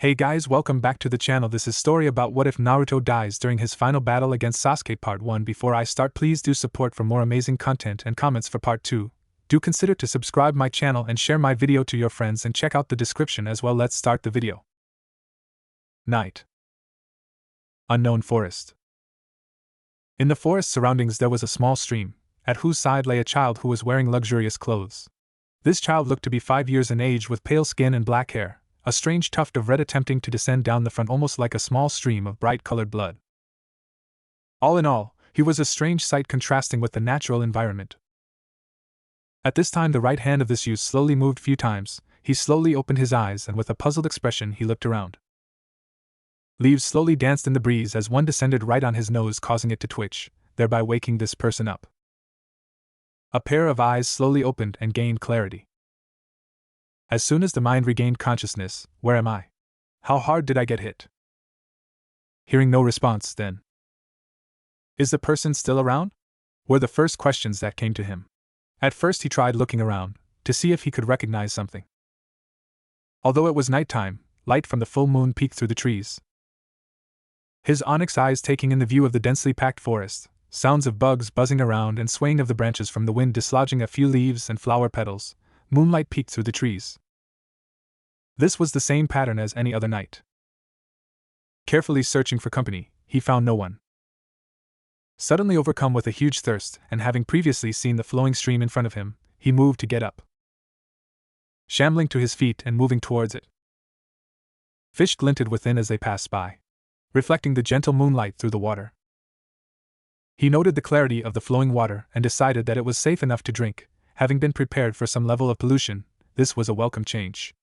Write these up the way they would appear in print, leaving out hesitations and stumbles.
Hey guys, welcome back to the channel. This is story about what if Naruto dies during his final battle against Sasuke part 1. Before I start, please do support for more amazing content and comments for part 2. Do consider to subscribe my channel and share my video to your friends and check out the description as well. Let's start the video. Night. Unknown forest. In the forest surroundings there was a small stream, at whose side lay a child who was wearing luxurious clothes. This child looked to be 5 years in age with pale skin and black hair, a strange tuft of red attempting to descend down the front almost like a small stream of bright-colored blood. All in all, he was a strange sight contrasting with the natural environment. At this time the right hand of this youth slowly moved few times. He slowly opened his eyes and with a puzzled expression he looked around. Leaves slowly danced in the breeze as one descended right on his nose, causing it to twitch, thereby waking this person up. A pair of eyes slowly opened and gained clarity. As soon as the mind regained consciousness, where am I? How hard did I get hit? Hearing no response, then. Is the person still around? Were the first questions that came to him. At first he tried looking around, to see if he could recognize something. Although it was nighttime, light from the full moon peeked through the trees. His onyx eyes taking in the view of the densely packed forest, sounds of bugs buzzing around and swaying of the branches from the wind dislodging a few leaves and flower petals. Moonlight peeked through the trees. This was the same pattern as any other night. Carefully searching for company, he found no one. Suddenly overcome with a huge thirst, and having previously seen the flowing stream in front of him, he moved to get up. Shambling to his feet and moving towards it. Fish glinted within as they passed by, reflecting the gentle moonlight through the water. He noted the clarity of the flowing water and decided that it was safe enough to drink. Having been prepared for some level of pollution, this was a welcome change.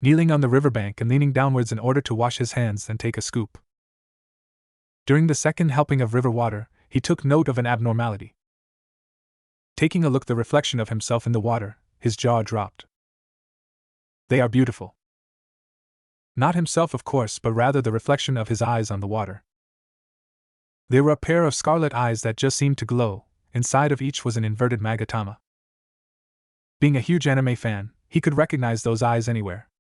Kneeling on the riverbank and leaning downwards in order to wash his hands and take a scoop. During the second helping of river water, he took note of an abnormality. Taking a look at the reflection of himself in the water, his jaw dropped. They are beautiful. Not himself, of course, but rather the reflection of his eyes on the water. They were a pair of scarlet eyes that just seemed to glow. Inside of each was an inverted magatama. Being a huge anime fan, he could recognize those eyes anywhere.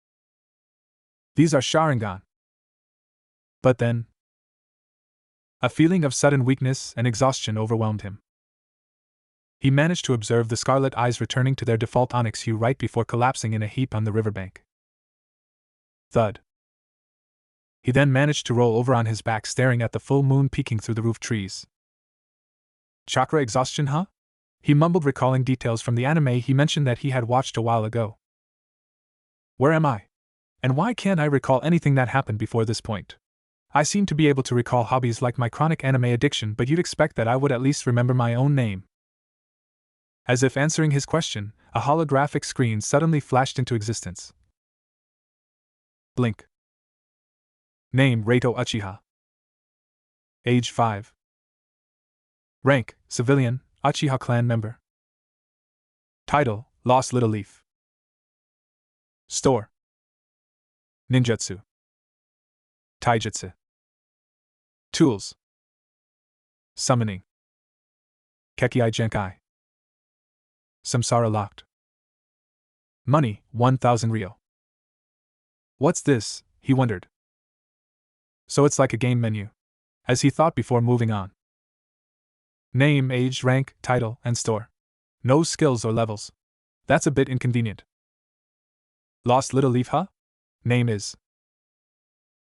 These are Sharingan. But then, a feeling of sudden weakness and exhaustion overwhelmed him. He managed to observe the scarlet eyes returning to their default onyx hue right before collapsing in a heap on the riverbank. Thud. He then managed to roll over on his back, staring at the full moon peeking through the roof trees. Chakra exhaustion, huh? He mumbled, recalling details from the anime he mentioned that he had watched a while ago. Where am I? And why can't I recall anything that happened before this point? I seem to be able to recall hobbies like my chronic anime addiction, but you'd expect that I would at least remember my own name. As if answering his question, a holographic screen suddenly flashed into existence. Blink. Name: Reito Uchiha. Age 5. Rank: Civilian, Uchiha clan member. Title: Lost Little Leaf. Store: Ninjutsu, Taijutsu. Tools: Summoning, Kekkei Genkai. Samsara locked. Money: 1,000 ryo. What's this? He wondered. So it's like a game menu, as he thought before moving on. Name, age, rank, title, and store. No skills or levels. That's a bit inconvenient. Lost Little Leaf, huh? Name is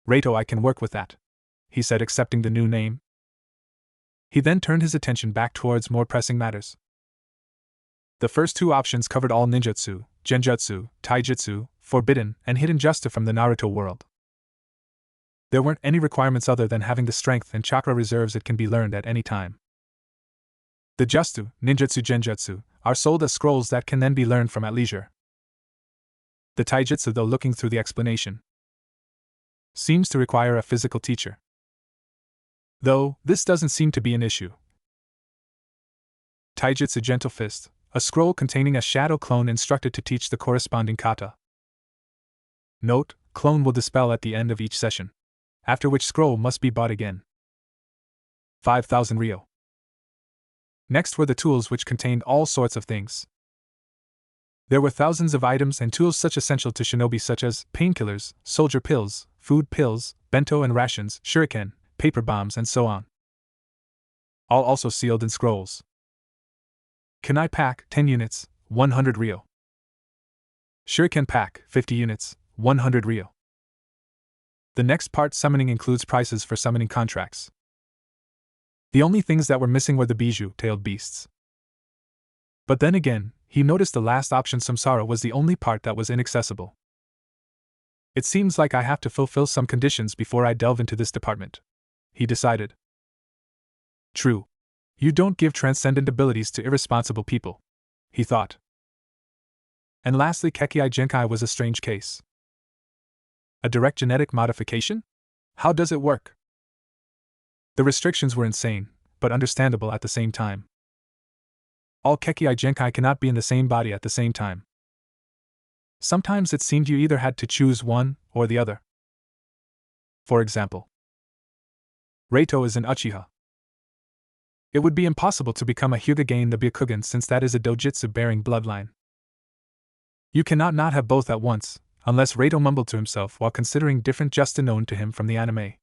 Reito. I can work with that, he said, accepting the new name. He then turned his attention back towards more pressing matters. The first two options covered all ninjutsu, genjutsu, taijutsu, forbidden, and hidden jutsu from the Naruto world. There weren't any requirements other than having the strength and chakra reserves. It can be learned at any time. The jutsu, ninjutsu, genjutsu, are sold as scrolls that can then be learned from at leisure. The taijutsu, though, looking through the explanation, seems to require a physical teacher. Though, this doesn't seem to be an issue. Taijutsu, gentle fist, a scroll containing a shadow clone instructed to teach the corresponding kata. Note: clone will dispel at the end of each session, after which scroll must be bought again. 5,000 ryo. Next were the tools, which contained all sorts of things. There were thousands of items and tools such essential to shinobi such as painkillers, soldier pills, food pills, bento and rations, shuriken, paper bombs and so on. All also sealed in scrolls. Kunai pack, 10 units, 100 ryo. Shuriken pack, 50 units, 100 ryo. The next part, summoning, includes prices for summoning contracts. The only things that were missing were the bijou-tailed beasts. But then again, he noticed the last option, samsara, was the only part that was inaccessible. It seems like I have to fulfill some conditions before I delve into this department, he decided. True. You don't give transcendent abilities to irresponsible people, he thought. And lastly, Kekei Genkai was a strange case. A direct genetic modification? How does it work? The restrictions were insane, but understandable at the same time. All Kekei Genkai cannot be in the same body at the same time. Sometimes it seemed you either had to choose one or the other. For example, Reito is an Uchiha. It would be impossible to become a Hyuga the Byakugan, since that is a dojitsu-bearing bloodline. You cannot not have both at once, unless Reito mumbled to himself while considering different just known to him from the anime.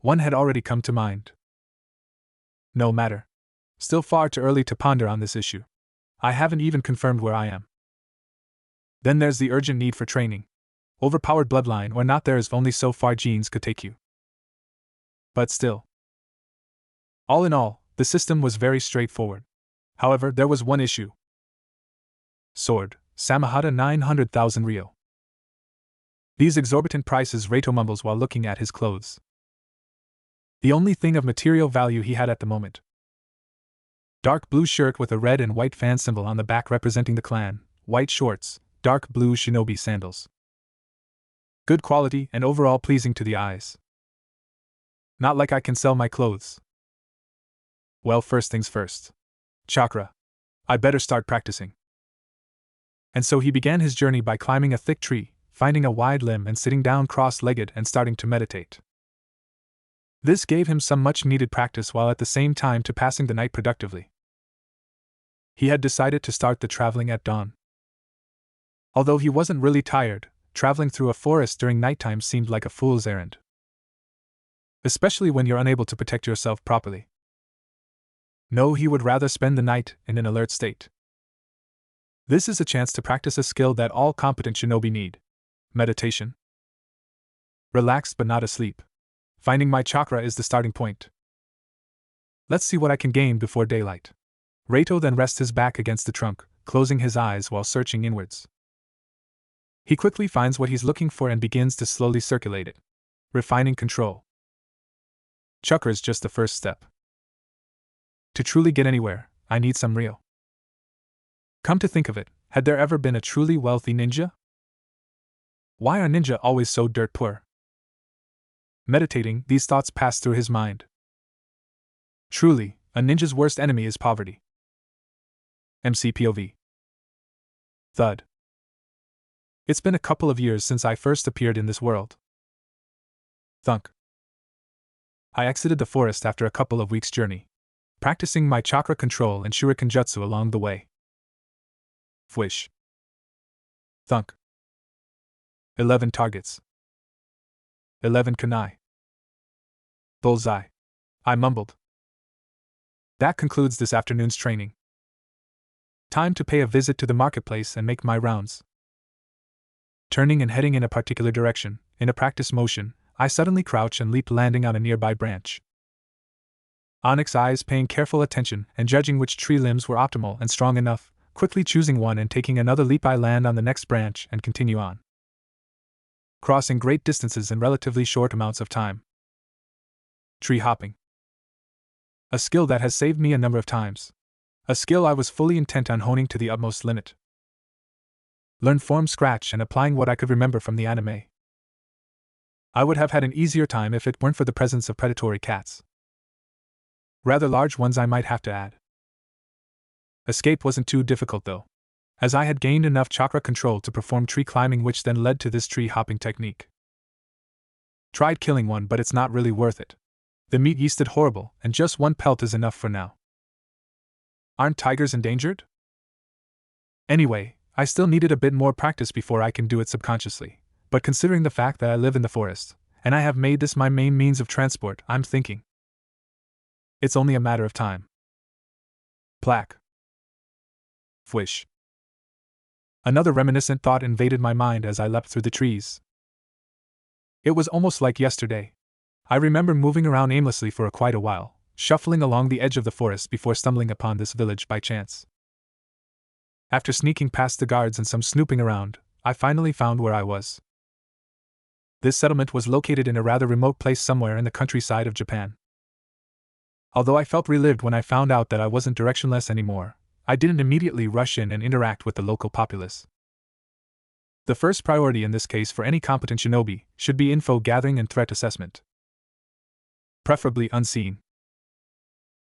One had already come to mind. No matter. Still far too early to ponder on this issue. I haven't even confirmed where I am. Then there's the urgent need for training. Overpowered bloodline or not, there is only so far genes could take you. But still. All in all, the system was very straightforward. However, there was one issue. Sword, Samahata 900,000 ryo. These exorbitant prices, Reito mumbles while looking at his clothes. The only thing of material value he had at the moment. Dark blue shirt with a red and white fan symbol on the back representing the clan, white shorts, dark blue shinobi sandals. Good quality and overall pleasing to the eyes. Not like I can sell my clothes. Well, first things first. Chakra. I better start practicing. And so he began his journey by climbing a thick tree, finding a wide limb and sitting down cross-legged and starting to meditate. This gave him some much-needed practice while at the same time to passing the night productively. He had decided to start the traveling at dawn. Although he wasn't really tired, traveling through a forest during nighttime seemed like a fool's errand. Especially when you're unable to protect yourself properly. No, he would rather spend the night in an alert state. This is a chance to practice a skill that all competent shinobi need. Meditation. Relaxed but not asleep. Finding my chakra is the starting point. Let's see what I can gain before daylight. Reito then rests his back against the trunk, closing his eyes while searching inwards. He quickly finds what he's looking for and begins to slowly circulate it, refining control. Chakra is just the first step. To truly get anywhere, I need some ryo. Come to think of it, had there ever been a truly wealthy ninja? Why are ninja always so dirt poor? Meditating, these thoughts pass through his mind. Truly, a ninja's worst enemy is poverty. MCPOV. Thud. It's been a couple of years since I first appeared in this world. Thunk. I exited the forest after a couple of weeks' journey, practicing my chakra control and shuriken jutsu along the way. Fwish. Thunk. 11 targets. 11 kunai. Bullseye. I mumbled. That concludes this afternoon's training. Time to pay a visit to the marketplace and make my rounds. Turning and heading in a particular direction, in a practice motion, I suddenly crouch and leap, landing on a nearby branch. Onyx eyes paying careful attention and judging which tree limbs were optimal and strong enough, quickly choosing one and taking another leap, I land on the next branch and continue on. Crossing great distances in relatively short amounts of time. Tree hopping. A skill that has saved me a number of times. A skill I was fully intent on honing to the utmost limit. Learn from scratch and applying what I could remember from the anime. I would have had an easier time if it weren't for the presence of predatory cats. Rather large ones, I might have to add. Escape wasn't too difficult though, as I had gained enough chakra control to perform tree climbing, which then led to this tree hopping technique. Tried killing one, but it's not really worth it. The meat yeasted horrible, and just one pelt is enough for now. Aren't tigers endangered? Anyway, I still needed a bit more practice before I can do it subconsciously, but considering the fact that I live in the forest, and I have made this my main means of transport, I'm thinking it's only a matter of time. Plaque. Fwish. Another reminiscent thought invaded my mind as I leapt through the trees. It was almost like yesterday. I remember moving around aimlessly for quite a while, shuffling along the edge of the forest before stumbling upon this village by chance. After sneaking past the guards and some snooping around, I finally found where I was. This settlement was located in a rather remote place somewhere in the countryside of Japan. Although I felt relieved when I found out that I wasn't directionless anymore, I didn't immediately rush in and interact with the local populace. The first priority in this case for any competent shinobi should be info gathering and threat assessment. Preferably unseen.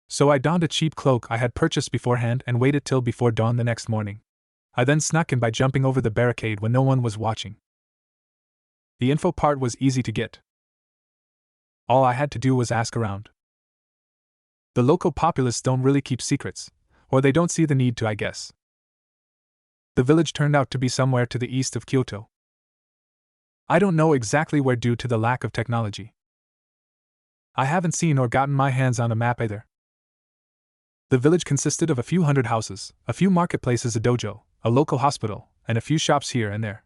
So I donned a cheap cloak I had purchased beforehand and waited till before dawn the next morning. I then snuck in by jumping over the barricade when no one was watching. The info part was easy to get. All I had to do was ask around. The local populace don't really keep secrets, or they don't see the need to, I guess. The village turned out to be somewhere to the east of Kyoto. I don't know exactly where due to the lack of technology. I haven't seen or gotten my hands on a map either. The village consisted of a few hundred houses, a few marketplaces, a dojo, a local hospital, and a few shops here and there.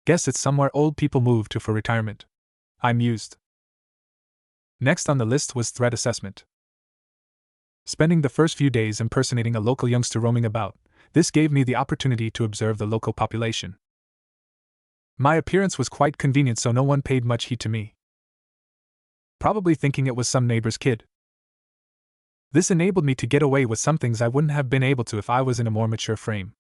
Guess it's somewhere old people move to for retirement, I mused. Next on the list was threat assessment. Spending the first few days impersonating a local youngster roaming about, this gave me the opportunity to observe the local population. My appearance was quite convenient, so no one paid much heed to me, probably thinking it was some neighbor's kid. This enabled me to get away with some things I wouldn't have been able to if I was in a more mature frame,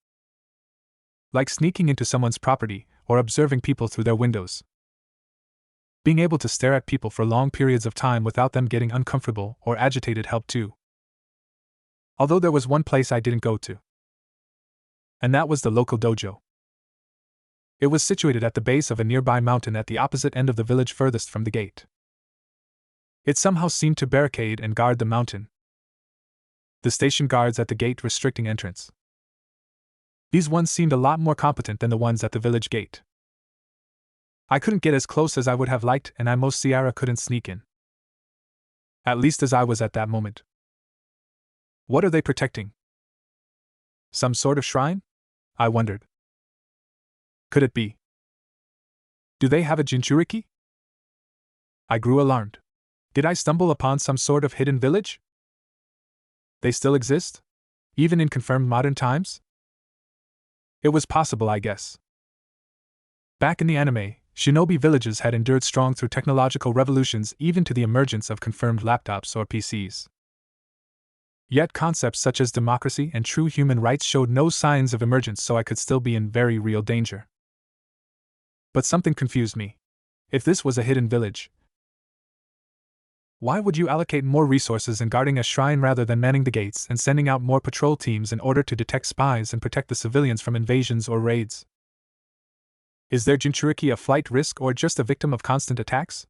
like sneaking into someone's property or observing people through their windows. Being able to stare at people for long periods of time without them getting uncomfortable or agitated helped too. Although there was one place I didn't go to, and that was the local dojo. It was situated at the base of a nearby mountain at the opposite end of the village furthest from the gate. It somehow seemed to barricade and guard the mountain, the station guards at the gate restricting entrance. These ones seemed a lot more competent than the ones at the village gate. I couldn't get as close as I would have liked, and I most Sierra couldn't sneak in. At least as I was at that moment. What are they protecting? Some sort of shrine? I wondered. Could it be? Do they have a jinchuriki? I grew alarmed. Did I stumble upon some sort of hidden village? They still exist? Even in confirmed modern times? It was possible, I guess. Back in the anime, shinobi villages had endured strong through technological revolutions, even to the emergence of confirmed laptops or PCs. Yet concepts such as democracy and true human rights showed no signs of emergence, so I could still be in very real danger. But something confused me. If this was a hidden village, why would you allocate more resources in guarding a shrine rather than manning the gates and sending out more patrol teams in order to detect spies and protect the civilians from invasions or raids? Is their jinchuriki a flight risk or just a victim of constant attacks?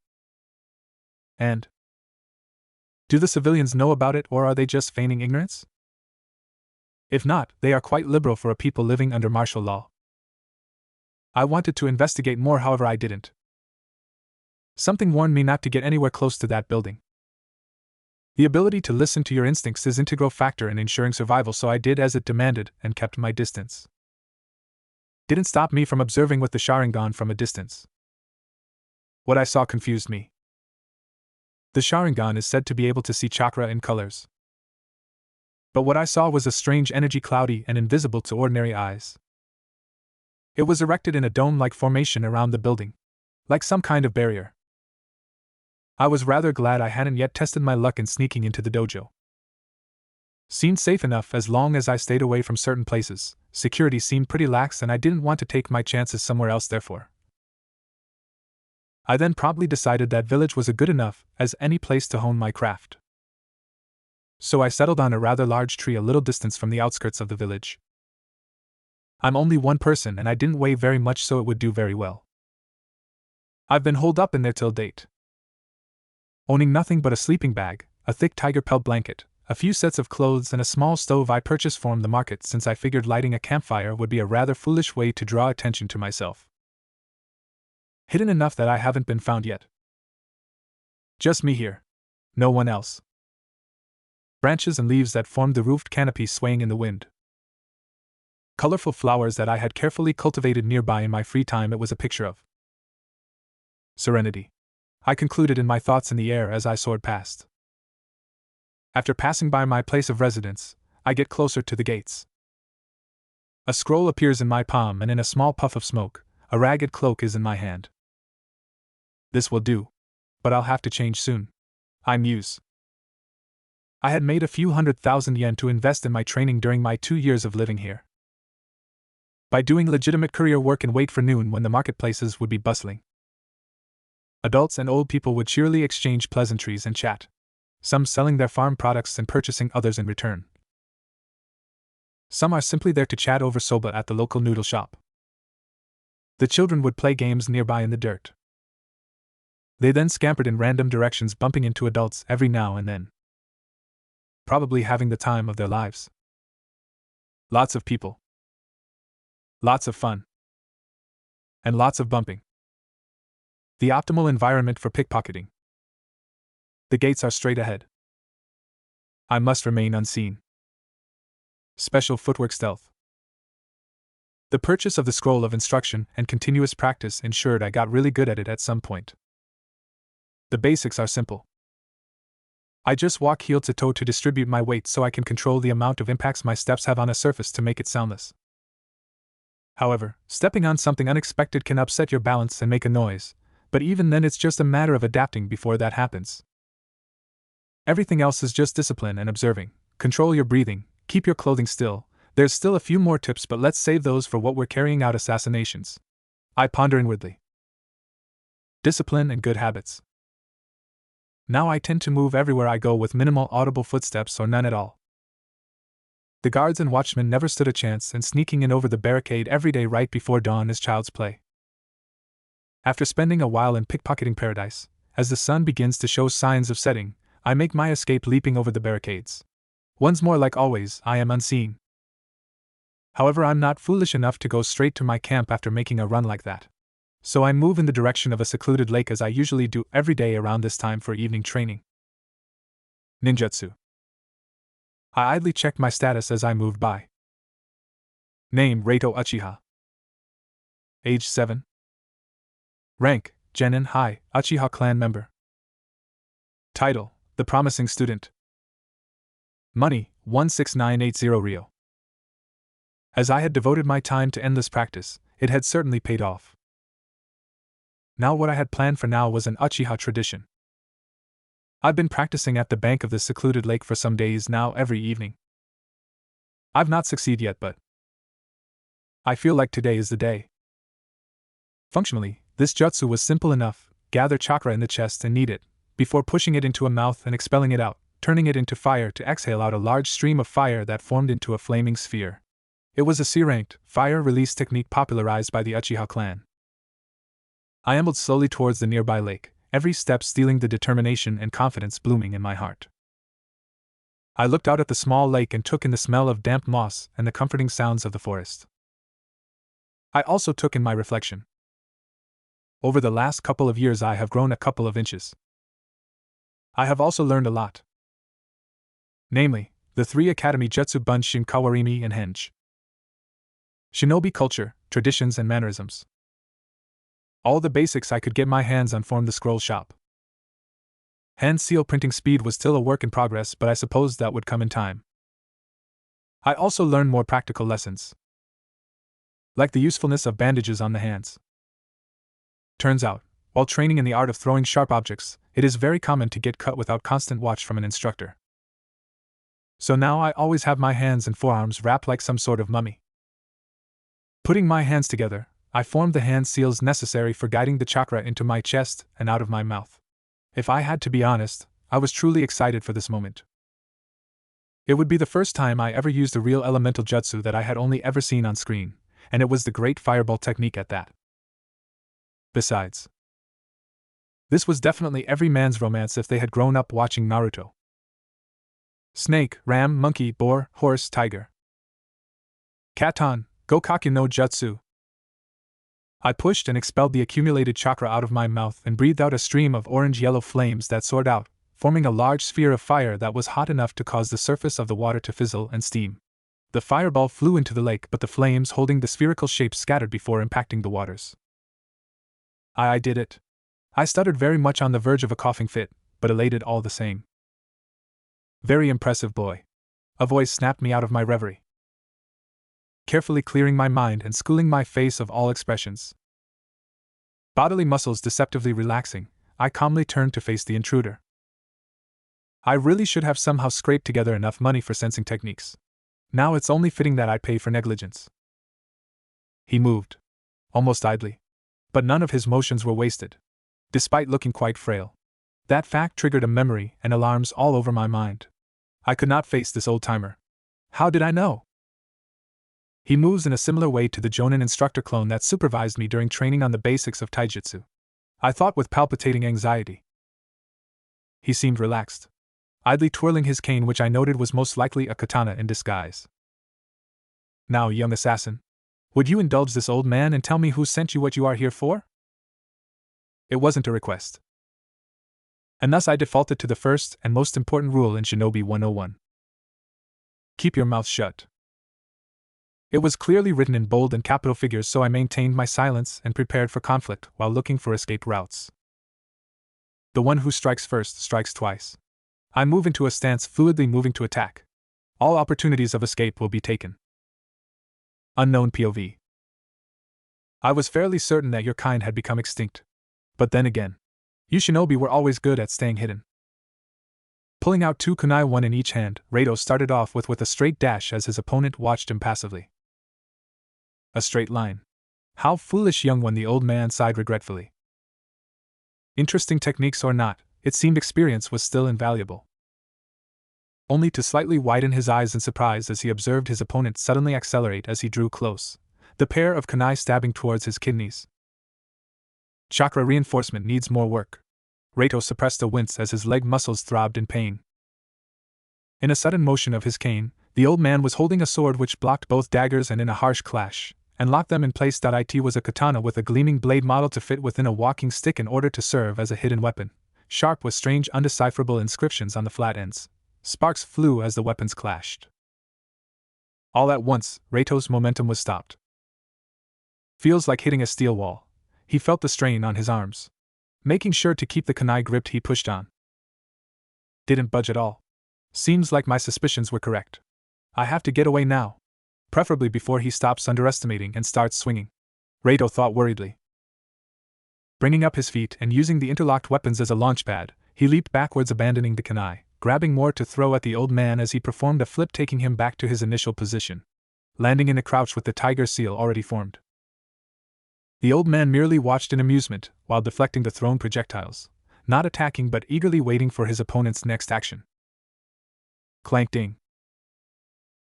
And do the civilians know about it, or are they just feigning ignorance? If not, they are quite liberal for a people living under martial law. I wanted to investigate more, however I didn't. Something warned me not to get anywhere close to that building. The ability to listen to your instincts is an integral factor in ensuring survival, so I did as it demanded and kept my distance. Didn't stop me from observing with the Sharingan from a distance. What I saw confused me. The Sharingan is said to be able to see chakra in colors. But what I saw was a strange energy, cloudy and invisible to ordinary eyes. It was erected in a dome-like formation around the building, like some kind of barrier. I was rather glad I hadn't yet tested my luck in sneaking into the dojo. Seemed safe enough as long as I stayed away from certain places. Security seemed pretty lax and I didn't want to take my chances somewhere else, therefore. I then promptly decided that village was a good enough as any place to hone my craft. So I settled on a rather large tree a little distance from the outskirts of the village. I'm only one person and I didn't weigh very much, so it would do very well. I've been holed up in there till date, owning nothing but a sleeping bag, a thick tiger pelt blanket, A few sets of clothes and a small stove I purchased from the market since I figured lighting a campfire would be a rather foolish way to draw attention to myself. Hidden enough that I haven't been found yet. Just me here. No one else. Branches and leaves that formed the roofed canopy swaying in the wind. Colorful flowers that I had carefully cultivated nearby in my free time. It was a picture of serenity, I concluded in my thoughts in the air as I soared past. After passing by my place of residence, I get closer to the gates. A scroll appears in my palm, and in a small puff of smoke, a ragged cloak is in my hand. This will do, but I'll have to change soon, I muse. I had made a few 100,000 yen to invest in my training during my 2 years of living here. By doing legitimate courier work and wait for noon when the marketplaces would be bustling. Adults and old people would cheerily exchange pleasantries and chat, some selling their farm products and purchasing others in return. Some are simply there to chat over soba at the local noodle shop. The children would play games nearby in the dirt. They then scampered in random directions, bumping into adults every now and then. Probably having the time of their lives. Lots of people. Lots of fun. And lots of bumping. The optimal environment for pickpocketing. The gates are straight ahead. I must remain unseen. Special footwork stealth. The purchase of the scroll of instruction and continuous practice ensured I got really good at it at some point. The basics are simple. I just walk heel to toe to distribute my weight so I can control the amount of impacts my steps have on a surface to make it soundless. However, stepping on something unexpected can upset your balance and make a noise, but even then it's just a matter of adapting before that happens. Everything else is just discipline and observing. Control your breathing, keep your clothing still. There's still a few more tips, but let's save those for what we're carrying out assassinations. I ponder inwardly. Discipline and good habits. Now I tend to move everywhere I go with minimal audible footsteps or none at all. The guards and watchmen never stood a chance, and sneaking in over the barricade every day right before dawn is child's play. After spending a while in pickpocketing paradise, as the sun begins to show signs of setting, I make my escape leaping over the barricades. Once more, like always, I am unseen. However, I'm not foolish enough to go straight to my camp after making a run like that. So I move in the direction of a secluded lake as I usually do every day around this time for evening training. Ninjutsu. I idly checked my status as I moved by. Name: Reito Uchiha. Age 7. Rank: Genin High, Uchiha clan member. Title: The Promising Student. Money: 16980 Ryo. As I had devoted my time to endless practice, it had certainly paid off. Now what I had planned for now was an Uchiha tradition. I've been practicing at the bank of this secluded lake for some days now every evening. I've not succeeded yet, but I feel like today is the day. Functionally, this jutsu was simple enough: gather chakra in the chest and knead it, before pushing it into a mouth and expelling it out, turning it into fire to exhale out a large stream of fire that formed into a flaming sphere. It was a C-ranked, fire release technique popularized by the Uchiha clan. I ambled slowly towards the nearby lake, every step stealing the determination and confidence blooming in my heart. I looked out at the small lake and took in the smell of damp moss and the comforting sounds of the forest. I also took in my reflection. Over the last couple of years I have grown a couple of inches. I have also learned a lot. Namely, the 3 Academy Jutsu: Bunshin, Kawarimi, and Henge. Shinobi culture, traditions, and mannerisms. All the basics I could get my hands on formed the scroll shop. Hand seal printing speed was still a work in progress, but I supposed that would come in time. I also learned more practical lessons, like the usefulness of bandages on the hands. Turns out, while training in the art of throwing sharp objects, it is very common to get cut without constant watch from an instructor. So now I always have my hands and forearms wrapped like some sort of mummy. Putting my hands together, I formed the hand seals necessary for guiding the chakra into my chest and out of my mouth. If I had to be honest, I was truly excited for this moment. It would be the first time I ever used a real elemental jutsu that I had only ever seen on screen, and it was the great fireball technique at that. Besides, this was definitely every man's romance if they had grown up watching Naruto. Snake, ram, monkey, boar, horse, tiger. Katon, Gokaku no Jutsu. I pushed and expelled the accumulated chakra out of my mouth and breathed out a stream of orange-yellow flames that soared out, forming a large sphere of fire that was hot enough to cause the surface of the water to fizzle and steam. The fireball flew into the lake, but the flames holding the spherical shape scattered before impacting the waters. I did it. I stuttered, very much on the verge of a coughing fit, but elated all the same. Very impressive, boy. A voice snapped me out of my reverie. Carefully clearing my mind and schooling my face of all expressions, bodily muscles deceptively relaxing, I calmly turned to face the intruder. I really should have somehow scraped together enough money for sensing techniques. Now it's only fitting that I pay for negligence. He moved, almost idly, but none of his motions were wasted, despite looking quite frail. That fact triggered a memory and alarms all over my mind. I could not face this old-timer. How did I know? He moves in a similar way to the Jonin instructor clone that supervised me during training on the basics of taijutsu. I thought with palpitating anxiety. He seemed relaxed, idly twirling his cane, which I noted was most likely a katana in disguise. Now, young assassin, would you indulge this old man and tell me who sent you what you are here for? It wasn't a request. And thus I defaulted to the first and most important rule in Shinobi 101. Keep your mouth shut. It was clearly written in bold and capital figures, so I maintained my silence and prepared for conflict while looking for escape routes. The one who strikes first strikes twice. I move into a stance, fluidly moving to attack. All opportunities of escape will be taken. Unknown POV. I was fairly certain that your kind had become extinct. But then again, you shinobi were always good at staying hidden. Pulling out 2 kunai, one in each hand, Rato started off with a straight dash as his opponent watched him passively. A straight line. How foolish, young one, the old man sighed regretfully. Interesting techniques or not, it seemed experience was still invaluable. Only to slightly widen his eyes in surprise as he observed his opponent suddenly accelerate as he drew close, the pair of kunai stabbing towards his kidneys. Chakra reinforcement needs more work. Rato suppressed a wince as his leg muscles throbbed in pain. In a sudden motion of his cane, the old man was holding a sword which blocked both daggers and in a harsh clash, and locked them in place. It was a katana with a gleaming blade model to fit within a walking stick in order to serve as a hidden weapon, sharp with strange undecipherable inscriptions on the flat ends. Sparks flew as the weapons clashed. All at once, Rato's momentum was stopped. Feels like hitting a steel wall. He felt the strain on his arms. Making sure to keep the kunai gripped, he pushed on. Didn't budge at all. Seems like my suspicions were correct. I have to get away now. Preferably before he stops underestimating and starts swinging. Rato thought worriedly. Bringing up his feet and using the interlocked weapons as a launch pad, he leaped backwards, abandoning the kunai, grabbing more to throw at the old man as he performed a flip, taking him back to his initial position, landing in a crouch with the tiger seal already formed. The old man merely watched in amusement while deflecting the thrown projectiles, not attacking but eagerly waiting for his opponent's next action. Clank ding.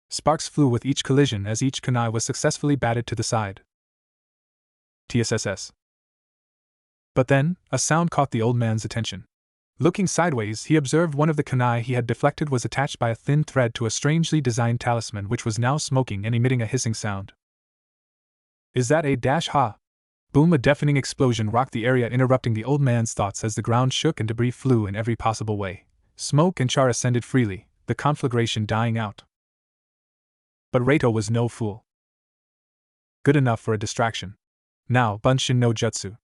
Sparks flew with each collision as each kunai was successfully batted to the side. TSSS. But then, a sound caught the old man's attention. Looking sideways, he observed one of the kunai he had deflected was attached by a thin thread to a strangely designed talisman which was now smoking and emitting a hissing sound. Is that a dash ha? Boom! A deafening explosion rocked the area, interrupting the old man's thoughts as the ground shook and debris flew in every possible way. Smoke and char ascended freely, the conflagration dying out. But Rato was no fool. Good enough for a distraction. Now, Bunshin no Jutsu.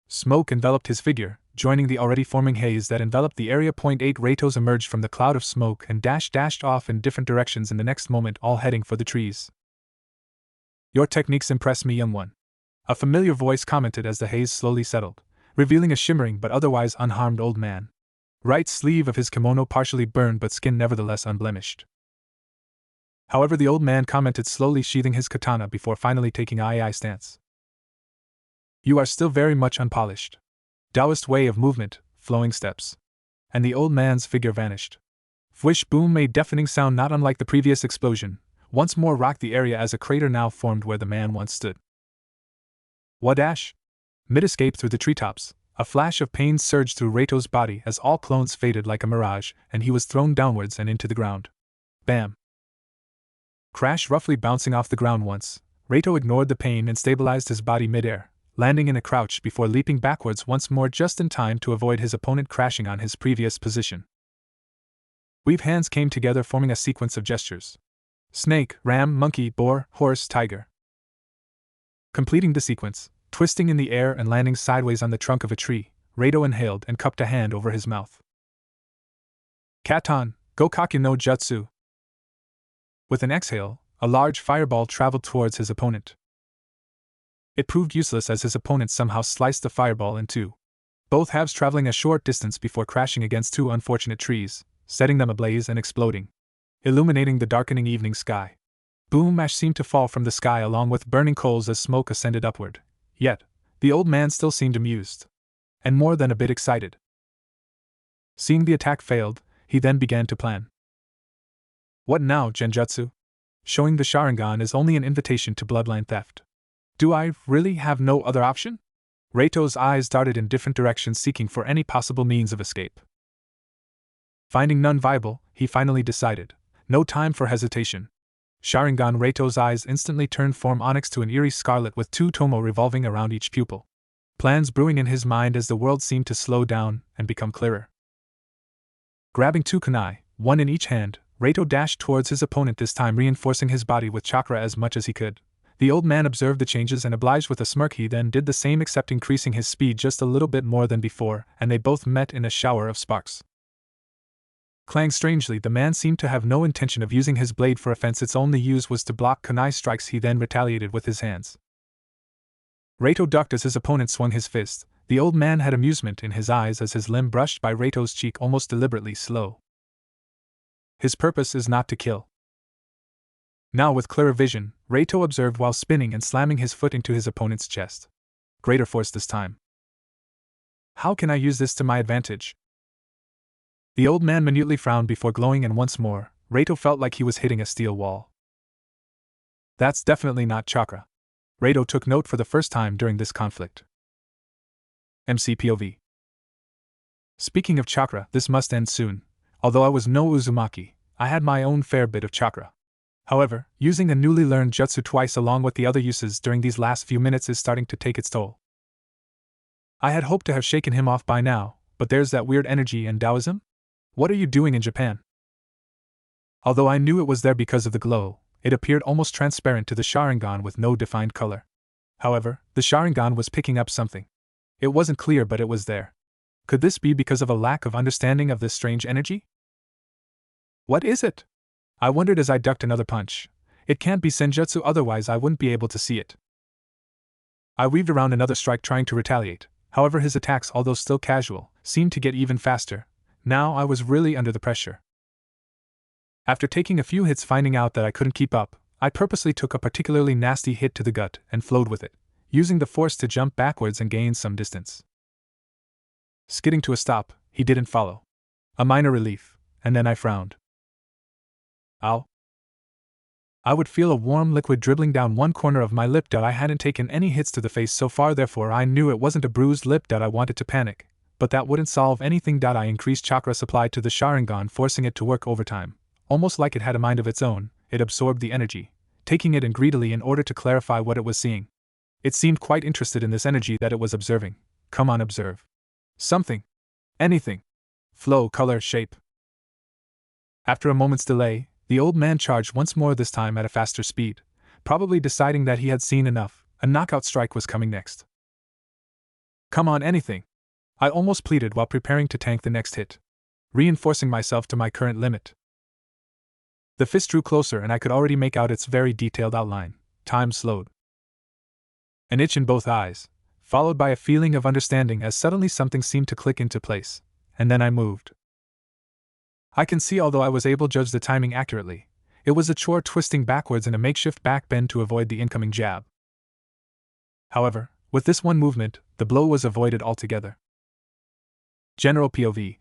Smoke enveloped his figure, joining the already forming haze that enveloped the area. 8 Ratos emerged from the cloud of smoke and dashed off in different directions in the next moment, all heading for the trees. Your techniques impress me, young one. A familiar voice commented as the haze slowly settled, revealing a shimmering but otherwise unharmed old man. Right sleeve of his kimono partially burned but skin nevertheless unblemished. However, the old man commented, slowly sheathing his katana before finally taking a stance. You are still very much unpolished. Taoist way of movement, flowing steps. And the old man's figure vanished. Fwish! Boom! A deafening sound not unlike the previous explosion once more rocked the area as a crater now formed where the man once stood. Wadash! Mid-escape through the treetops, a flash of pain surged through Rato's body as all clones faded like a mirage, and he was thrown downwards and into the ground. Bam! Crash, roughly bouncing off the ground once. Reito ignored the pain and stabilized his body midair, landing in a crouch before leaping backwards once more just in time to avoid his opponent crashing on his previous position. Weave hands came together, forming a sequence of gestures. Snake, ram, monkey, boar, horse, tiger. Completing the sequence, twisting in the air and landing sideways on the trunk of a tree, Reito inhaled and cupped a hand over his mouth. Katon, Gokakyu no Jutsu. With an exhale, a large fireball traveled towards his opponent. It proved useless as his opponent somehow sliced the fireball in two, both halves traveling a short distance before crashing against two unfortunate trees, setting them ablaze and exploding, illuminating the darkening evening sky. Boom! Ash seemed to fall from the sky along with burning coals as smoke ascended upward. Yet, the old man still seemed amused, and more than a bit excited. Seeing the attack failed, he then began to plan. What now, Genjutsu? Showing the Sharingan is only an invitation to bloodline theft. Do I really have no other option? Reito's eyes darted in different directions, seeking for any possible means of escape. Finding none viable, he finally decided. No time for hesitation. Sharingan. Reito's eyes instantly turned from onyx to an eerie scarlet with two tomo revolving around each pupil. Plans brewing in his mind as the world seemed to slow down and become clearer. Grabbing two kunai, one in each hand, Reito dashed towards his opponent, this time reinforcing his body with chakra as much as he could. The old man observed the changes and obliged with a smirk. He then did the same, except increasing his speed just a little bit more than before, and they both met in a shower of sparks. Clang! Strangely, the man seemed to have no intention of using his blade for offense. Its only use was to block kunai strikes. He then retaliated with his hands. Reito ducked as his opponent swung his fist. The old man had amusement in his eyes as his limb brushed by Reito's cheek, almost deliberately slow. His purpose is not to kill. Now, with clearer vision, Reito observed while spinning and slamming his foot into his opponent's chest. Greater force this time. How can I use this to my advantage? The old man minutely frowned before glowing, and once more, Reito felt like he was hitting a steel wall. That's definitely not chakra. Reito took note for the first time during this conflict. MCPOV. Speaking of chakra, this must end soon. Although I was no Uzumaki, I had my own fair bit of chakra. However, using a newly learned jutsu twice along with the other uses during these last few minutes is starting to take its toll. I had hoped to have shaken him off by now, but there's that weird energy and Taoism? What are you doing in Japan? Although I knew it was there because of the glow, it appeared almost transparent to the Sharingan with no defined color. However, the Sharingan was picking up something. It wasn't clear, but it was there. Could this be because of a lack of understanding of this strange energy? What is it? I wondered as I ducked another punch. It can't be senjutsu, otherwise I wouldn't be able to see it. I weaved around another strike, trying to retaliate. However, his attacks, although still casual, seemed to get even faster. Now I was really under the pressure. After taking a few hits, finding out that I couldn't keep up, I purposely took a particularly nasty hit to the gut and flowed with it, using the force to jump backwards and gain some distance. Skidding to a stop, he didn't follow. A minor relief, and then I frowned. Ow. I would feel a warm liquid dribbling down one corner of my lip. I hadn't taken any hits to the face so far, therefore I knew it wasn't a bruised lip. I wanted to panic, but that wouldn't solve anything. I increased chakra supply to the Sharingan, forcing it to work overtime. Almost like it had a mind of its own, it absorbed the energy, taking it in greedily in order to clarify what it was seeing. It seemed quite interested in this energy that it was observing. Come on, observe. Something. Anything. Flow, color, shape. After a moment's delay, the old man charged once more, this time at a faster speed, probably deciding that he had seen enough. A knockout strike was coming next. Come on, anything. I almost pleaded while preparing to tank the next hit, reinforcing myself to my current limit. The fist drew closer and I could already make out its very detailed outline. Time slowed. An itch in both eyes, followed by a feeling of understanding as suddenly something seemed to click into place, and then I moved. I can see, although I was able to judge the timing accurately, it was a chore twisting backwards in a makeshift back bend to avoid the incoming jab. However, with this one movement, the blow was avoided altogether. General POV.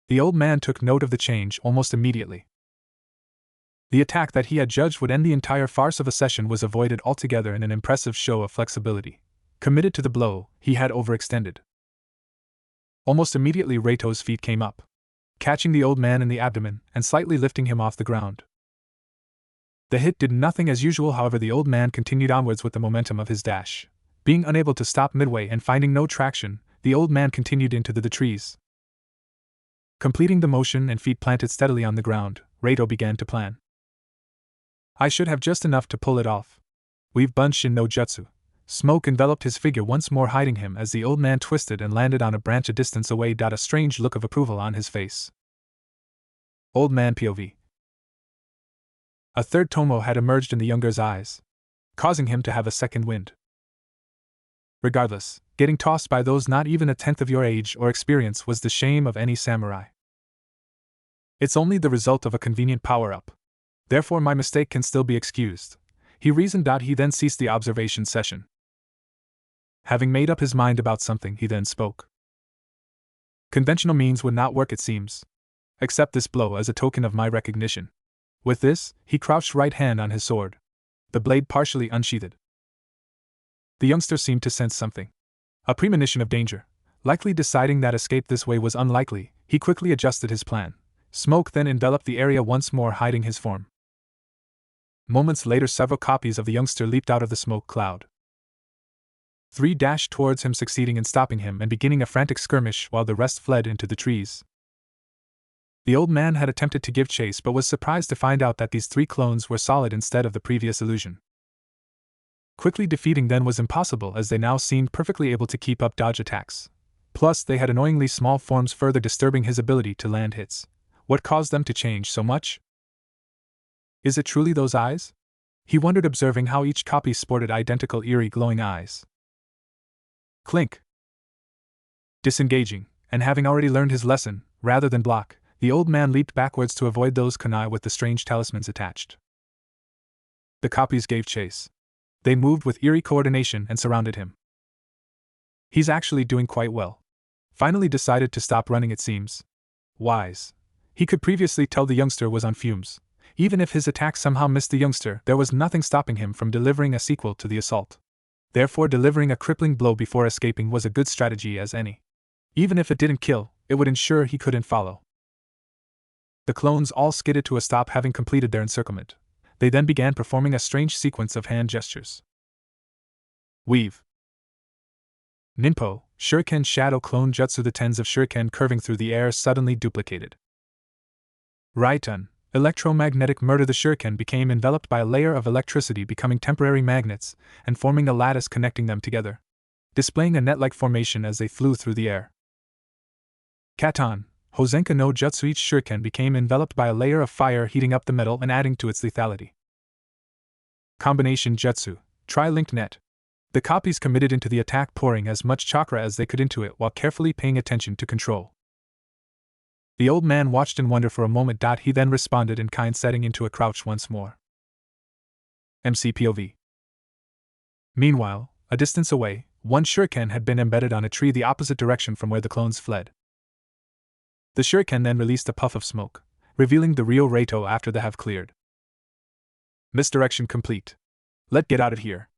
The old man took note of the change almost immediately. The attack that he had judged would end the entire farce of a session was avoided altogether in an impressive show of flexibility. Committed to the blow, he had overextended. Almost immediately Reito's feet came up. catching the old man in the abdomen and slightly lifting him off the ground. The hit did nothing as usual, however the old man continued onwards with the momentum of his dash. Being unable to stop midway and finding no traction, the old man continued into the trees. Completing the motion and feet planted steadily on the ground, Rato began to plan. I should have just enough to pull it off. We've Bunshin no Jutsu. Smoke enveloped his figure once more, hiding him as the old man twisted and landed on a branch a distance away. A strange look of approval on his face. Old man POV. A third Tomo had emerged in the younger's eyes, causing him to have a second wind. Regardless, getting tossed by those not even a tenth of your age or experience was the shame of any samurai. It's only the result of a convenient power-up. Therefore my mistake can still be excused, he reasoned. He then ceased the observation session. Having made up his mind about something, he then spoke. Conventional means would not work, it seems. Accept this blow as a token of my recognition. With this, he crouched, right hand on his sword, the blade partially unsheathed. The youngster seemed to sense something. A premonition of danger. Likely deciding that escape this way was unlikely, he quickly adjusted his plan. Smoke then enveloped the area once more, hiding his form. Moments later, several copies of the youngster leaped out of the smoke cloud. 3 dashed towards him, succeeding in stopping him and beginning a frantic skirmish while the rest fled into the trees. The old man had attempted to give chase but was surprised to find out that these 3 clones were solid instead of the previous illusion. Quickly defeating them was impossible, as they now seemed perfectly able to keep up dodge attacks. Plus, they had annoyingly small forms, further disturbing his ability to land hits. What caused them to change so much? Is it truly those eyes? He wondered, observing how each copy sported identical eerie glowing eyes. Clink. Disengaging, and having already learned his lesson, rather than block, the old man leaped backwards to avoid those kunai with the strange talismans attached. The copies gave chase. They moved with eerie coordination and surrounded him. He's actually doing quite well. Finally decided to stop running, it seems. Wise. He could previously tell the youngster was on fumes. Even if his attack somehow missed the youngster, there was nothing stopping him from delivering a sequel to the assault. Therefore, delivering a crippling blow before escaping was a good strategy as any. Even if it didn't kill, it would ensure he couldn't follow. The clones all skidded to a stop, having completed their encirclement. They then began performing a strange sequence of hand gestures. Weave. Ninpo, Shuriken Shadow Clone Jutsu. The tens of shuriken curving through the air suddenly duplicated. Raiton, Electromagnetic Murder. The shuriken became enveloped by a layer of electricity, becoming temporary magnets, and forming a lattice connecting them together, displaying a net-like formation as they flew through the air. Katon, Hosenka no Jutsu. Each shuriken became enveloped by a layer of fire, heating up the metal and adding to its lethality. Combination Jutsu, Tri-Linked Net. The copies committed into the attack, pouring as much chakra as they could into it while carefully paying attention to control. The old man watched in wonder for a moment. He then responded in kind, setting into a crouch once more. MCPOV. Meanwhile, a distance away, one shuriken had been embedded on a tree the opposite direction from where the clones fled. The shuriken then released a puff of smoke, revealing the real Rato after they have cleared. Misdirection complete. Let's get out of here.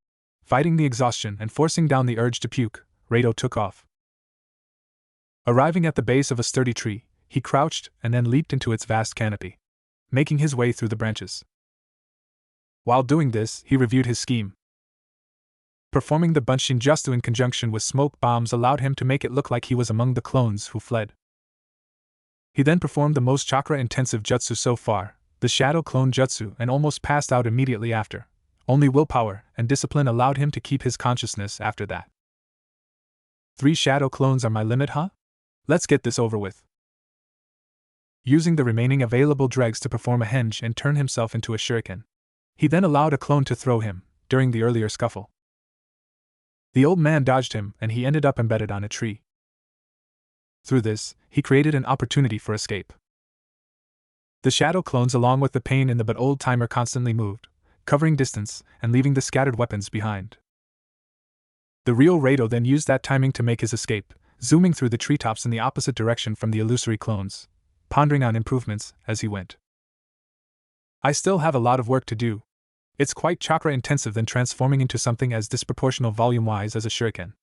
Fighting the exhaustion and forcing down the urge to puke, Rato took off. Arriving at the base of a sturdy tree, he crouched and then leaped into its vast canopy, making his way through the branches. While doing this, he reviewed his scheme. Performing the Bunshin Jutsu in conjunction with smoke bombs allowed him to make it look like he was among the clones who fled. He then performed the most chakra-intensive jutsu so far, the Shadow Clone Jutsu, and almost passed out immediately after. Only willpower and discipline allowed him to keep his consciousness after that. 3 shadow clones are my limit, huh? Let's get this over with. Using the remaining available dregs to perform a henge and turn himself into a shuriken, he then allowed a clone to throw him, during the earlier scuffle. The old man dodged him and he ended up embedded on a tree. Through this, he created an opportunity for escape. The shadow clones, along with the pain in the old timer, constantly moved, covering distance and leaving the scattered weapons behind. The real Rato then used that timing to make his escape, zooming through the treetops in the opposite direction from the illusory clones, pondering on improvements as he went. I still have a lot of work to do. It's quite chakra intensive than transforming into something as disproportional volume-wise as a shuriken.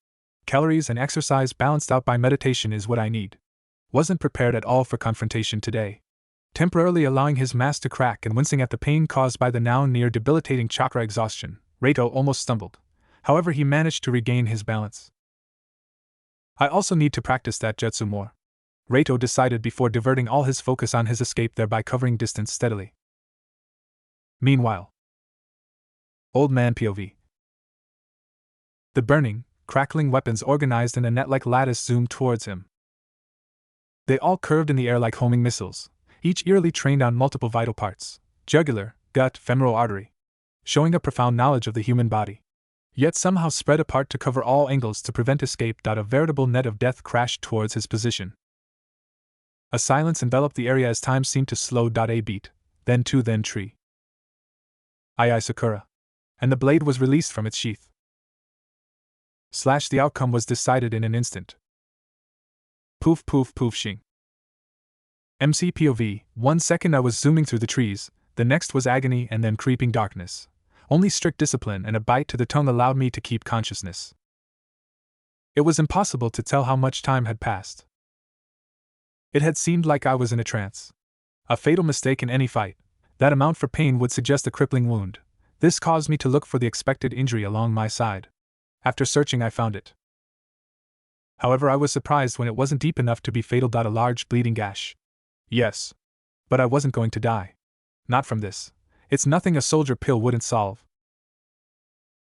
Calories and exercise balanced out by meditation is what I need. wasn't prepared at all for confrontation today. Temporarily allowing his mask to crack and wincing at the pain caused by the now near debilitating chakra exhaustion, Reito almost stumbled. However, he managed to regain his balance. I also need to practice that jutsu more, Reito decided before diverting all his focus on his escape, thereby covering distance steadily. Meanwhile, Old Man POV. The burning, crackling weapons organized in a net-like lattice zoomed towards him. They all curved in the air like homing missiles, each eerily trained on multiple vital parts: jugular, gut, femoral artery, showing a profound knowledge of the human body. Yet somehow spread apart to cover all angles to prevent escape. A veritable net of death crashed towards his position. A silence enveloped the area as time seemed to slow. A beat, then two, then three. Ai Sakura. And the blade was released from its sheath. The outcome was decided in an instant. Poof poof poof shing. MC POV, 1 second I was zooming through the trees, the next was agony and then creeping darkness. Only strict discipline and a bite to the tongue allowed me to keep consciousness. It was impossible to tell how much time had passed. It had seemed like I was in a trance. A fatal mistake in any fight, that amount for pain would suggest a crippling wound. This caused me to look for the expected injury along my side. After searching, I found it. However, I was surprised when it wasn't deep enough to be fatal. A large bleeding gash. Yes. But I wasn't going to die. Not from this. It's nothing a soldier pill wouldn't solve.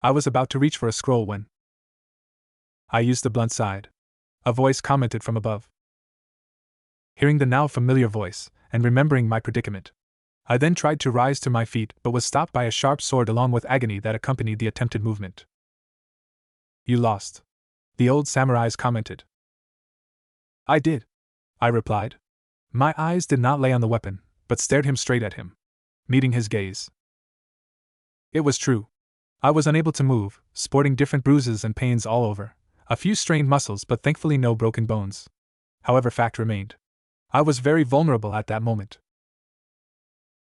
I was about to reach for a scroll when I used the blunt side. A voice commented from above. Hearing the now familiar voice, and remembering my predicament, I then tried to rise to my feet but was stopped by a sharp sword along with agony that accompanied the attempted movement. You lost. The old samurais commented. I did. I replied. My eyes did not lay on the weapon, but stared him straight at him, meeting his gaze. It was true. I was unable to move, sporting different bruises and pains all over, a few strained muscles but thankfully no broken bones. However, fact remained. I was very vulnerable at that moment.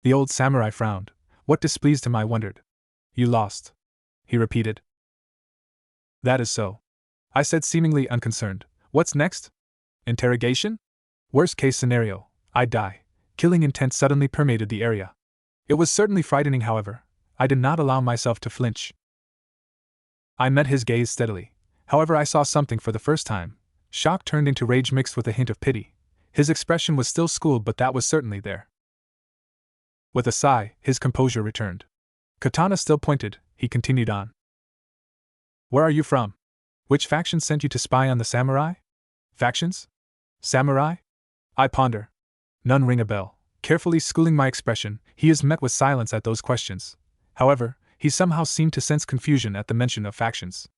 The old samurai frowned. What displeased him, I wondered. You lost, he repeated. That is so, I said, seemingly unconcerned. What's next? Interrogation? Worst case scenario, I'd die. Killing intent suddenly permeated the area. It was certainly frightening, however. I did not allow myself to flinch. I met his gaze steadily. However, I saw something for the first time. Shock turned into rage mixed with a hint of pity. His expression was still schooled, but that was certainly there. With a sigh, his composure returned. Katana still pointed, he continued on. Where are you from? Which faction sent you to spy on the samurai? Factions? Samurai? I ponder. None ring a bell. Carefully schooling my expression, he is met with silence at those questions. However, he somehow seemed to sense confusion at the mention of factions.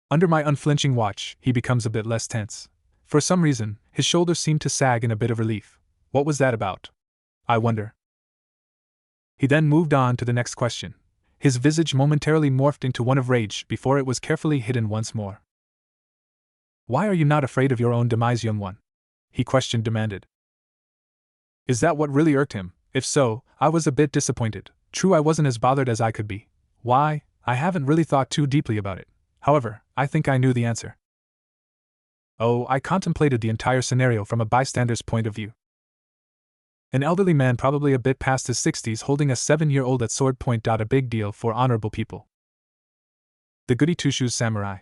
Under my unflinching watch, he becomes a bit less tense. For some reason, his shoulders seemed to sag in a bit of relief. What was that about? I wonder. He then moved on to the next question. His visage momentarily morphed into one of rage before it was carefully hidden once more. Why are you not afraid of your own demise, young one? He demanded. Is that what really irked him? If so, I was a bit disappointed. True, I wasn't as bothered as I could be. Why? I haven't really thought too deeply about it. However, I think I knew the answer. Oh, I contemplated the entire scenario from a bystander's point of view. An elderly man, probably a bit past his 60s, holding a 7-year-old at sword point. A big deal for honorable people. The goody two-shoes samurai.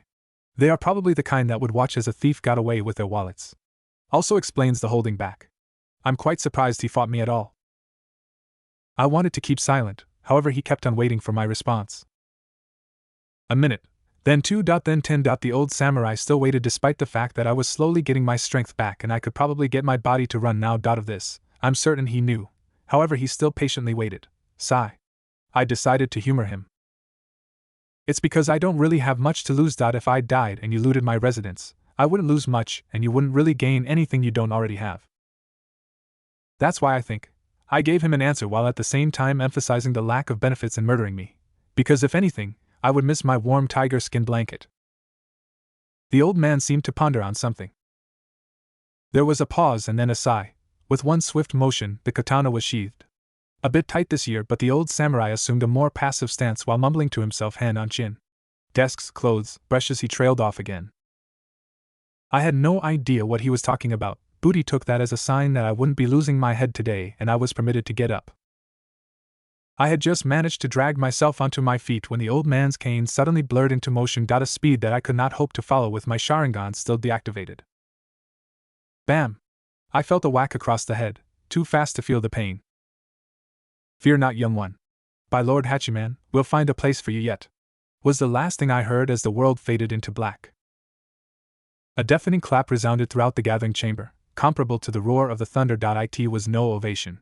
They are probably the kind that would watch as a thief got away with their wallets. Also explains the holding back. I'm quite surprised he fought me at all. I wanted to keep silent, however he kept on waiting for my response. A minute, then 2, then 10. The old samurai still waited despite the fact that I was slowly getting my strength back and I could probably get my body to run now. Of this, I'm certain he knew. However, he still patiently waited. Sigh. I decided to humor him. It's because I don't really have much to lose. If I died and you looted my residence, I wouldn't lose much and you wouldn't really gain anything you don't already have. That's why I think. I gave him an answer while at the same time emphasizing the lack of benefits in murdering me. Because if anything, I would miss my warm tiger skin blanket. The old man seemed to ponder on something. There was a pause and then a sigh. With one swift motion, the katana was sheathed. A bit tight this year, but the old samurai assumed a more passive stance while mumbling to himself, hand on chin. Desks, clothes, brushes. He trailed off again. I had no idea what he was talking about, Booty took that as a sign that I wouldn't be losing my head today, and I was permitted to get up. I had just managed to drag myself onto my feet when the old man's cane suddenly blurred into motion at a speed that I could not hope to follow with my Sharingan still deactivated. Bam! I felt a whack across the head, too fast to feel the pain. Fear not, young one. By Lord Hachiman, we'll find a place for you yet, was the last thing I heard as the world faded into black. A deafening clap resounded throughout the gathering chamber, comparable to the roar of the thunder. It was no ovation.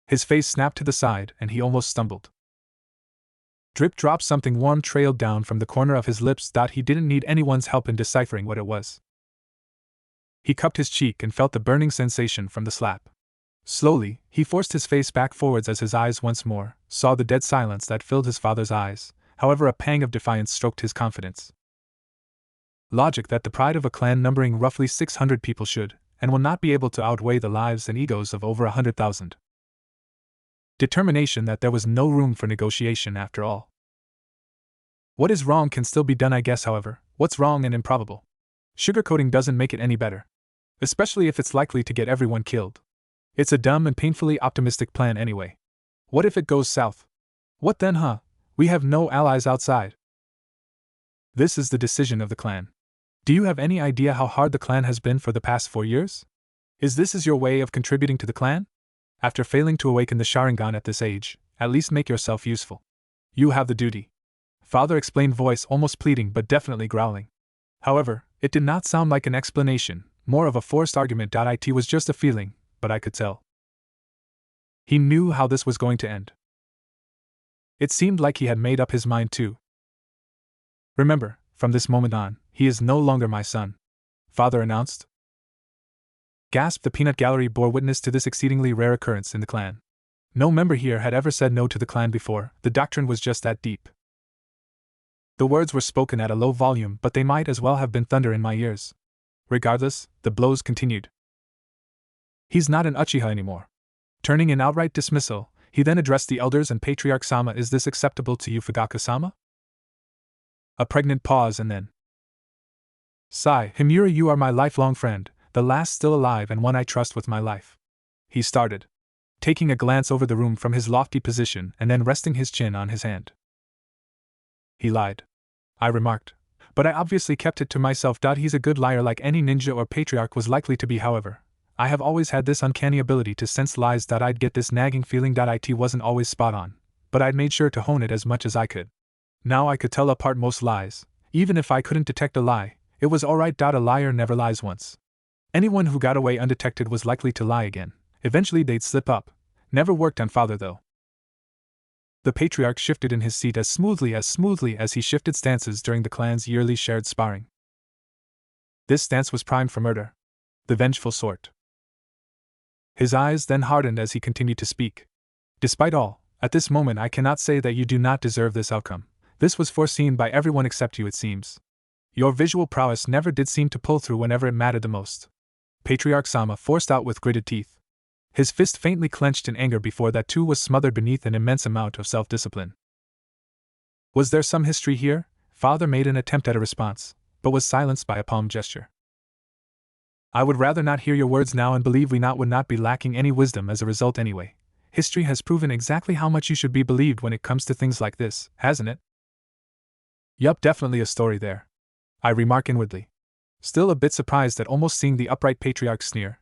His face snapped to the side, and he almost stumbled. Drip drop, something warm trailed down from the corner of his lips. He didn't need anyone's help in deciphering what it was. He cupped his cheek and felt the burning sensation from the slap. Slowly, he forced his face back forwards as his eyes once more saw the dead silence that filled his father's eyes. However, a pang of defiance stroked his confidence. Logic that the pride of a clan numbering roughly 600 people should, and will not be able to outweigh the lives and egos of over 100,000. Determination that there was no room for negotiation after all. What is wrong can still be done, I guess. However, what's wrong and improbable? Sugarcoating doesn't make it any better. Especially if it's likely to get everyone killed. It's a dumb and painfully optimistic plan anyway. What if it goes south? What then, huh? We have no allies outside. This is the decision of the clan. Do you have any idea how hard the clan has been for the past 4 years? Is this your way of contributing to the clan? After failing to awaken the Sharingan at this age, at least make yourself useful. You have the duty. Father explained, voice almost pleading but definitely growling. However, it did not sound like an explanation, more of a forced argument. It was just a feeling, but I could tell. He knew how this was going to end. It seemed like he had made up his mind too. Remember, from this moment on, he is no longer my son, Father announced. Gasped. The peanut gallery bore witness to this exceedingly rare occurrence in the clan. No member here had ever said no to the clan before. The doctrine was just that deep. The words were spoken at a low volume, but they might as well have been thunder in my ears. Regardless, the blows continued. He's not an Uchiha anymore. Turning in outright dismissal, he then addressed the elders and Patriarch Sama. Is this acceptable to you, Fugaku-sama? A pregnant pause and then. Sigh. Himura, you are my lifelong friend, the last still alive and one I trust with my life. He started, taking a glance over the room from his lofty position and then resting his chin on his hand. He lied, I remarked, but I obviously kept it to myself. He's a good liar, like any ninja or patriarch was likely to be. However, I have always had this uncanny ability to sense lies. I'd get this nagging feeling. It wasn't always spot on, but I'd made sure to hone it as much as I could. Now I could tell apart most lies, even if I couldn't detect a lie. It was alright. A liar never lies once. Anyone who got away undetected was likely to lie again. Eventually they'd slip up. Never worked on Father though. The patriarch shifted in his seat as smoothly as he shifted stances during the clan's yearly shared sparring. This stance was primed for murder. The vengeful sort. His eyes then hardened as he continued to speak. Despite all, at this moment I cannot say that you do not deserve this outcome. This was foreseen by everyone except you, it seems. Your visual prowess never did seem to pull through whenever it mattered the most. Patriarch Sama forced out with gritted teeth. His fist faintly clenched in anger before that too was smothered beneath an immense amount of self-discipline. Was there some history here? Father made an attempt at a response, but was silenced by a palm gesture. I would rather not hear your words now, and believe we would not be lacking any wisdom as a result anyway. History has proven exactly how much you should be believed when it comes to things like this, hasn't it? Yup, definitely a story there, I remark inwardly, still a bit surprised at almost seeing the upright patriarch sneer.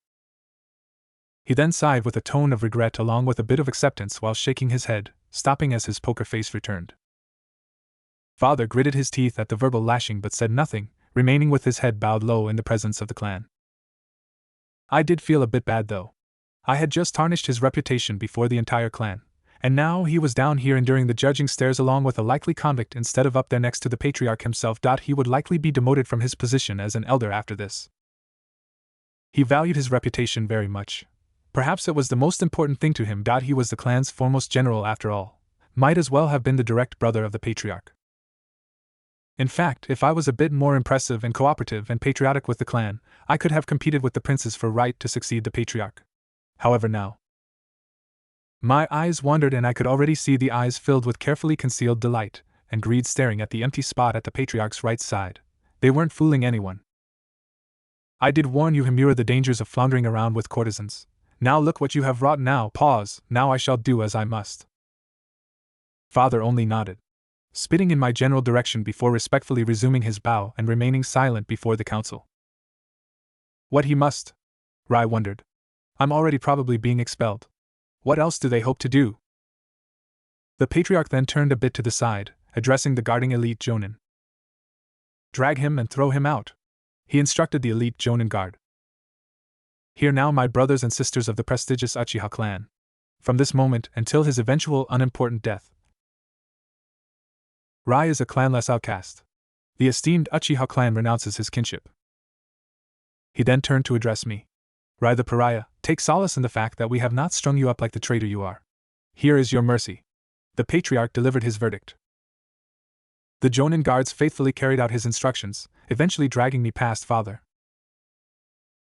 He then sighed with a tone of regret along with a bit of acceptance while shaking his head, stopping as his poker face returned. Father gritted his teeth at the verbal lashing but said nothing, remaining with his head bowed low in the presence of the clan. I did feel a bit bad though. I had just tarnished his reputation before the entire clan, and now he was down here enduring the judging stares along with a likely convict instead of up there next to the patriarch himself. He would likely be demoted from his position as an elder after this. He valued his reputation very much. Perhaps it was the most important thing to him. He was the clan's foremost general after all. Might as well have been the direct brother of the patriarch. In fact, if I was a bit more impressive and cooperative and patriotic with the clan, I could have competed with the princes for right to succeed the patriarch. However now, my eyes wandered and I could already see the eyes filled with carefully concealed delight and greed staring at the empty spot at the patriarch's right side. They weren't fooling anyone. I did warn you, Himura, the dangers of floundering around with courtesans. Now look what you have wrought now. Pause. Now I shall do as I must. Father only nodded, spitting in my general direction before respectfully resuming his bow and remaining silent before the council. What he must? Rai wondered. I'm already probably being expelled. What else do they hope to do? The patriarch then turned a bit to the side, addressing the guarding elite jonin. Drag him and throw him out, he instructed the elite jonin guard. Hear now, my brothers and sisters of the prestigious Uchiha clan. From this moment until his eventual unimportant death, Rai is a clanless outcast. The esteemed Uchiha clan renounces his kinship. He then turned to address me. Rai the pariah, take solace in the fact that we have not strung you up like the traitor you are. Here is your mercy. The patriarch delivered his verdict. The jonin guards faithfully carried out his instructions, eventually dragging me past father.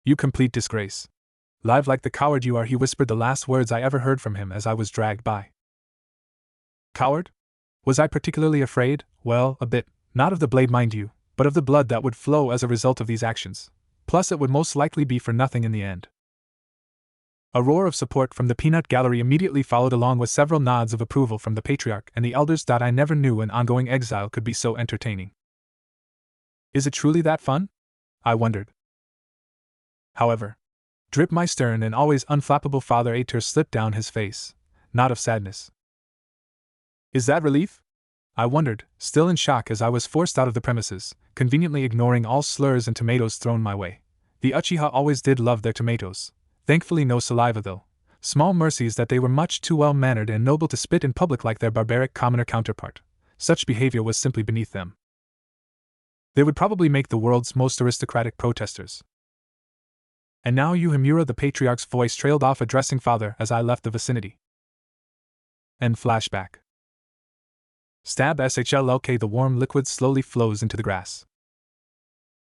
You complete disgrace. Live like the coward you are, he whispered the last words I ever heard from him as I was dragged by. Coward? Was I particularly afraid? Well, a bit, not of the blade, mind you, but of the blood that would flow as a result of these actions. Plus, it would most likely be for nothing in the end. A roar of support from the peanut gallery immediately followed, along with several nods of approval from the patriarch and the elders. I never knew an ongoing exile could be so entertaining. Is it truly that fun? I wondered. However, drip my stern and always unflappable father, a tear slipped down his face, not of sadness. Is that relief? I wondered, still in shock as I was forced out of the premises, conveniently ignoring all slurs and tomatoes thrown my way. The Uchiha always did love their tomatoes. Thankfully no saliva though. Small mercies that they were much too well-mannered and noble to spit in public like their barbaric commoner counterpart. Such behavior was simply beneath them. They would probably make the world's most aristocratic protesters. And now you, Himura, the patriarch's voice trailed off, addressing father as I left the vicinity. End flashback. Stab SHLK. The warm liquid slowly flows into the grass.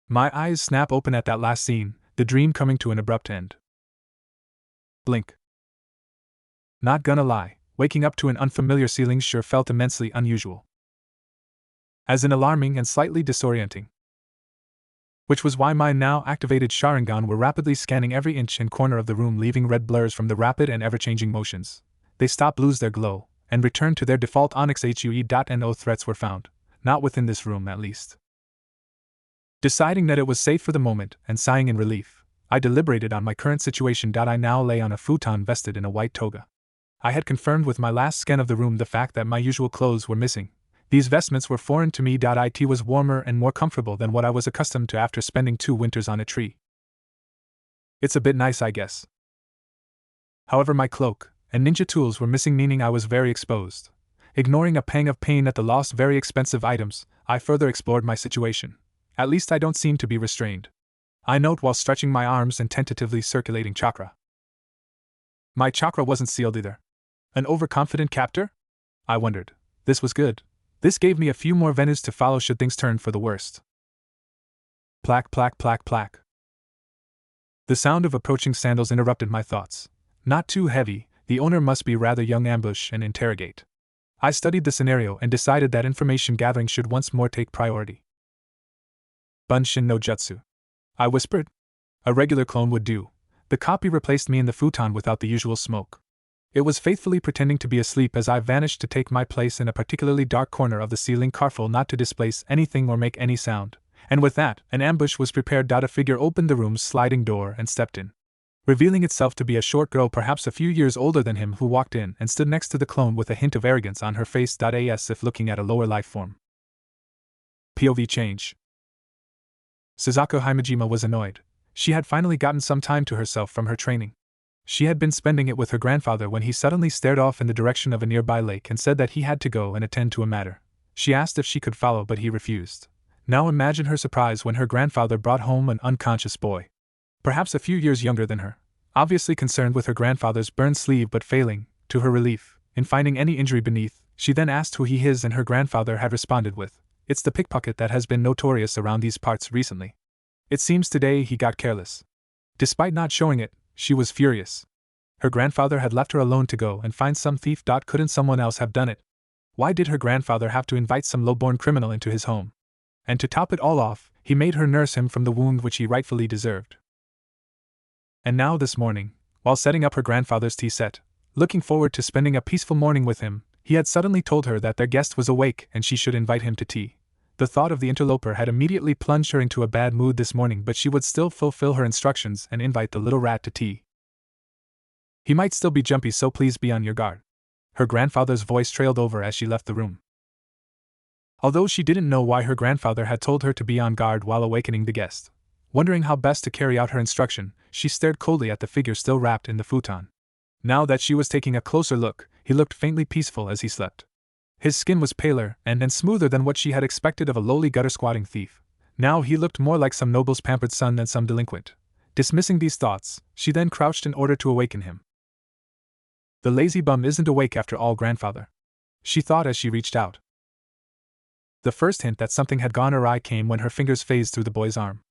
My eyes snap open at that last scene, the dream coming to an abrupt end. Blink. Not gonna lie, waking up to an unfamiliar ceiling sure felt immensely unusual. As in alarming and slightly disorienting. Which was why my now activated Sharingan were rapidly scanning every inch and corner of the room, leaving red blurs from the rapid and ever-changing motions. They stopped, lose their glow, and returned to their default onyx HUE. No threats were found, not within this room at least. Deciding that it was safe for the moment, and sighing in relief, I deliberated on my current situation. I now lay on a futon vested in a white toga. I had confirmed with my last scan of the room the fact that my usual clothes were missing. These vestments were foreign to me. It was warmer and more comfortable than what I was accustomed to after spending 2 winters on a tree. It's a bit nice, I guess. However, my cloak and ninja tools were missing, meaning I was very exposed. Ignoring a pang of pain at the lost very expensive items, I further explored my situation. At least I don't seem to be restrained, I note while stretching my arms and tentatively circulating chakra. My chakra wasn't sealed either. An overconfident captor? I wondered. This was good. This gave me a few more venues to follow should things turn for the worst. Plack, plack, plack, plack. The sound of approaching sandals interrupted my thoughts. Not too heavy, the owner must be rather young. Ambush and interrogate. I studied the scenario and decided that information gathering should once more take priority. Bunshin no jutsu, I whispered. A regular clone would do. The copy replaced me in the futon without the usual smoke. It was faithfully pretending to be asleep as I vanished to take my place in a particularly dark corner of the ceiling, careful not to displace anything or make any sound. And with that, an ambush was prepared. A figure opened the room's sliding door and stepped in, revealing itself to be a short girl perhaps a few years older than him, who walked in and stood next to the clone with a hint of arrogance on her face. As if looking at a lower life form. POV change. Suzaku Himejima was annoyed. She had finally gotten some time to herself from her training. She had been spending it with her grandfather when he suddenly stared off in the direction of a nearby lake and said that he had to go and attend to a matter. She asked if she could follow, but he refused. Now imagine her surprise when her grandfather brought home an unconscious boy, perhaps a few years younger than her, obviously concerned with her grandfather's burned sleeve but failing, to her relief, in finding any injury beneath. She then asked who he, his, and her grandfather had responded with, "It's the pickpocket that has been notorious around these parts recently. It seems today he got careless." Despite not showing it, she was furious. Her grandfather had left her alone to go and find some thief. Couldn't someone else have done it? Why did her grandfather have to invite some low-born criminal into his home? And to top it all off, he made her nurse him from the wound which he rightfully deserved. And now this morning, while setting up her grandfather's tea set, looking forward to spending a peaceful morning with him, he had suddenly told her that their guest was awake and she should invite him to tea. The thought of the interloper had immediately plunged her into a bad mood this morning, but she would still fulfill her instructions and invite the little rat to tea. He might still be jumpy, so please be on your guard. Her grandfather's voice trailed over as she left the room. Although she didn't know why her grandfather had told her to be on guard while awakening the guest, wondering how best to carry out her instruction, she stared coldly at the figure still wrapped in the futon. Now that she was taking a closer look, he looked faintly peaceful as he slept. His skin was paler and smoother than what she had expected of a lowly gutter-squatting thief. Now he looked more like some noble's pampered son than some delinquent. Dismissing these thoughts, she then crouched in order to awaken him. The lazy bum isn't awake after all, grandfather, she thought as she reached out. The first hint that something had gone awry came when her fingers phased through the boy's arm.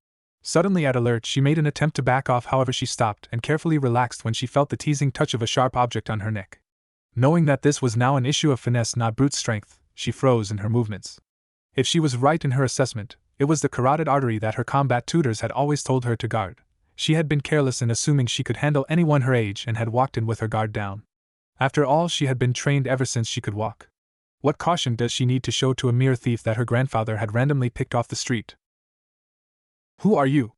Suddenly at alert, she made an attempt to back off, however she stopped and carefully relaxed when she felt the teasing touch of a sharp object on her neck. Knowing that this was now an issue of finesse, not brute strength, she froze in her movements. If she was right in her assessment, it was the carotid artery that her combat tutors had always told her to guard. She had been careless in assuming she could handle anyone her age and had walked in with her guard down. After all, she had been trained ever since she could walk. What caution does she need to show to a mere thief that her grandfather had randomly picked off the street? Who are you?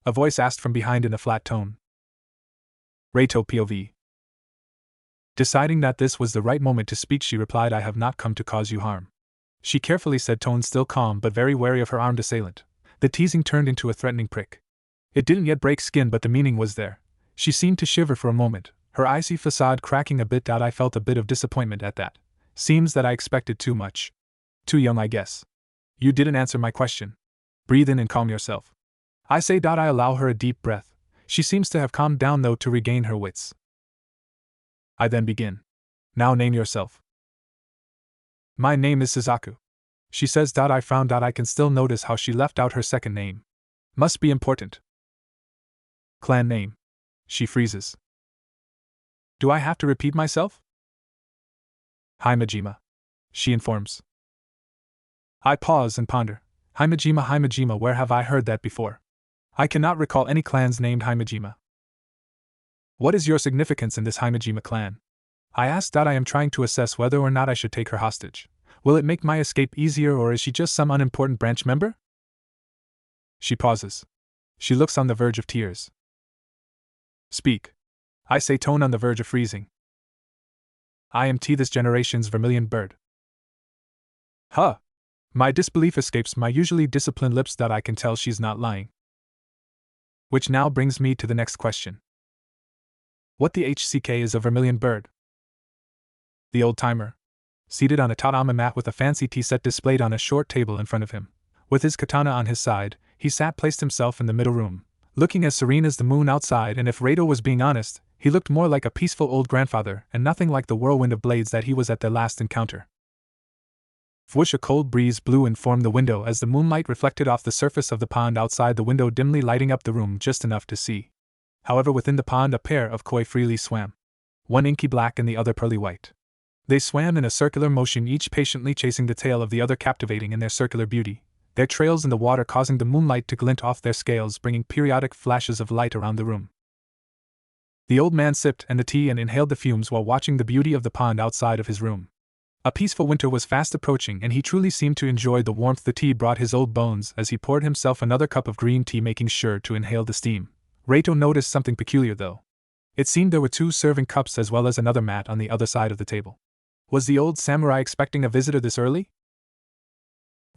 A voice asked from behind in a flat tone. Reito POV. Deciding that this was the right moment to speak, she replied, I have not come to cause you harm. She carefully said, tone still calm but very wary of her armed assailant. The teasing turned into a threatening prick. It didn't yet break skin, but the meaning was there. She seemed to shiver for a moment, her icy facade cracking a bit. I felt a bit of disappointment at that. Seems that I expected too much. Too young, I guess. You didn't answer my question. Breathe in and calm yourself. I say. I allow her a deep breath. She seems to have calmed down though to regain her wits. I then begin. Now name yourself. My name is Suzaku. She says. I frowned. I can still notice how she left out her second name. Must be important. Clan name. She freezes. Do I have to repeat myself? Himejima. She informs. I pause and ponder. Himejima, where have I heard that before? I cannot recall any clans named Himejima. What is your significance in this Himejima clan? I asked. I am trying to assess whether or not I should take her hostage. Will it make my escape easier, or is she just some unimportant branch member? She pauses. She looks on the verge of tears. Speak. I say, tone on the verge of freezing. I am this generation's vermilion bird. Huh! My disbelief escapes my usually disciplined lips. I can tell she's not lying. Which now brings me to the next question. What the HCK is a vermilion bird? The old-timer, seated on a tatami mat with a fancy tea set displayed on a short table in front of him, with his katana on his side, he placed himself in the middle room, looking as serene as the moon outside, and if Reito was being honest, he looked more like a peaceful old grandfather and nothing like the whirlwind of blades that he was at their last encounter. Whoosh! A cold breeze blew and formed the window as the moonlight reflected off the surface of the pond outside the window, dimly lighting up the room just enough to see. However, within the pond a pair of koi freely swam. One inky black and the other pearly white. They swam in a circular motion, each patiently chasing the tail of the other, captivating in their circular beauty, their trails in the water causing the moonlight to glint off their scales, bringing periodic flashes of light around the room. The old man sipped the tea and inhaled the fumes while watching the beauty of the pond outside of his room. A peaceful winter was fast approaching, and he truly seemed to enjoy the warmth the tea brought his old bones as he poured himself another cup of green tea, making sure to inhale the steam. Reito noticed something peculiar though. It seemed there were 2 serving cups as well as another mat on the other side of the table. Was the old samurai expecting a visitor this early?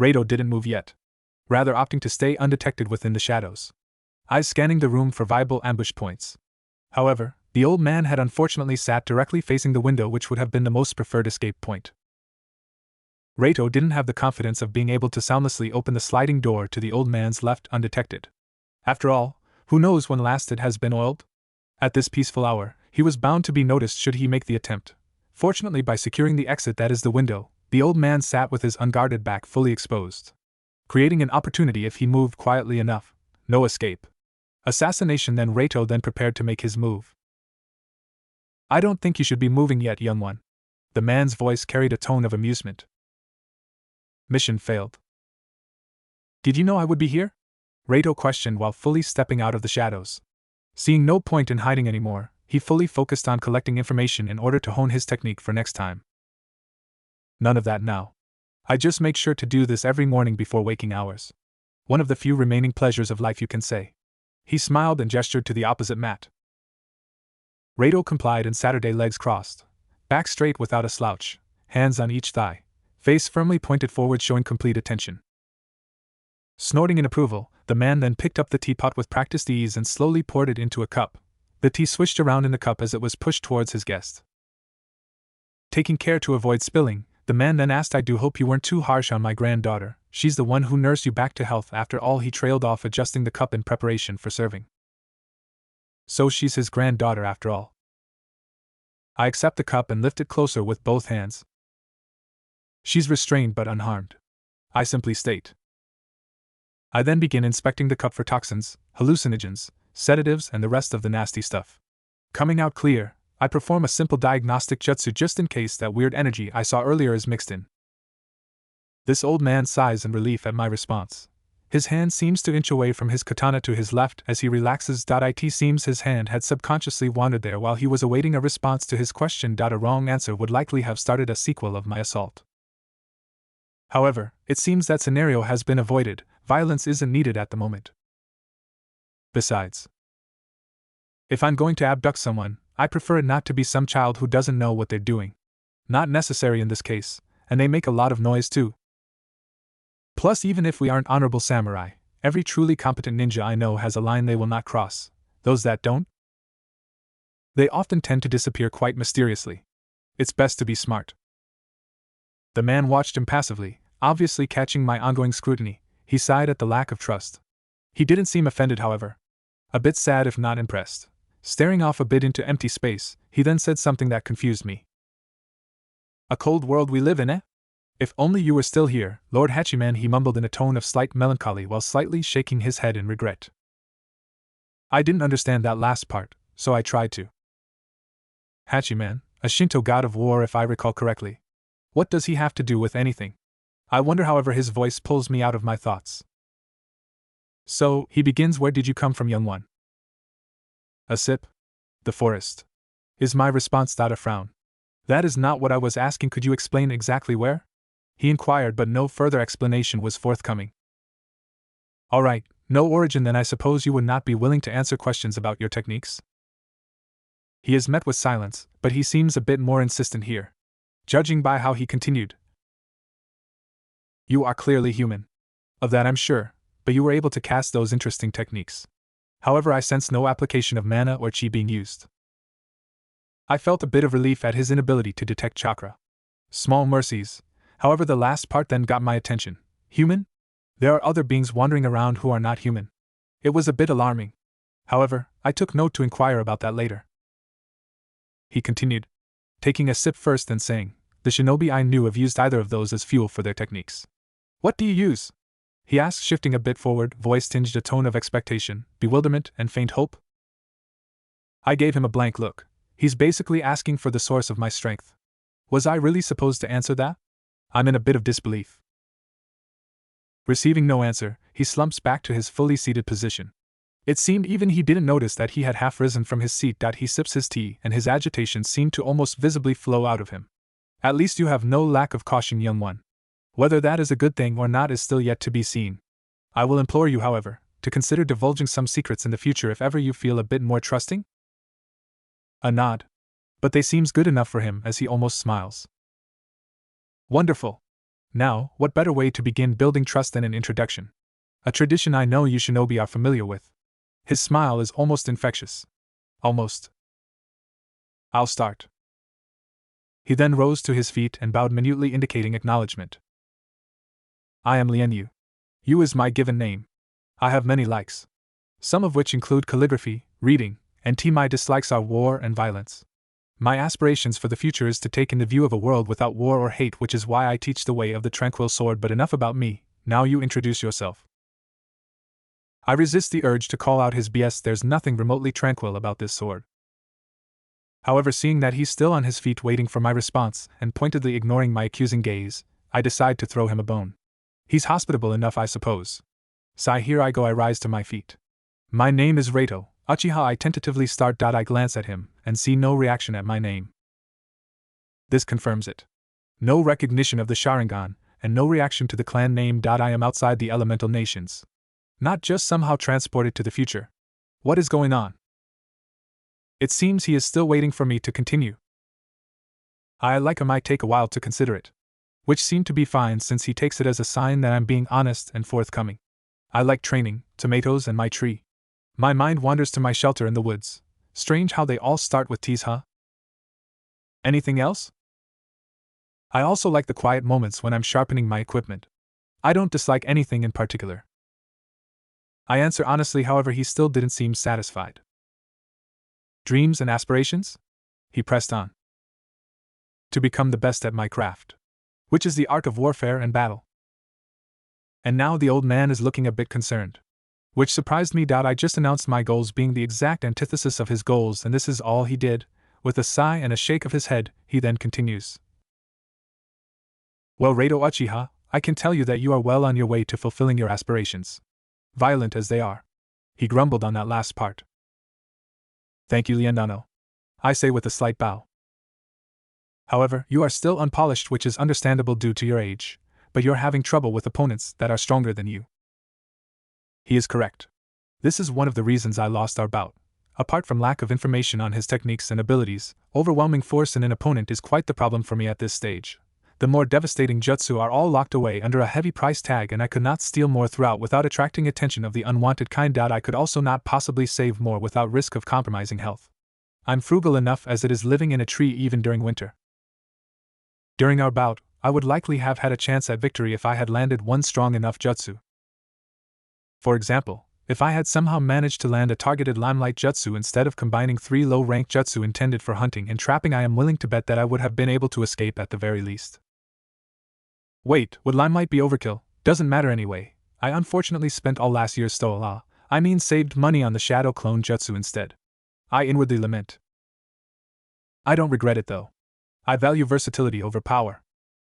Reito didn't move yet, rather opting to stay undetected within the shadows, eyes scanning the room for viable ambush points. However, the old man had unfortunately sat directly facing the window, which would have been the most preferred escape point. Reito didn't have the confidence of being able to soundlessly open the sliding door to the old man's left undetected. After all, who knows when last it has been oiled? At this peaceful hour, he was bound to be noticed should he make the attempt. Fortunately, by securing the exit that is the window, the old man sat with his unguarded back fully exposed, creating an opportunity if he moved quietly enough. No escape. Assassination. Then Reito prepared to make his move. I don't think you should be moving yet, young one. The man's voice carried a tone of amusement. Mission failed. Did you know I would be here? Rato questioned while fully stepping out of the shadows. Seeing no point in hiding anymore, he fully focused on collecting information in order to hone his technique for next time. None of that now. I just make sure to do this every morning before waking hours. One of the few remaining pleasures of life, you can say. He smiled and gestured to the opposite mat. Rato complied and Saturday, legs crossed, back straight without a slouch, hands on each thigh, face firmly pointed forward showing complete attention. Snorting in approval, the man then picked up the teapot with practiced ease and slowly poured it into a cup. The tea swished around in the cup as it was pushed towards his guest. Taking care to avoid spilling, the man then asked, "I do hope you weren't too harsh on my granddaughter. She's the one who nursed you back to health." After all, he trailed off, adjusting the cup in preparation for serving. So she's his granddaughter after all. I accept the cup and lift it closer with both hands. She's restrained but unharmed, I simply state. I then begin inspecting the cup for toxins, hallucinogens, sedatives, and the rest of the nasty stuff. Coming out clear, I perform a simple diagnostic jutsu just in case that weird energy I saw earlier is mixed in. This old man sighs in relief at my response. His hand seems to inch away from his katana to his left as he relaxes. It seems his hand had subconsciously wandered there while he was awaiting a response to his question. A wrong answer would likely have started a sequel of my assault. However, it seems that scenario has been avoided. Violence isn't needed at the moment. Besides, if I'm going to abduct someone, I prefer it not to be some child who doesn't know what they're doing. Not necessary in this case, and they make a lot of noise too. Plus, even if we aren't honorable samurai, every truly competent ninja I know has a line they will not cross. Those that don't, they often tend to disappear quite mysteriously. It's best to be smart. The man watched impassively, obviously catching my ongoing scrutiny. He sighed at the lack of trust. He didn't seem offended, however. A bit sad if not impressed. Staring off a bit into empty space, he then said something that confused me. "A cold world we live in, eh? If only you were still here, Lord Hachiman," he mumbled in a tone of slight melancholy while slightly shaking his head in regret. I didn't understand that last part, so I tried to. Hachiman, a Shinto god of war if I recall correctly. What does he have to do with anything? I wonder. However, his voice pulls me out of my thoughts. So, he begins, "Where did you come from, young one?" A sip. The forest. Is my response. A frown. "That is not what I was asking. Could you explain exactly where?" He inquired, but no further explanation was forthcoming. Alright, no origin then. I suppose you would not be willing to answer questions about your techniques? He is met with silence, but he seems a bit more insistent here. Judging by how he continued. "You are clearly human. Of that I'm sure, but you were able to cast those interesting techniques. However, I sense no application of mana or chi being used." I felt a bit of relief at his inability to detect chakra. Small mercies. However, the last part then got my attention. Human? There are other beings wandering around who are not human. It was a bit alarming. However, I took note to inquire about that later. He continued, taking a sip first and saying, "The shinobi I knew have used either of those as fuel for their techniques." "What do you use?" he asked, shifting a bit forward, voice tinged a tone of expectation, bewilderment, and faint hope. I gave him a blank look. He's basically asking for the source of my strength. Was I really supposed to answer that? I'm in a bit of disbelief. Receiving no answer, he slumps back to his fully seated position. It seemed even he didn't notice that he had half risen from his seat. He sips his tea, and his agitation seemed to almost visibly flow out of him. "At least you have no lack of caution, young one. Whether that is a good thing or not is still yet to be seen. I will implore you, however, to consider divulging some secrets in the future if ever you feel a bit more trusting." A nod. But they seems good enough for him as he almost smiles. Wonderful. Now, what better way to begin building trust than an introduction? A tradition I know you shinobi are familiar with. His smile is almost infectious. Almost. I'll start. He then rose to his feet and bowed minutely, indicating acknowledgement. "I am Lian Yu is my given name. I have many likes, some of which include calligraphy, reading, and tea. My dislikes are war and violence. My aspirations for the future is to take in the view of a world without war or hate, which is why I teach the way of the tranquil sword. But enough about me, now you introduce yourself." I resist the urge to call out his BS. There's nothing remotely tranquil about this sword. However, seeing that he's still on his feet waiting for my response, and pointedly ignoring my accusing gaze, I decide to throw him a bone. He's hospitable enough, I suppose. Sigh, here I go. I rise to my feet. My name is Rato, Uchiha. I tentatively start. I glance at him, and see no reaction at my name. This confirms it. No recognition of the Sharingan, and no reaction to the clan name. I am outside the elemental nations. Not just somehow transported to the future. What is going on? It seems he is still waiting for me to continue. I like him. I take a while to consider it. Which seemed to be fine since he takes it as a sign that I'm being honest and forthcoming. I like training, tomatoes, and my tree. My mind wanders to my shelter in the woods. Strange how they all start with T's, huh? Anything else? I also like the quiet moments when I'm sharpening my equipment. I don't dislike anything in particular. I answer honestly, however, he still didn't seem satisfied. Dreams and aspirations? He pressed on. To become the best at my craft, which is the art of warfare and battle. And now the old man is looking a bit concerned. Which surprised me. I just announced my goals being the exact antithesis of his goals, and this is all he did. With a sigh and a shake of his head, he then continues. Well, Rato Uchiha, I can tell you that you are well on your way to fulfilling your aspirations. Violent as they are. He grumbled on that last part. Thank you, Liendano. I say with a slight bow. However, you are still unpolished, which is understandable due to your age, but you're having trouble with opponents that are stronger than you. He is correct. This is one of the reasons I lost our bout. Apart from lack of information on his techniques and abilities, overwhelming force in an opponent is quite the problem for me at this stage. The more devastating jutsu are all locked away under a heavy price tag, and I could not steal more throughout without attracting attention of the unwanted kind. I could also not possibly save more without risk of compromising health. I'm frugal enough as it is, living in a tree even during winter. During our bout, I would likely have had a chance at victory if I had landed one strong enough jutsu. For example, if I had somehow managed to land a targeted limelight jutsu instead of combining 3 low-rank jutsu intended for hunting and trapping, I am willing to bet that I would have been able to escape at the very least. Wait, would limelight be overkill? Doesn't matter anyway. I unfortunately spent all last year's saved money on the shadow clone jutsu instead. I inwardly lament. I don't regret it though. I value versatility over power.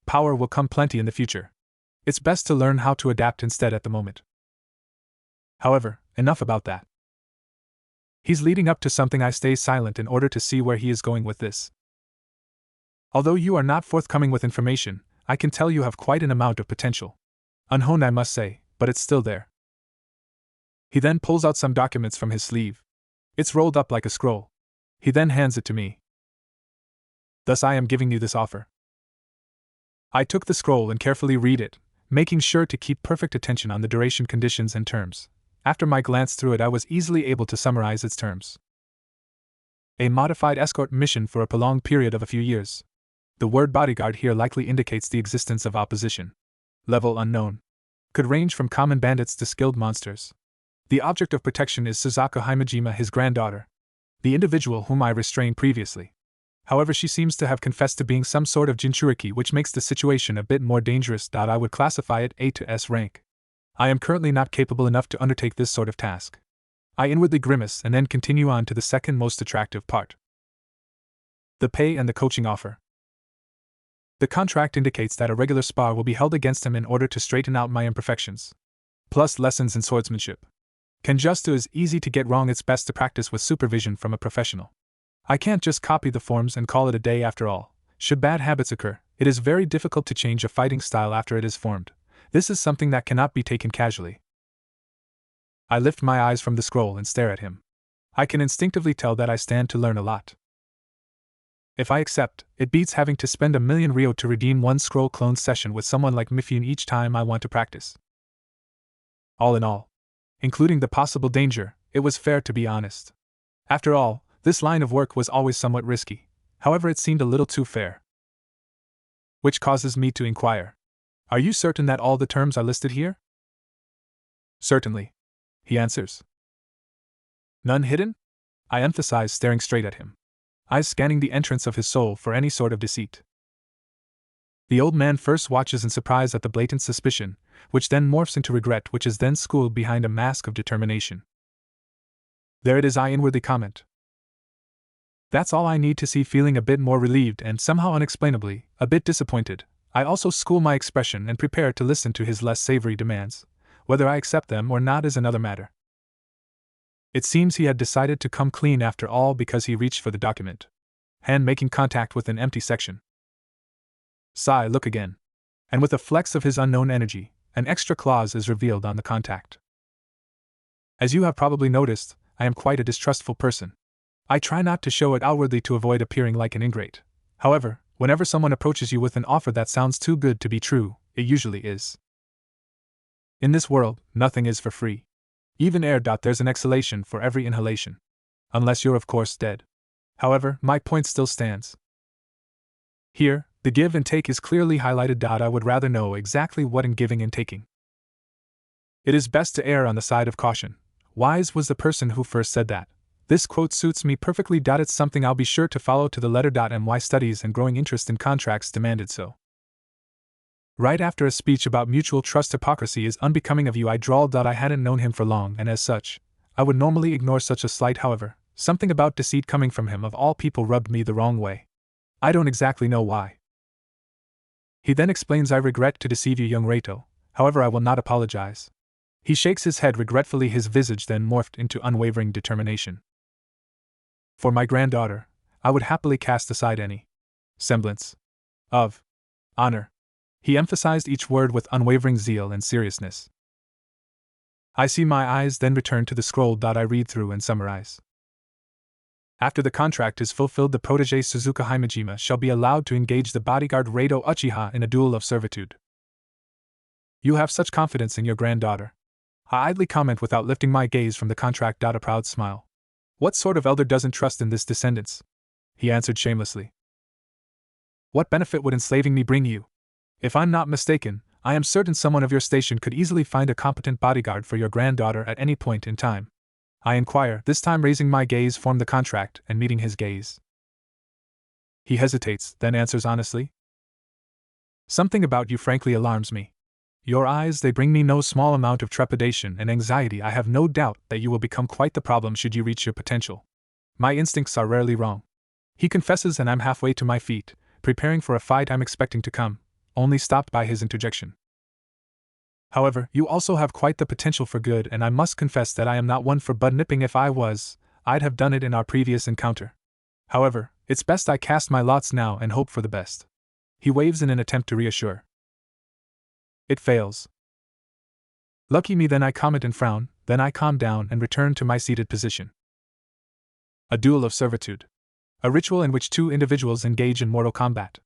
Power will come plenty in the future. It's best to learn how to adapt instead at the moment. However, enough about that. He's leading up to something. I stay silent in order to see where he is going with this. Although you are not forthcoming with information, I can tell you have quite an amount of potential. Unhoned, I must say, but it's still there. He then pulls out some documents from his sleeve. It's rolled up like a scroll. He then hands it to me. Thus I am giving you this offer. I took the scroll and carefully read it, making sure to keep perfect attention on the duration, conditions, and terms. After my glance through it, I was easily able to summarize its terms. A modified escort mission for a prolonged period of a few years. The word bodyguard here likely indicates the existence of opposition. Level unknown. Could range from common bandits to skilled monsters. The object of protection is Suzaku Himejima, his granddaughter. The individual whom I restrained previously. However, she seems to have confessed to being some sort of Jinchuriki, which makes the situation a bit more dangerous. I would classify it A to S rank. I am currently not capable enough to undertake this sort of task. I inwardly grimace and then continue on to the second most attractive part. The pay and the coaching offer. The contract indicates that a regular spar will be held against him in order to straighten out my imperfections. Plus lessons in swordsmanship. Kenjutsu is easy to get wrong, it's best to practice with supervision from a professional. I can't just copy the forms and call it a day. After all, should bad habits occur, it is very difficult to change a fighting style after it is formed. This is something that cannot be taken casually. I lift my eyes from the scroll and stare at him. I can instinctively tell that I stand to learn a lot. If I accept, it beats having to spend 1,000,000 Ryo to redeem one scroll clone session with someone like Mifune each time I want to practice. All in all, including the possible danger, it was fair, to be honest. After all, this line of work was always somewhat risky, however it seemed a little too fair. Which causes me to inquire. Are you certain that all the terms are listed here? Certainly, he answers. None hidden? I emphasize, staring straight at him. Eyes scanning the entrance of his soul for any sort of deceit. The old man first watches in surprise at the blatant suspicion, which then morphs into regret, which is then schooled behind a mask of determination. There it is, I inwardly comment. That's all I need to see. Feeling a bit more relieved and somehow unexplainably a bit disappointed, I also school my expression and prepare to listen to his less savory demands. Whether I accept them or not is another matter. It seems he had decided to come clean after all because he reached for the document. Hand making contact with an empty section. Sigh, look again. And with a flex of his unknown energy, an extra clause is revealed on the contact. As you have probably noticed, I am quite a distrustful person. I try not to show it outwardly to avoid appearing like an ingrate. However, whenever someone approaches you with an offer that sounds too good to be true, it usually is. In this world, nothing is for free. Even air. There's an exhalation for every inhalation. Unless you're of course dead. However, my point still stands. Here, the give and take is clearly highlighted. I would rather know exactly what in giving and taking. It is best to err on the side of caution. Wise was the person who first said that. This quote suits me perfectly. It's something I'll be sure to follow to the letter. My studies and growing interest in contracts demanded so. Right after a speech about mutual trust, hypocrisy is unbecoming of you, I drawled. I hadn't known him for long, and as such, I would normally ignore such a slight. However, something about deceit coming from him of all people rubbed me the wrong way. I don't exactly know why. He then explains, I regret to deceive you, young Reito, however I will not apologize. He shakes his head regretfully, his visage then morphed into unwavering determination. For my granddaughter, I would happily cast aside any semblance of honor. He emphasized each word with unwavering zeal and seriousness. I see my eyes then return to the scroll. I read through and summarize. After the contract is fulfilled, the protege Suzuka Himejima shall be allowed to engage the bodyguard Reito Uchiha in a duel of servitude. You have such confidence in your granddaughter. I idly comment without lifting my gaze from the contract. A proud smile. What sort of elder doesn't trust in this descendants? He answered shamelessly. What benefit would enslaving me bring you? If I'm not mistaken, I am certain someone of your station could easily find a competent bodyguard for your granddaughter at any point in time. I inquire, this time raising my gaze from the contract and meeting his gaze. He hesitates, then answers honestly. Something about you frankly alarms me. Your eyes, they bring me no small amount of trepidation and anxiety. I have no doubt that you will become quite the problem should you reach your potential. My instincts are rarely wrong. He confesses, and I'm halfway to my feet, preparing for a fight I'm expecting to come, only stopped by his interjection. However, you also have quite the potential for good, and I must confess that I am not one for bud nipping. If I was, I'd have done it in our previous encounter. However, it's best I cast my lots now and hope for the best. He waves in an attempt to reassure. It fails. Lucky me, then I comment and frown, then I calm down and return to my seated position. A duel of servitude. A ritual in which two individuals engage in mortal combat.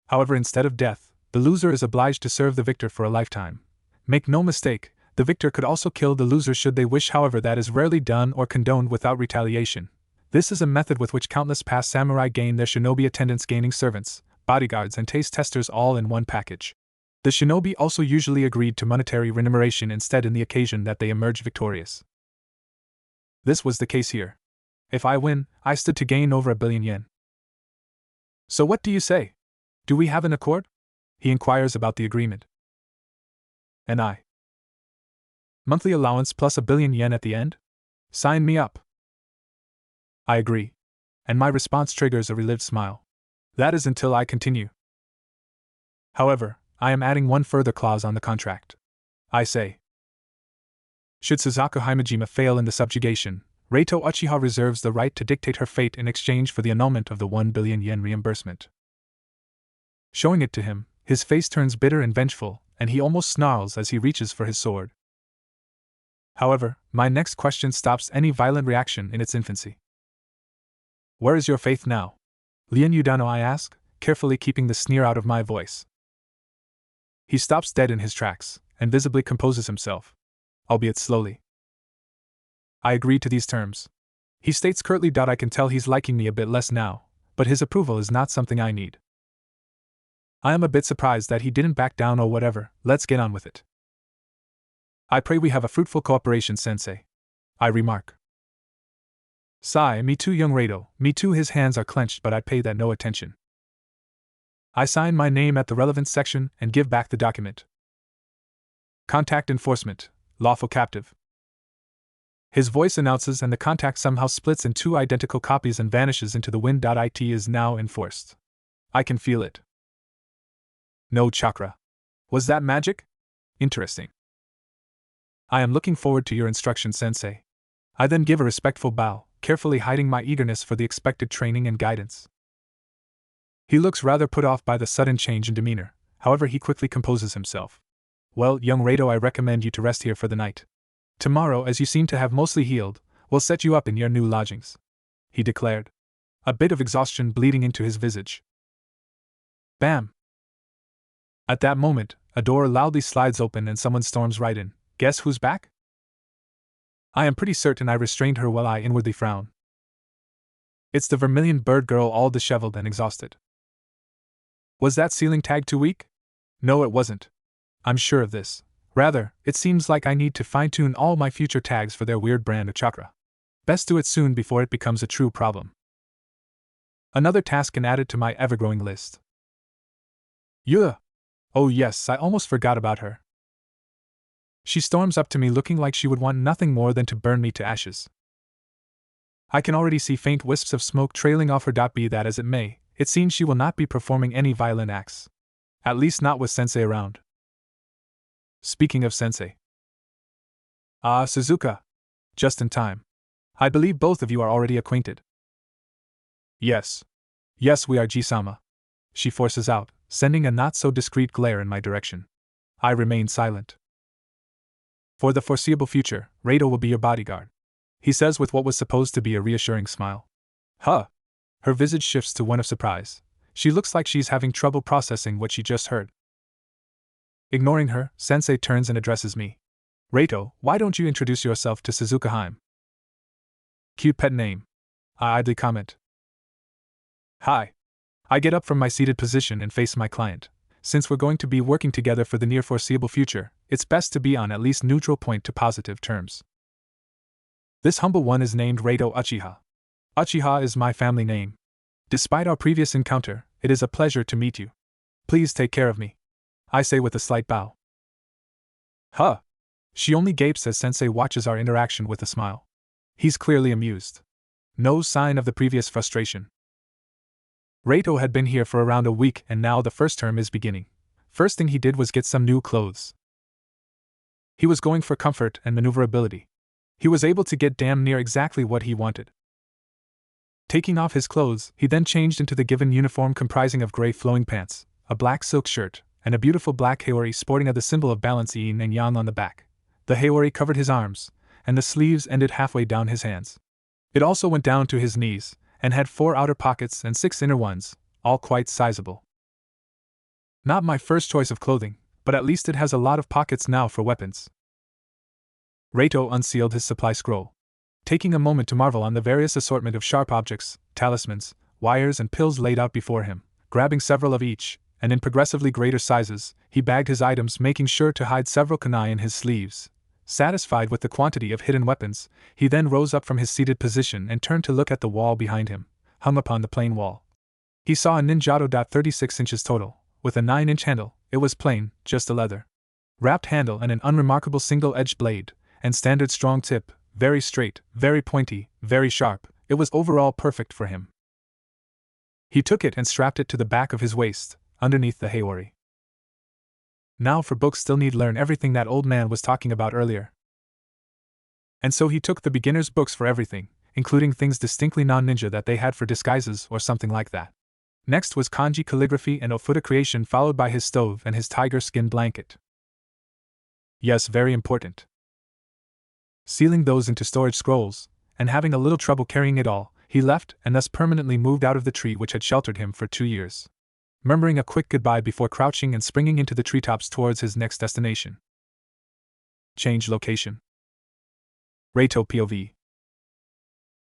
However, instead of death, the loser is obliged to serve the victor for a lifetime. Make no mistake, the victor could also kill the loser should they wish. However, that is rarely done or condoned without retaliation. This is a method with which countless past samurai gain their shinobi attendants, gaining servants, bodyguards, and taste testers all in one package. The shinobi also usually agreed to monetary remuneration instead in the occasion that they emerge victorious. This was the case here. If I win, I stood to gain over 1 billion yen. So what do you say? Do we have an accord? He inquires about the agreement. And I. Monthly allowance plus 1 billion yen at the end? Sign me up. I agree. And my response triggers a relieved smile. That is until I continue. However, I am adding one further clause on the contract. I say, should Suzuka Himejima fail in the subjugation, Reito Uchiha reserves the right to dictate her fate in exchange for the annulment of the 1 billion yen reimbursement. Showing it to him, his face turns bitter and vengeful, and he almost snarls as he reaches for his sword. However, my next question stops any violent reaction in its infancy. Where is your faith now? Lien Udano, I ask, carefully keeping the sneer out of my voice. He stops dead in his tracks, and visibly composes himself, albeit slowly. I agree to these terms. He states curtly. I can tell he's liking me a bit less now, but his approval is not something I need. I am a bit surprised that he didn't back down. Oh, whatever, let's get on with it. I pray we have a fruitful cooperation, sensei. I remark. Sigh, me too, young Reito, me too. His hands are clenched, but I pay that no attention. I sign my name at the relevant section and give back the document. Contact enforcement, lawful captive. His voice announces, and the contact somehow splits in 2 identical copies and vanishes into the wind. It is now enforced. I can feel it. No chakra. Was that magic? Interesting. I am looking forward to your instruction, sensei. I then give a respectful bow, carefully hiding my eagerness for the expected training and guidance. He looks rather put off by the sudden change in demeanor, however he quickly composes himself. Well, young Rado, I recommend you to rest here for the night. Tomorrow, as you seem to have mostly healed, we'll set you up in your new lodgings, he declared, a bit of exhaustion bleeding into his visage. Bam! At that moment, a door loudly slides open and someone storms right in. Guess who's back? I am pretty certain I restrained her while I inwardly frown. It's the vermilion bird girl, all disheveled and exhausted. Was that ceiling tag too weak? No, it wasn't. I'm sure of this. Rather, it seems like I need to fine-tune all my future tags for their weird brand of chakra. Best do it soon before it becomes a true problem. Another task and added to my ever-growing list. Yeah. Oh yes, I almost forgot about her. She storms up to me looking like she would want nothing more than to burn me to ashes. I can already see faint wisps of smoke trailing off her. Be that as it may, it seems she will not be performing any violent acts. At least not with sensei around. Speaking of sensei. Ah, Suzuka. Just in time. I believe both of you are already acquainted. Yes. Yes, we are, Ji-sama. She forces out, sending a not-so-discreet glare in my direction. I remain silent. For the foreseeable future, Rado will be your bodyguard, he says with what was supposed to be a reassuring smile. Huh. Her visage shifts to one of surprise. She looks like she's having trouble processing what she just heard. Ignoring her, sensei turns and addresses me. Rado, why don't you introduce yourself to Suzuka Haim? Cute pet name. I idly comment. Hi. I get up from my seated position and face my client. Since we're going to be working together for the near foreseeable future, it's best to be on at least neutral point to positive terms. This humble one is named Rado Uchiha. Uchiha is my family name. Despite our previous encounter, it is a pleasure to meet you. Please take care of me, I say with a slight bow. Huh. She only gapes as sensei watches our interaction with a smile. He's clearly amused. No sign of the previous frustration. Rado had been here for around a week and now the first term is beginning. First thing he did was get some new clothes. He was going for comfort and maneuverability. He was able to get damn near exactly what he wanted. Taking off his clothes, he then changed into the given uniform comprising of gray flowing pants, a black silk shirt, and a beautiful black haori sporting the symbol of balance yin and yang on the back. The haori covered his arms, and the sleeves ended halfway down his hands. It also went down to his knees, and had 4 outer pockets and 6 inner ones, all quite sizable. Not my first choice of clothing, but at least it has a lot of pockets now for weapons. Rado unsealed his supply scroll, taking a moment to marvel on the various assortment of sharp objects, talismans, wires and pills laid out before him. Grabbing several of each, and in progressively greater sizes, he bagged his items, making sure to hide several kunai in his sleeves. Satisfied with the quantity of hidden weapons, he then rose up from his seated position and turned to look at the wall behind him, hung upon the plain wall. He saw a ninjato. 36 inches total, with a 9-inch handle. It was plain, just a leather wrapped handle and an unremarkable single-edged blade, and standard strong tip, very straight, very pointy, very sharp. It was overall perfect for him. He took it and strapped it to the back of his waist, underneath the haori. Now for books, still need learn everything that old man was talking about earlier. And so he took the beginner's books for everything, including things distinctly non-ninja that they had for disguises or something like that. Next was kanji calligraphy and ofuta creation, followed by his stove and his tiger skin blanket. Yes, very important. Sealing those into storage scrolls, and having a little trouble carrying it all, he left and thus permanently moved out of the tree which had sheltered him for 2 years. Murmuring a quick goodbye before crouching and springing into the treetops towards his next destination. Change location. Rado POV.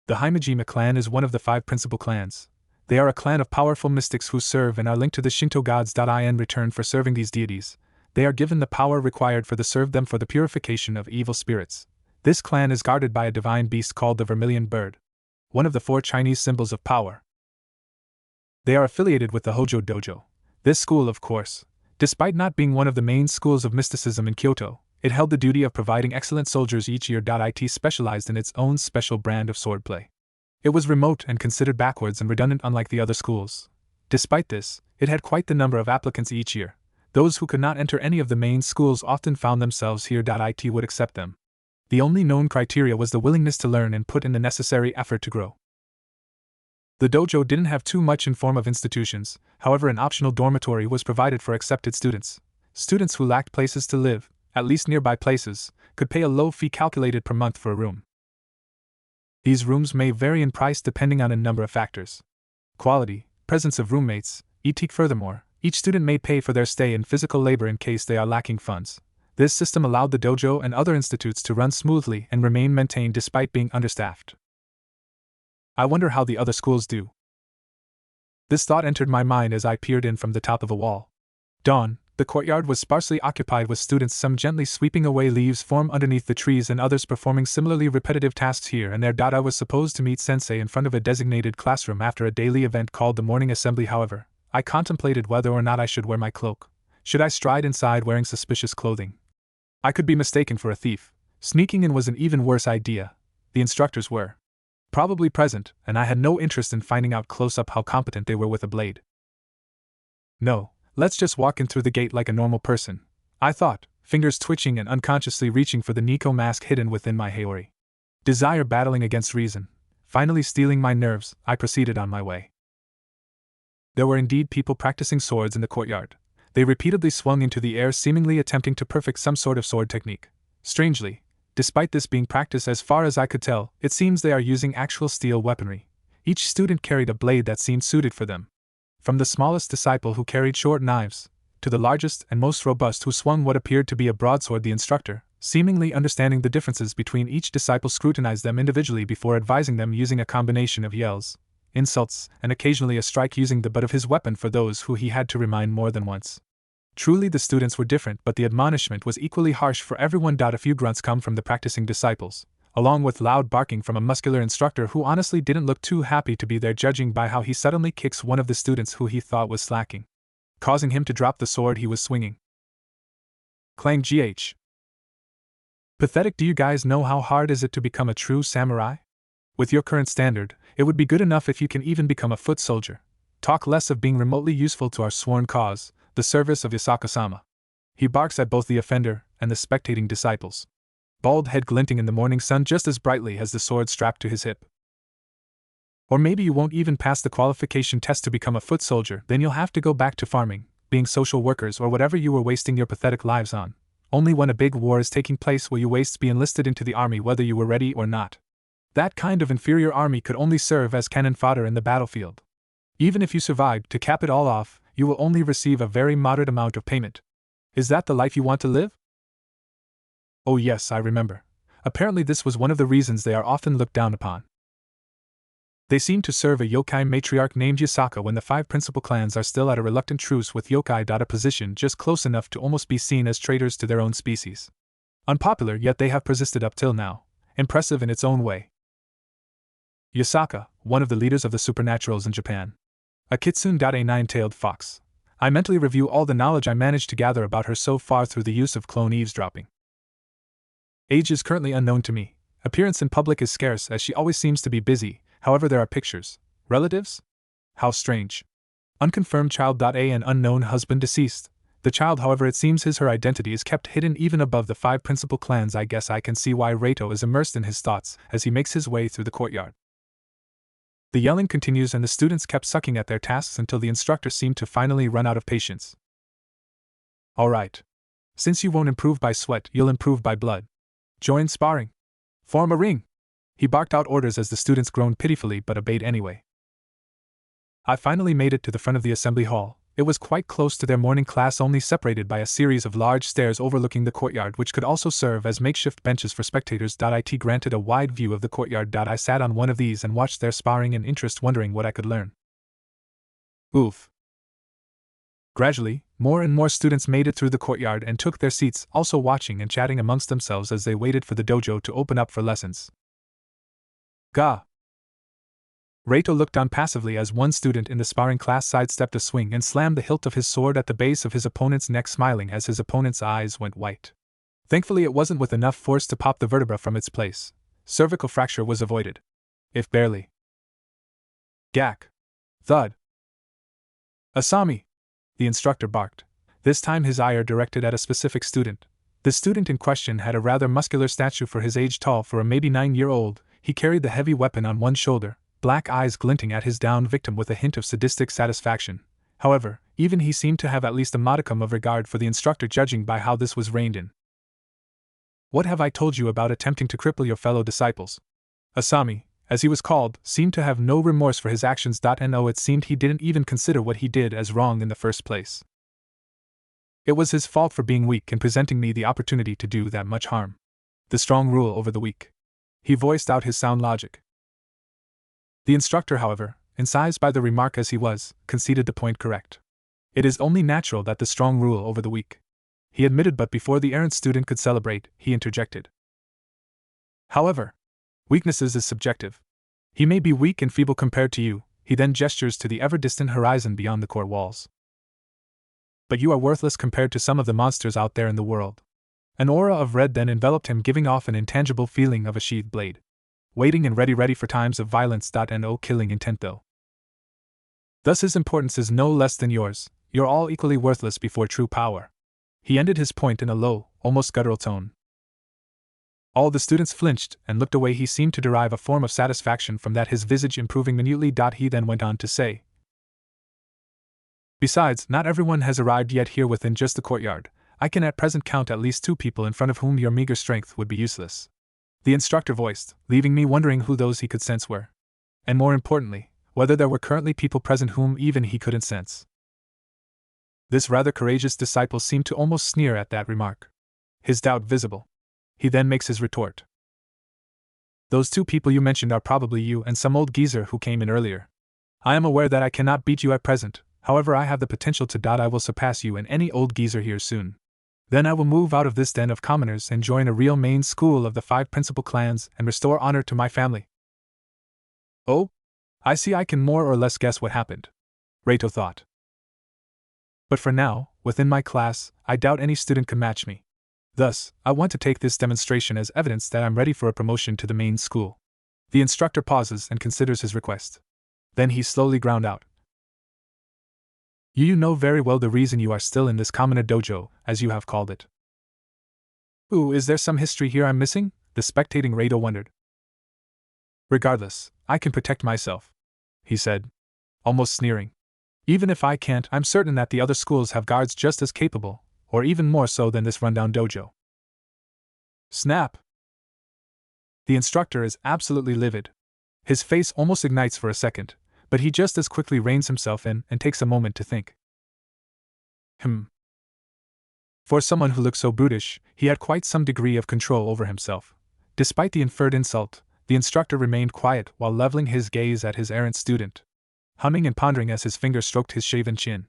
The Himejima clan is one of the 5 principal clans. They are a clan of powerful mystics who serve and are linked to the Shinto gods. In return for serving these deities, they are given the power required to serve them for the purification of evil spirits. This clan is guarded by a divine beast called the Vermilion Bird, one of the 4 Chinese symbols of power. They are affiliated with the Hojo Dojo. This school, of course, despite not being one of the main schools of mysticism in Kyoto, it held the duty of providing excellent soldiers each year. It specialized in its own special brand of swordplay. It was remote and considered backwards and redundant, unlike the other schools. Despite this, it had quite the number of applicants each year. Those who could not enter any of the main schools often found themselves here. It would accept them. The only known criteria was the willingness to learn and put in the necessary effort to grow. The dojo didn't have too much in form of institutions, however an optional dormitory was provided for accepted students. Students who lacked places to live, at least nearby places, could pay a low fee calculated per month for a room. These rooms may vary in price depending on a number of factors. Quality, presence of roommates, etc. Furthermore, each student may pay for their stay and physical labor in case they are lacking funds. This system allowed the dojo and other institutes to run smoothly and remain maintained despite being understaffed. I wonder how the other schools do. This thought entered my mind as I peered in from the top of a wall. Dawn, the courtyard was sparsely occupied with students, some gently sweeping away leaves formed underneath the trees and others performing similarly repetitive tasks here and there. I was supposed to meet sensei in front of a designated classroom after a daily event called the morning assembly. However, I contemplated whether or not I should wear my cloak. Should I stride inside wearing suspicious clothing? I could be mistaken for a thief. Sneaking in was an even worse idea. The instructors were probably present, and I had no interest in finding out close up how competent they were with a blade. No, let's just walk in through the gate like a normal person, I thought, fingers twitching and unconsciously reaching for the Nico mask hidden within my heir. Desire battling against reason, finally stealing my nerves, I proceeded on my way. There were indeed people practicing swords in the courtyard. They repeatedly swung into the air, seemingly attempting to perfect some sort of sword technique. Strangely, despite this being practice as far as I could tell, it seems they are using actual steel weaponry. Each student carried a blade that seemed suited for them. From the smallest disciple who carried short knives, to the largest and most robust who swung what appeared to be a broadsword, the instructor, seemingly understanding the differences between each disciple, scrutinized them individually before advising them, using a combination of yells, insults, and occasionally a strike using the butt of his weapon for those who he had to remind more than once. Truly the students were different, but the admonishment was equally harsh for everyone. A few grunts come from the practicing disciples, along with loud barking from a muscular instructor who honestly didn't look too happy to be there, judging by how he suddenly kicks one of the students who he thought was slacking, causing him to drop the sword he was swinging. Clang gh. Pathetic. Do you guys know how hard is it to become a true samurai? With your current standard, it would be good enough if you can even become a foot soldier. Talk less of being remotely useful to our sworn cause, the service of Yasaka-sama. He barks at both the offender and the spectating disciples. Bald head glinting in the morning sun just as brightly as the sword strapped to his hip. Or maybe you won't even pass the qualification test to become a foot soldier, then you'll have to go back to farming, being social workers, or whatever you were wasting your pathetic lives on. Only when a big war is taking place will you wastes be enlisted into the army, whether you were ready or not. That kind of inferior army could only serve as cannon fodder in the battlefield. Even if you survived, to cap it all off, you will only receive a very moderate amount of payment. Is that the life you want to live? Oh yes, I remember. Apparently this was one of the reasons they are often looked down upon. They seem to serve a yokai matriarch named Yasaka when the 5 principal clans are still at a reluctant truce with yokai. A position just close enough to almost be seen as traitors to their own species. Unpopular, yet they have persisted up till now. Impressive in its own way. Yasaka, one of the leaders of the supernaturals in Japan. A kitsune. A 9-tailed fox. I mentally review all the knowledge I managed to gather about her so far through the use of clone eavesdropping. Age is currently unknown to me. Appearance in public is scarce as she always seems to be busy, however there are pictures. Relatives? How strange. Unconfirmed child. An unknown husband deceased. The child, however, it seems her identity is kept hidden even above the 5 principal clans. I guess I can see why Reito is immersed in his thoughts as he makes his way through the courtyard. The yelling continues and the students kept sucking at their tasks until the instructor seemed to finally run out of patience. Alright. Since you won't improve by sweat, you'll improve by blood. Join sparring. Form a ring. He barked out orders as the students groaned pitifully but obeyed anyway. I finally made it to the front of the assembly hall. It was quite close to their morning class, only separated by a series of large stairs overlooking the courtyard, which could also serve as makeshift benches for spectators. It granted a wide view of the courtyard. I sat on one of these and watched their sparring in interest, wondering what I could learn. Oof. Gradually, more and more students made it through the courtyard and took their seats, also watching and chatting amongst themselves as they waited for the dojo to open up for lessons. Gah! Reito looked on passively as one student in the sparring class sidestepped a swing and slammed the hilt of his sword at the base of his opponent's neck, smiling as his opponent's eyes went white. Thankfully it wasn't with enough force to pop the vertebra from its place. Cervical fracture was avoided. If barely. Gack. Thud. Asami! The instructor barked. This time his ire directed at a specific student. The student in question had a rather muscular stature for his age, tall for a maybe 9-year-old. He carried the heavy weapon on one shoulder, black eyes glinting at his downed victim with a hint of sadistic satisfaction. However, even he seemed to have at least a modicum of regard for the instructor, judging by how this was reined in. "What have I told you about attempting to cripple your fellow disciples?" Asami, as he was called, seemed to have no remorse for his actions. No, it seemed he didn't even consider what he did as wrong in the first place. It was his fault for being weak and presenting me the opportunity to do that much harm. The strong rule over the weak. He voiced out his sound logic. The instructor, however, incised by the remark as he was, conceded the point correct. It is only natural that the strong rule over the weak. He admitted, but before the errant student could celebrate, he interjected. However, weaknesses is subjective. He may be weak and feeble compared to you. He then gestures to the ever-distant horizon beyond the court walls. But you are worthless compared to some of the monsters out there in the world. An aura of red then enveloped him, giving off an intangible feeling of a sheathed blade. Waiting and ready for times of violence. No killing intent though. Thus his importance is no less than yours. You're all equally worthless before true power. He ended his point in a low, almost guttural tone. All the students flinched and looked away. He seemed to derive a form of satisfaction from that, his visage improving minutely. He then went on to say, "Besides, not everyone has arrived yet here within just the courtyard. I can at present count at least 2 people in front of whom your meager strength would be useless." The instructor voiced, leaving me wondering who those he could sense were. And more importantly, whether there were currently people present whom even he couldn't sense. This rather courageous disciple seemed to almost sneer at that remark. His doubt visible. He then makes his retort. "Those 2 people you mentioned are probably you and some old geezer who came in earlier. I am aware that I cannot beat you at present, however I have the potential to. I will surpass you and any old geezer here soon. Then I will move out of this den of commoners and join a real main school of the 5 principal clans and restore honor to my family." "Oh? I see, I can more or less guess what happened," Reito thought. "But for now, within my class, I doubt any student could match me. Thus, I want to take this demonstration as evidence that I'm ready for a promotion to the main school." The instructor pauses and considers his request. Then he slowly ground out, You know very well the reason you are still in this commoner dojo, as you have called it." "Ooh, is there some history here I'm missing?" the spectating Reito wondered. "Regardless, I can protect myself," he said, almost sneering. "Even if I can't, I'm certain that the other schools have guards just as capable, or even more so than this rundown dojo." Snap! The instructor is absolutely livid. His face almost ignites for a second, but he just as quickly reins himself in and takes a moment to think. For someone who looked so brutish, he had quite some degree of control over himself. Despite the inferred insult, the instructor remained quiet while leveling his gaze at his errant student, humming and pondering as his finger stroked his shaven chin.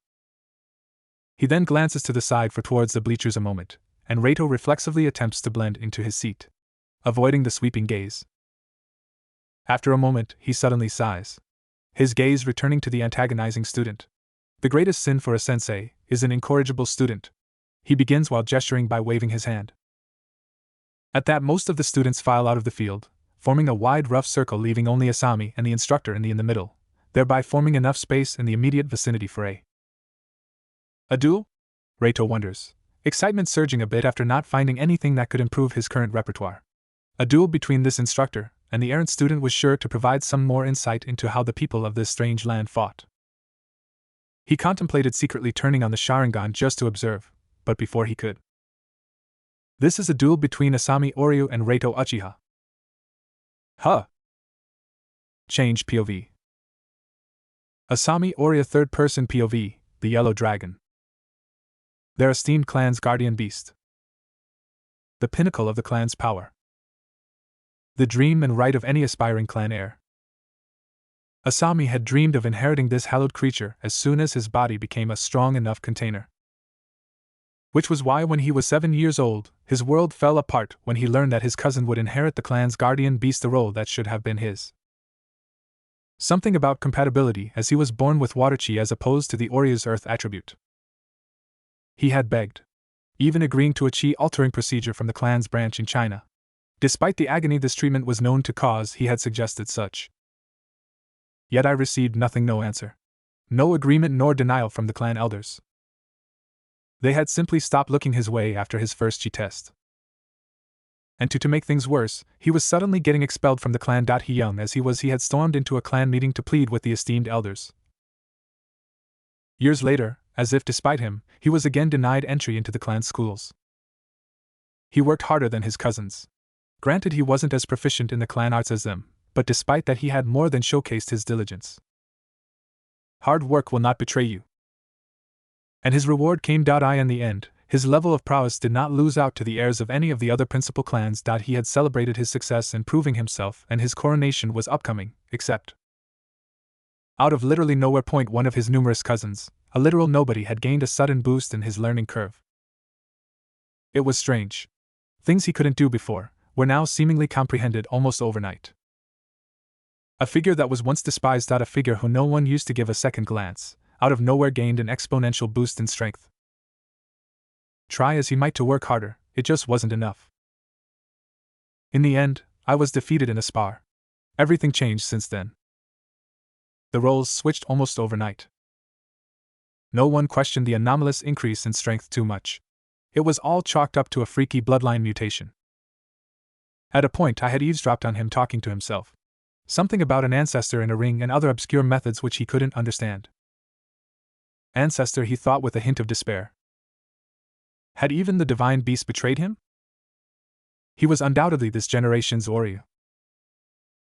He then glances to the side for towards the bleachers a moment, and Reito reflexively attempts to blend into his seat, avoiding the sweeping gaze. After a moment, he suddenly sighs, his gaze returning to the antagonizing student. The greatest sin for a sensei is an incorrigible student. He begins while gesturing by waving his hand. At that, most of the students file out of the field, forming a wide rough circle, leaving only Asami and the instructor in the middle, thereby forming enough space in the immediate vicinity for a duel? Reito wonders, excitement surging a bit after not finding anything that could improve his current repertoire. A duel between this instructor and the errant student was sure to provide some more insight into how the people of this strange land fought. He contemplated secretly turning on the Sharingan just to observe, but before he could. This is a duel between Asami Oryu and Reito Uchiha. Huh. Change POV. Asami Oryu third-person POV, the Yellow Dragon. Their esteemed clan's guardian beast. The pinnacle of the clan's power. The dream and right of any aspiring clan heir. Asami had dreamed of inheriting this hallowed creature as soon as his body became a strong enough container. Which was why when he was 7 years old, his world fell apart when he learned that his cousin would inherit the clan's guardian beast, the role that should have been his. Something about compatibility, as he was born with water chi as opposed to the Oryu's earth attribute. He had begged, even agreeing to a chi-altering procedure from the clan's branch in China. Despite the agony this treatment was known to cause, he had suggested such. Yet I received nothing, no answer. No agreement nor denial from the clan elders. They had simply stopped looking his way after his first G test. And to make things worse, he was suddenly getting expelled from the clan. He young as he had stormed into a clan meeting to plead with the esteemed elders. Years later, as if despite him, he was again denied entry into the clan's schools. He worked harder than his cousins. Granted, he wasn't as proficient in the clan arts as them, but despite that he had more than showcased his diligence. Hard work will not betray you. And his reward came. In the end, his level of prowess did not lose out to the heirs of any of the other principal clans. He had celebrated his success in proving himself, and his coronation was upcoming, except out of literally nowhere. One of his numerous cousins, a literal nobody, had gained a sudden boost in his learning curve. It was strange. Things he couldn't do before were now seemingly comprehended almost overnight. A figure that was once despised, a figure who no one used to give a second glance, out of nowhere gained an exponential boost in strength. Try as he might to work harder, it just wasn't enough. In the end, I was defeated in a spar. Everything changed since then. The roles switched almost overnight. No one questioned the anomalous increase in strength too much. It was all chalked up to a freaky bloodline mutation. At a point, I had eavesdropped on him talking to himself. Something about an ancestor in a ring and other obscure methods which he couldn't understand. Ancestor, he thought with a hint of despair. Had even the divine beast betrayed him? He was undoubtedly this generation's warrior.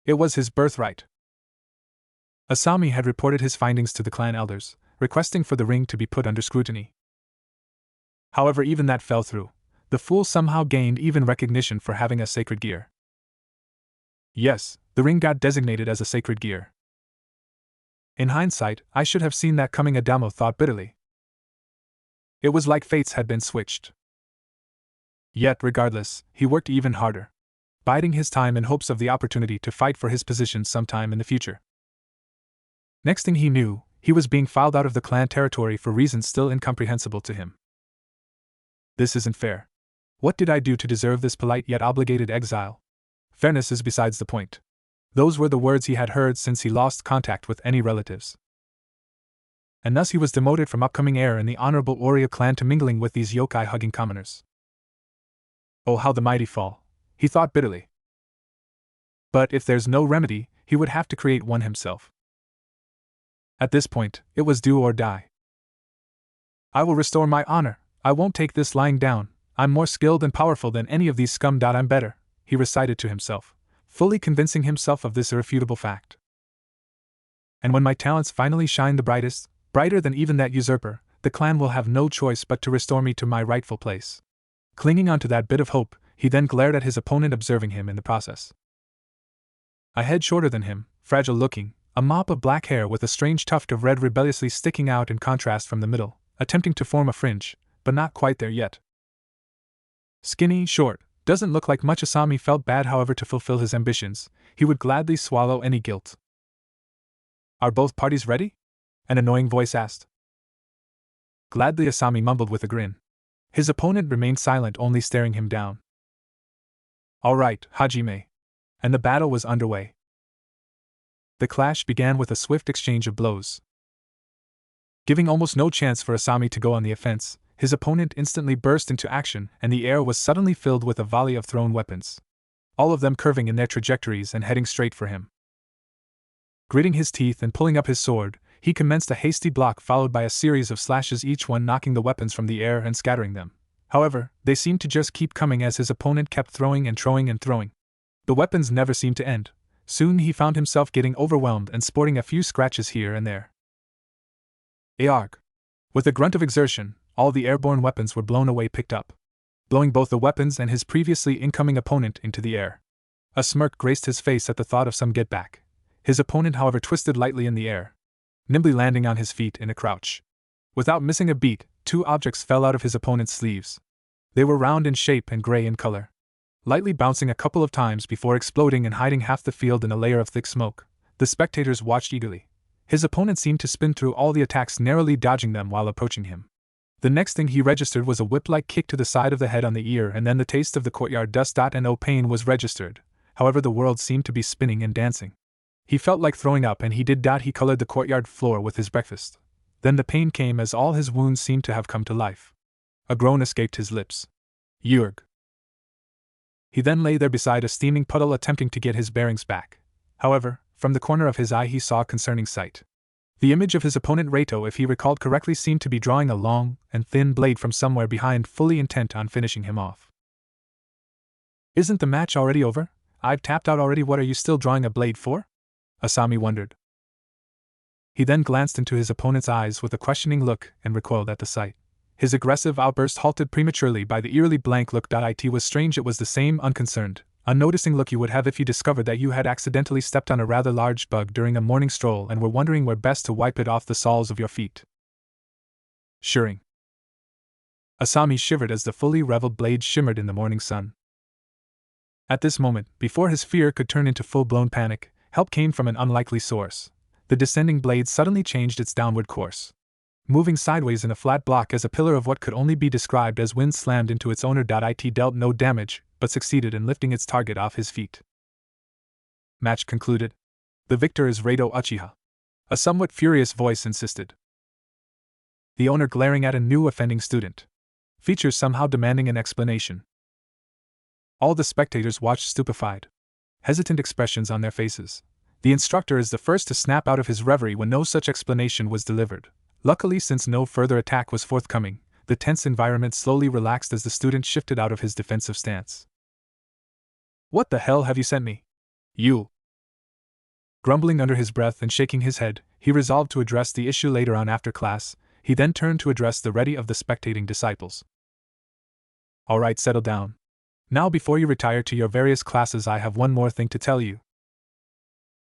It was his birthright. Asami had reported his findings to the clan elders, requesting for the ring to be put under scrutiny. However, even that fell through. The fool somehow gained even recognition for having a sacred gear. Yes, the ring got designated as a sacred gear. In hindsight, I should have seen that coming, Adamo thought bitterly. It was like fates had been switched. Yet, regardless, he worked even harder, biding his time in hopes of the opportunity to fight for his position sometime in the future. Next thing he knew, he was being filed out of the clan territory for reasons still incomprehensible to him. This isn't fair. What did I do to deserve this polite yet obligated exile? Fairness is besides the point. Those were the words he had heard since he lost contact with any relatives. And thus he was demoted from upcoming heir in the honorable Oria clan to mingling with these yokai-hugging commoners. Oh, how the mighty fall, he thought bitterly. But if there's no remedy, he would have to create one himself. At this point, it was do or die. I will restore my honor. I won't take this lying down. I'm more skilled and powerful than any of these scum. I'm better, he recited to himself, fully convincing himself of this irrefutable fact. And when my talents finally shine the brightest, brighter than even that usurper, the clan will have no choice but to restore me to my rightful place. Clinging onto that bit of hope, he then glared at his opponent, observing him in the process. A head shorter than him, fragile-looking, a mop of black hair with a strange tuft of red rebelliously sticking out in contrast from the middle, attempting to form a fringe, but not quite there yet. Skinny, short, doesn't look like much. Asami felt bad, however, to fulfill his ambitions. He would gladly swallow any guilt. Are both parties ready? An annoying voice asked. Gladly, Asami mumbled with a grin. His opponent remained silent, only staring him down. All right, Hajime. And the battle was underway. The clash began with a swift exchange of blows. Giving almost no chance for Asami to go on the offense, his opponent instantly burst into action, and the air was suddenly filled with a volley of thrown weapons, all of them curving in their trajectories and heading straight for him. Gritting his teeth and pulling up his sword, he commenced a hasty block followed by a series of slashes, each one knocking the weapons from the air and scattering them. However, they seemed to just keep coming as his opponent kept throwing and throwing and throwing. The weapons never seemed to end. Soon he found himself getting overwhelmed and sporting a few scratches here and there. Arg! With a grunt of exertion, all the airborne weapons were blown away, picked up, blowing both the weapons and his previously incoming opponent into the air. A smirk graced his face at the thought of some get back. His opponent, however, twisted lightly in the air, nimbly landing on his feet in a crouch. Without missing a beat, two objects fell out of his opponent's sleeves. They were round in shape and gray in color, lightly bouncing a couple of times before exploding and hiding half the field in a layer of thick smoke. The spectators watched eagerly. His opponent seemed to spin through all the attacks, narrowly dodging them while approaching him. The next thing he registered was a whip-like kick to the side of the head on the ear, and then the taste of the courtyard dust. No pain was registered. However, the world seemed to be spinning and dancing. He felt like throwing up, and he did. He colored the courtyard floor with his breakfast. Then the pain came as all his wounds seemed to have come to life. A groan escaped his lips. Yurg. He then lay there beside a steaming puddle attempting to get his bearings back. However, from the corner of his eye he saw a concerning sight. The image of his opponent Reito, if he recalled correctly, seemed to be drawing a long and thin blade from somewhere behind, fully intent on finishing him off. Isn't the match already over? I've tapped out already. What are you still drawing a blade for? Asami wondered. He then glanced into his opponent's eyes with a questioning look and recoiled at the sight. His aggressive outburst halted prematurely by the eerily blank look. It was strange. It was the same unconcerned, unnoticing look you would have if you discovered that you had accidentally stepped on a rather large bug during a morning stroll and were wondering where best to wipe it off the soles of your feet. Shivering. Asami shivered as the fully reveled blade shimmered in the morning sun. At this moment, before his fear could turn into full-blown panic, help came from an unlikely source. The descending blade suddenly changed its downward course. Moving sideways in a flat block as a pillar of what could only be described as wind slammed into its owner. It dealt no damage, but succeeded in lifting its target off his feet. Match concluded. The victor is Reito Uchiha. A somewhat furious voice insisted. The owner glaring at a new offending student. Features somehow demanding an explanation. All the spectators watched stupefied. Hesitant expressions on their faces. The instructor is the first to snap out of his reverie when no such explanation was delivered. Luckily, since no further attack was forthcoming, the tense environment slowly relaxed as the student shifted out of his defensive stance. What the hell have you sent me? You. Grumbling under his breath and shaking his head, he resolved to address the issue later on after class. He then turned to address the ready of the spectating disciples. All right, settle down. Now, before you retire to your various classes, I have one more thing to tell you.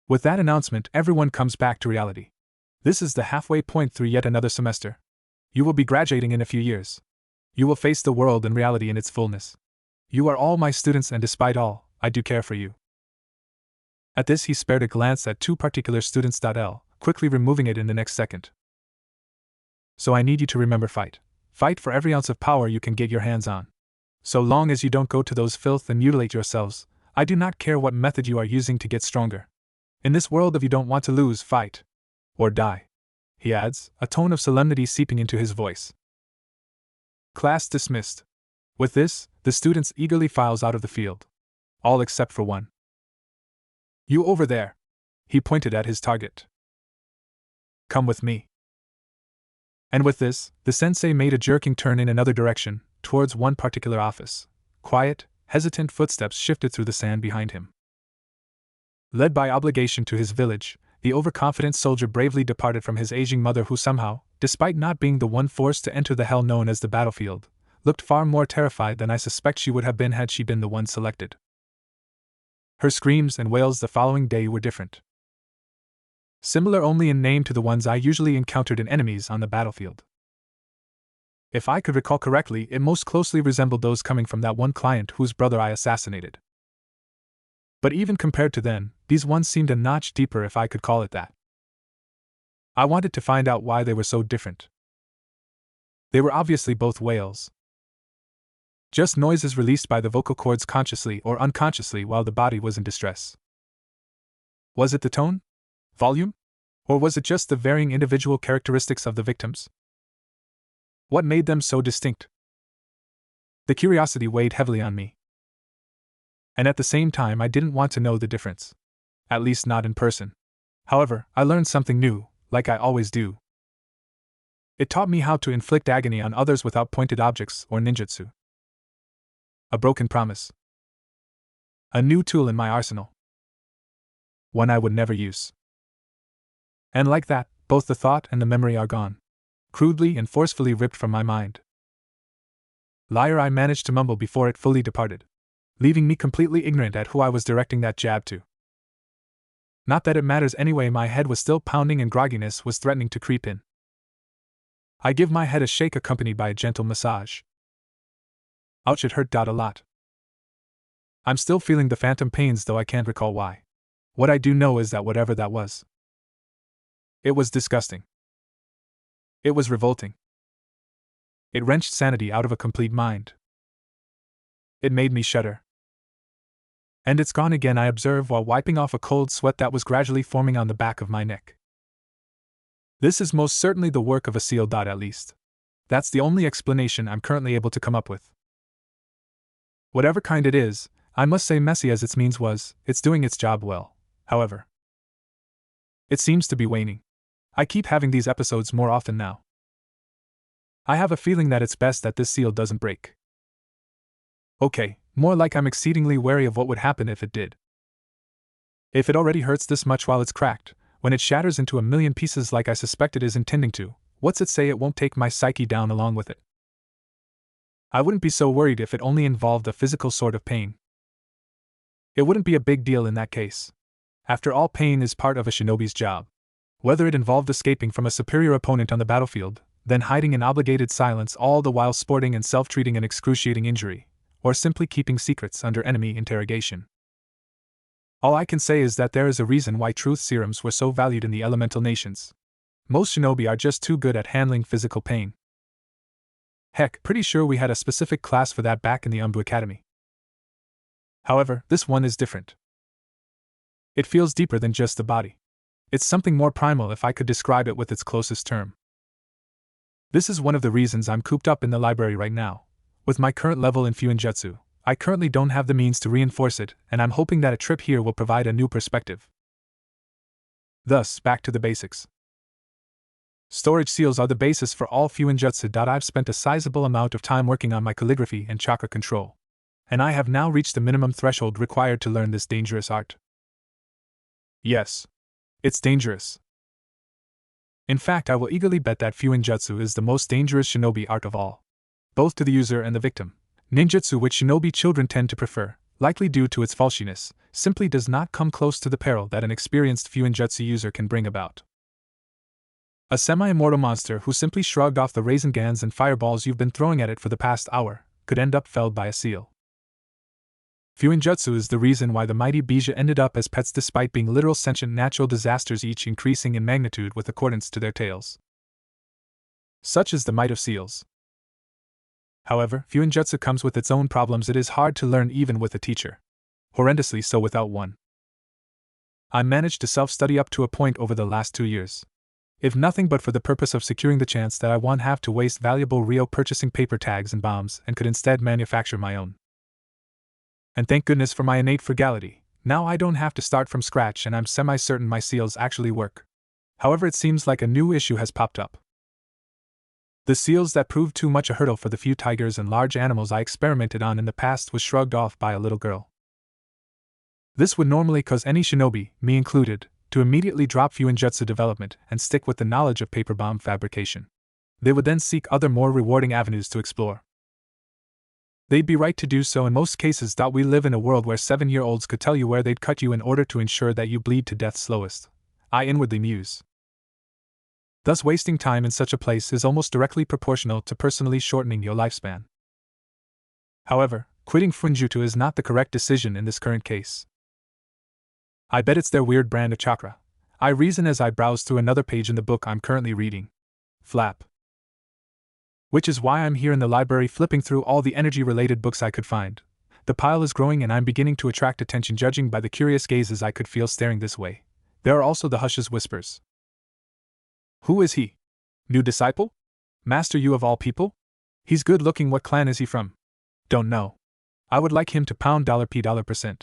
With that announcement, everyone comes back to reality. This is the halfway point through yet another semester. You will be graduating in a few years. You will face the world and reality in its fullness. You are all my students, and despite all, I do care for you. At this, he spared a glance at two particular students. Quickly removing it in the next second. So I need you to remember, fight. Fight for every ounce of power you can get your hands on. So long as you don't go to those filth and mutilate yourselves, I do not care what method you are using to get stronger. In this world, if you don't want to lose, fight. Or die. He adds, a tone of solemnity seeping into his voice. Class dismissed. With this, the students eagerly files out of the field. All except for one. You over there. He pointed at his target. Come with me. And with this, the sensei made a jerking turn in another direction, towards one particular office. Quiet, hesitant footsteps shifted through the sand behind him. Led by obligation to his village, the overconfident soldier bravely departed from his aging mother, who somehow, despite not being the one forced to enter the hell known as the battlefield, looked far more terrified than I suspect she would have been had she been the one selected. Her screams and wails the following day were different. Similar only in name to the ones I usually encountered in enemies on the battlefield. If I could recall correctly, it most closely resembled those coming from that one client whose brother I assassinated. But even compared to then, these ones seemed a notch deeper, if I could call it that. I wanted to find out why they were so different. They were obviously both wails. Just noises released by the vocal cords consciously or unconsciously while the body was in distress. Was it the tone? Volume? Or was it just the varying individual characteristics of the victims? What made them so distinct? The curiosity weighed heavily on me. And at the same time, I didn't want to know the difference. At least not in person. However, I learned something new, like I always do. It taught me how to inflict agony on others without pointed objects or ninjutsu. A broken promise. A new tool in my arsenal. One I would never use. And like that, both the thought and the memory are gone. Crudely and forcefully ripped from my mind. Liar, I managed to mumble before it fully departed, leaving me completely ignorant at who I was directing that jab to. Not that it matters anyway, my head was still pounding and grogginess was threatening to creep in. I give my head a shake accompanied by a gentle massage. Ouch, it hurt a lot. I'm still feeling the phantom pains, though I can't recall why. What I do know is that whatever that was, it was disgusting. It was revolting. It wrenched sanity out of a complete mind. It made me shudder. And it's gone again, I observe while wiping off a cold sweat that was gradually forming on the back of my neck. This is most certainly the work of a seal. At least. That's the only explanation I'm currently able to come up with. Whatever kind it is, I must say messy as its means was, it's doing its job well. However, it seems to be waning. I keep having these episodes more often now. I have a feeling that it's best that this seal doesn't break. Okay, more like I'm exceedingly wary of what would happen if it did. If it already hurts this much while it's cracked, when it shatters into a million pieces like I suspect it is intending to, what's it say it won't take my psyche down along with it? I wouldn't be so worried if it only involved a physical sort of pain. It wouldn't be a big deal in that case. After all, pain is part of a shinobi's job. Whether it involved escaping from a superior opponent on the battlefield, then hiding in obligated silence all the while sporting and self-treating an excruciating injury, or simply keeping secrets under enemy interrogation. All I can say is that there is a reason why truth serums were so valued in the elemental nations. Most shinobi are just too good at handling physical pain. Heck, pretty sure we had a specific class for that back in the Umbu Academy. However, this one is different. It feels deeper than just the body. It's something more primal if I could describe it with its closest term. This is one of the reasons I'm cooped up in the library right now. With my current level in Fuinjutsu, I currently don't have the means to reinforce it, and I'm hoping that a trip here will provide a new perspective. Thus, back to the basics. Storage seals are the basis for all Fuinjutsu. I've spent a sizable amount of time working on my calligraphy and chakra control, and I have now reached the minimum threshold required to learn this dangerous art. Yes, it's dangerous. In fact, I will eagerly bet that Fuinjutsu is the most dangerous shinobi art of all, both to the user and the victim. Ninjutsu, which shinobi children tend to prefer, likely due to its falsiness, simply does not come close to the peril that an experienced Fuinjutsu user can bring about. A semi-immortal monster who simply shrugged off the Raisengans and fireballs you've been throwing at it for the past hour could end up felled by a seal. Fuinjutsu is the reason why the mighty Bija ended up as pets despite being literal sentient natural disasters, each increasing in magnitude with accordance to their tails. Such is the might of seals. However, Fuinjutsu comes with its own problems. It is hard to learn even with a teacher. Horrendously so without one. I managed to self-study up to a point over the last 2 years. If nothing but for the purpose of securing the chance that I won't have to waste valuable Rio purchasing paper tags and bombs and could instead manufacture my own. And thank goodness for my innate frugality, now I don't have to start from scratch and I'm semi-certain my seals actually work. However, it seems like a new issue has popped up. The seals that proved too much a hurdle for the few tigers and large animals I experimented on in the past was shrugged off by a little girl. This would normally cause any shinobi, me included, to immediately drop Fuinjutsu development and stick with the knowledge of paper bomb fabrication. They would then seek other more rewarding avenues to explore. They'd be right to do so in most cases. We live in a world where 7-year-olds could tell you where they'd cut you in order to ensure that you bleed to death slowest. I inwardly muse. Thus, wasting time in such a place is almost directly proportional to personally shortening your lifespan. However, quitting Fuinjutsu is not the correct decision in this current case. I bet it's their weird brand of chakra. I reason as I browse through another page in the book I'm currently reading. Flap. Which is why I'm here in the library flipping through all the energy-related books I could find. The pile is growing and I'm beginning to attract attention judging by the curious gazes I could feel staring this way. There are also the hushes whispers. Who is he? New disciple? Master you of all people? He's good looking. What clan is he from? Don't know. I would like him to pound $p%.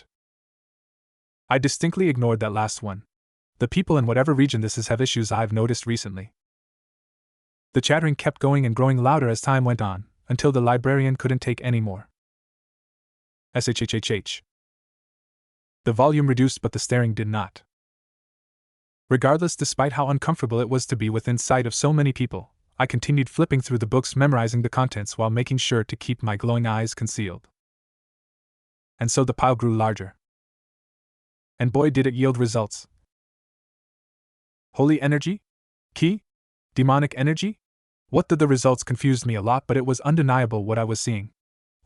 I distinctly ignored that last one. The people in whatever region this is have issues I've noticed recently. The chattering kept going and growing louder as time went on, until the librarian couldn't take any more. SHHHH. The volume reduced, but the staring did not. Regardless, despite how uncomfortable it was to be within sight of so many people, I continued flipping through the books, memorizing the contents while making sure to keep my glowing eyes concealed. And so the pile grew larger. And boy did it yield results. Holy energy? Ki? Demonic energy? What did the results confused me a lot, but it was undeniable what I was seeing.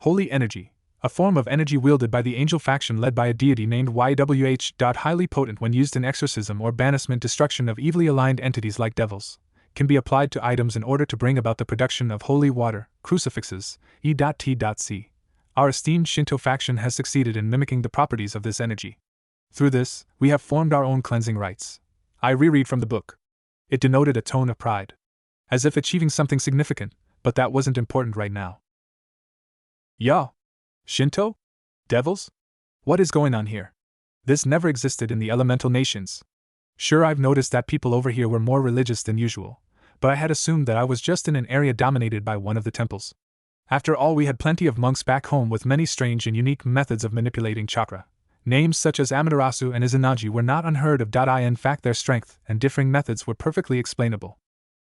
Holy energy, a form of energy wielded by the angel faction led by a deity named YWH. Highly potent when used in exorcism or banishment, destruction of evilly aligned entities like devils, can be applied to items in order to bring about the production of holy water, crucifixes, e.t.c. Our esteemed Shinto faction has succeeded in mimicking the properties of this energy. Through this, we have formed our own cleansing rites. I reread from the book. It denoted a tone of pride. As if achieving something significant, but that wasn't important right now. Yo! Shinto? Devils? What is going on here? This never existed in the elemental nations. Sure, I've noticed that people over here were more religious than usual, but I had assumed that I was just in an area dominated by one of the temples. After all, we had plenty of monks back home with many strange and unique methods of manipulating chakra. Names such as Amaterasu and Izanagi were not unheard of. In fact, their strength and differing methods were perfectly explainable.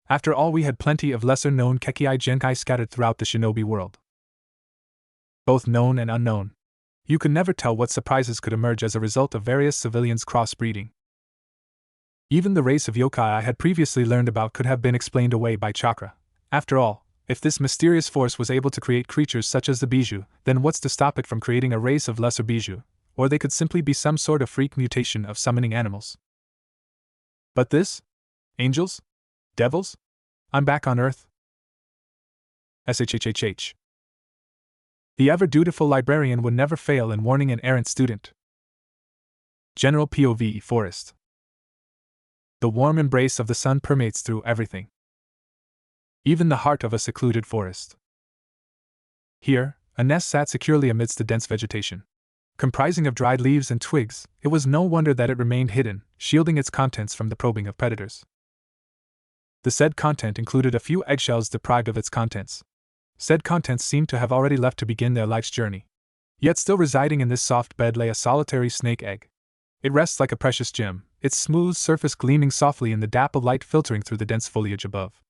After all, we had plenty of lesser-known Kekkei Genkai scattered throughout the shinobi world. Both known and unknown. You could never tell what surprises could emerge as a result of various civilians crossbreeding. Even the race of yokai I had previously learned about could have been explained away by chakra. After all, if this mysterious force was able to create creatures such as the Bijou, then what's to stop it from creating a race of lesser Bijou? Or they could simply be some sort of freak mutation of summoning animals. But this? Angels? Devils? I'm back on Earth? SHHHH. The ever-dutiful librarian would never fail in warning an errant student. General POV Forest. The warm embrace of the sun permeates through everything. Even the heart of a secluded forest. Here, a nest sat securely amidst the dense vegetation. Comprising of dried leaves and twigs, it was no wonder that it remained hidden, shielding its contents from the probing of predators. The said content included a few eggshells deprived of its contents. Said contents seemed to have already left to begin their life's journey. Yet still residing in this soft bed lay a solitary snake egg. It rests like a precious gem, its smooth surface gleaming softly in the dappled light filtering through the dense foliage above.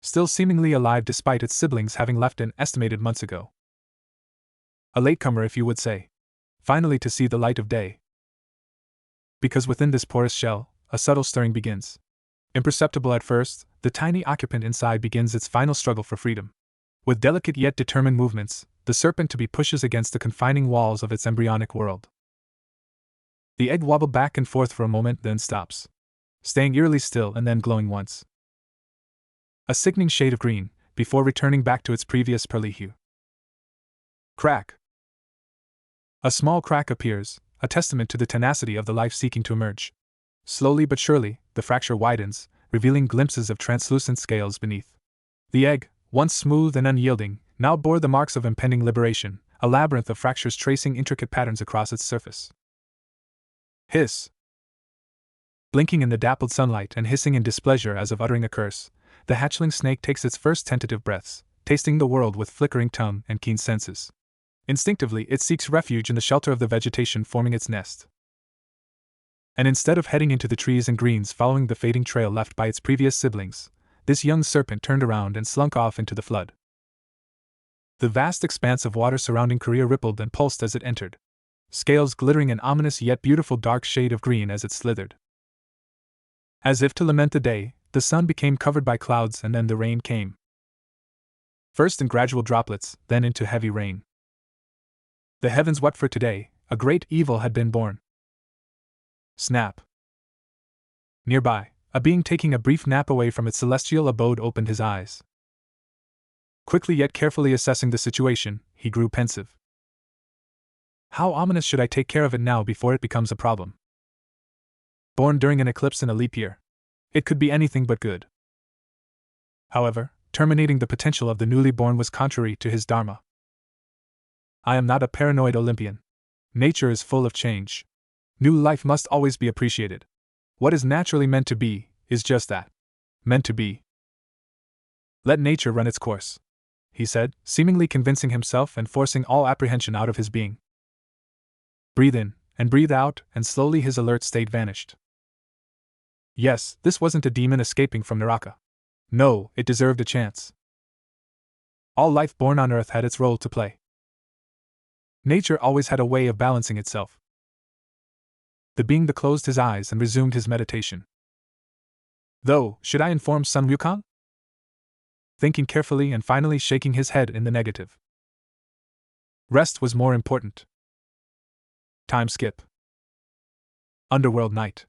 Still seemingly alive despite its siblings having left an estimated months ago. A latecomer, if you would say. Finally to see the light of day. Because within this porous shell, a subtle stirring begins. Imperceptible at first, the tiny occupant inside begins its final struggle for freedom. With delicate yet determined movements, the serpent-to-be pushes against the confining walls of its embryonic world. The egg wobbled back and forth for a moment, then stops, staying eerily still and then glowing once. A sickening shade of green, before returning back to its previous pearly hue. Crack! A small crack appears, a testament to the tenacity of the life seeking to emerge. Slowly but surely, the fracture widens, revealing glimpses of translucent scales beneath. The egg, once smooth and unyielding, now bore the marks of impending liberation, a labyrinth of fractures tracing intricate patterns across its surface. Hiss! Blinking in the dappled sunlight and hissing in displeasure as if uttering a curse, the hatchling snake takes its first tentative breaths, tasting the world with flickering tongue and keen senses. Instinctively, it seeks refuge in the shelter of the vegetation forming its nest. And instead of heading into the trees and greens following the fading trail left by its previous siblings, this young serpent turned around and slunk off into the flood. The vast expanse of water surrounding Korea rippled and pulsed as it entered, scales glittering an ominous yet beautiful dark shade of green as it slithered. As if to lament the day, the sun became covered by clouds and then the rain came. First in gradual droplets, then into heavy rain. The heavens wept for today, a great evil had been born. Snap. Nearby, a being taking a brief nap away from its celestial abode opened his eyes. Quickly yet carefully assessing the situation, he grew pensive. How ominous should I take care of it now before it becomes a problem? Born during an eclipse in a leap year. It could be anything but good. However, terminating the potential of the newly born was contrary to his dharma. I am not a paranoid Olympian. Nature is full of change. New life must always be appreciated. What is naturally meant to be, is just that. Meant to be. Let nature run its course, he said, seemingly convincing himself and forcing all apprehension out of his being. Breathe in, and breathe out, and slowly his alert state vanished. Yes, this wasn't a demon escaping from Naraka. No, it deserved a chance. All life born on Earth had its role to play. Nature always had a way of balancing itself. The being closed his eyes and resumed his meditation. Though, should I inform Sun Wukong? Thinking carefully and finally shaking his head in the negative. Rest was more important. Time skip. Underworld night.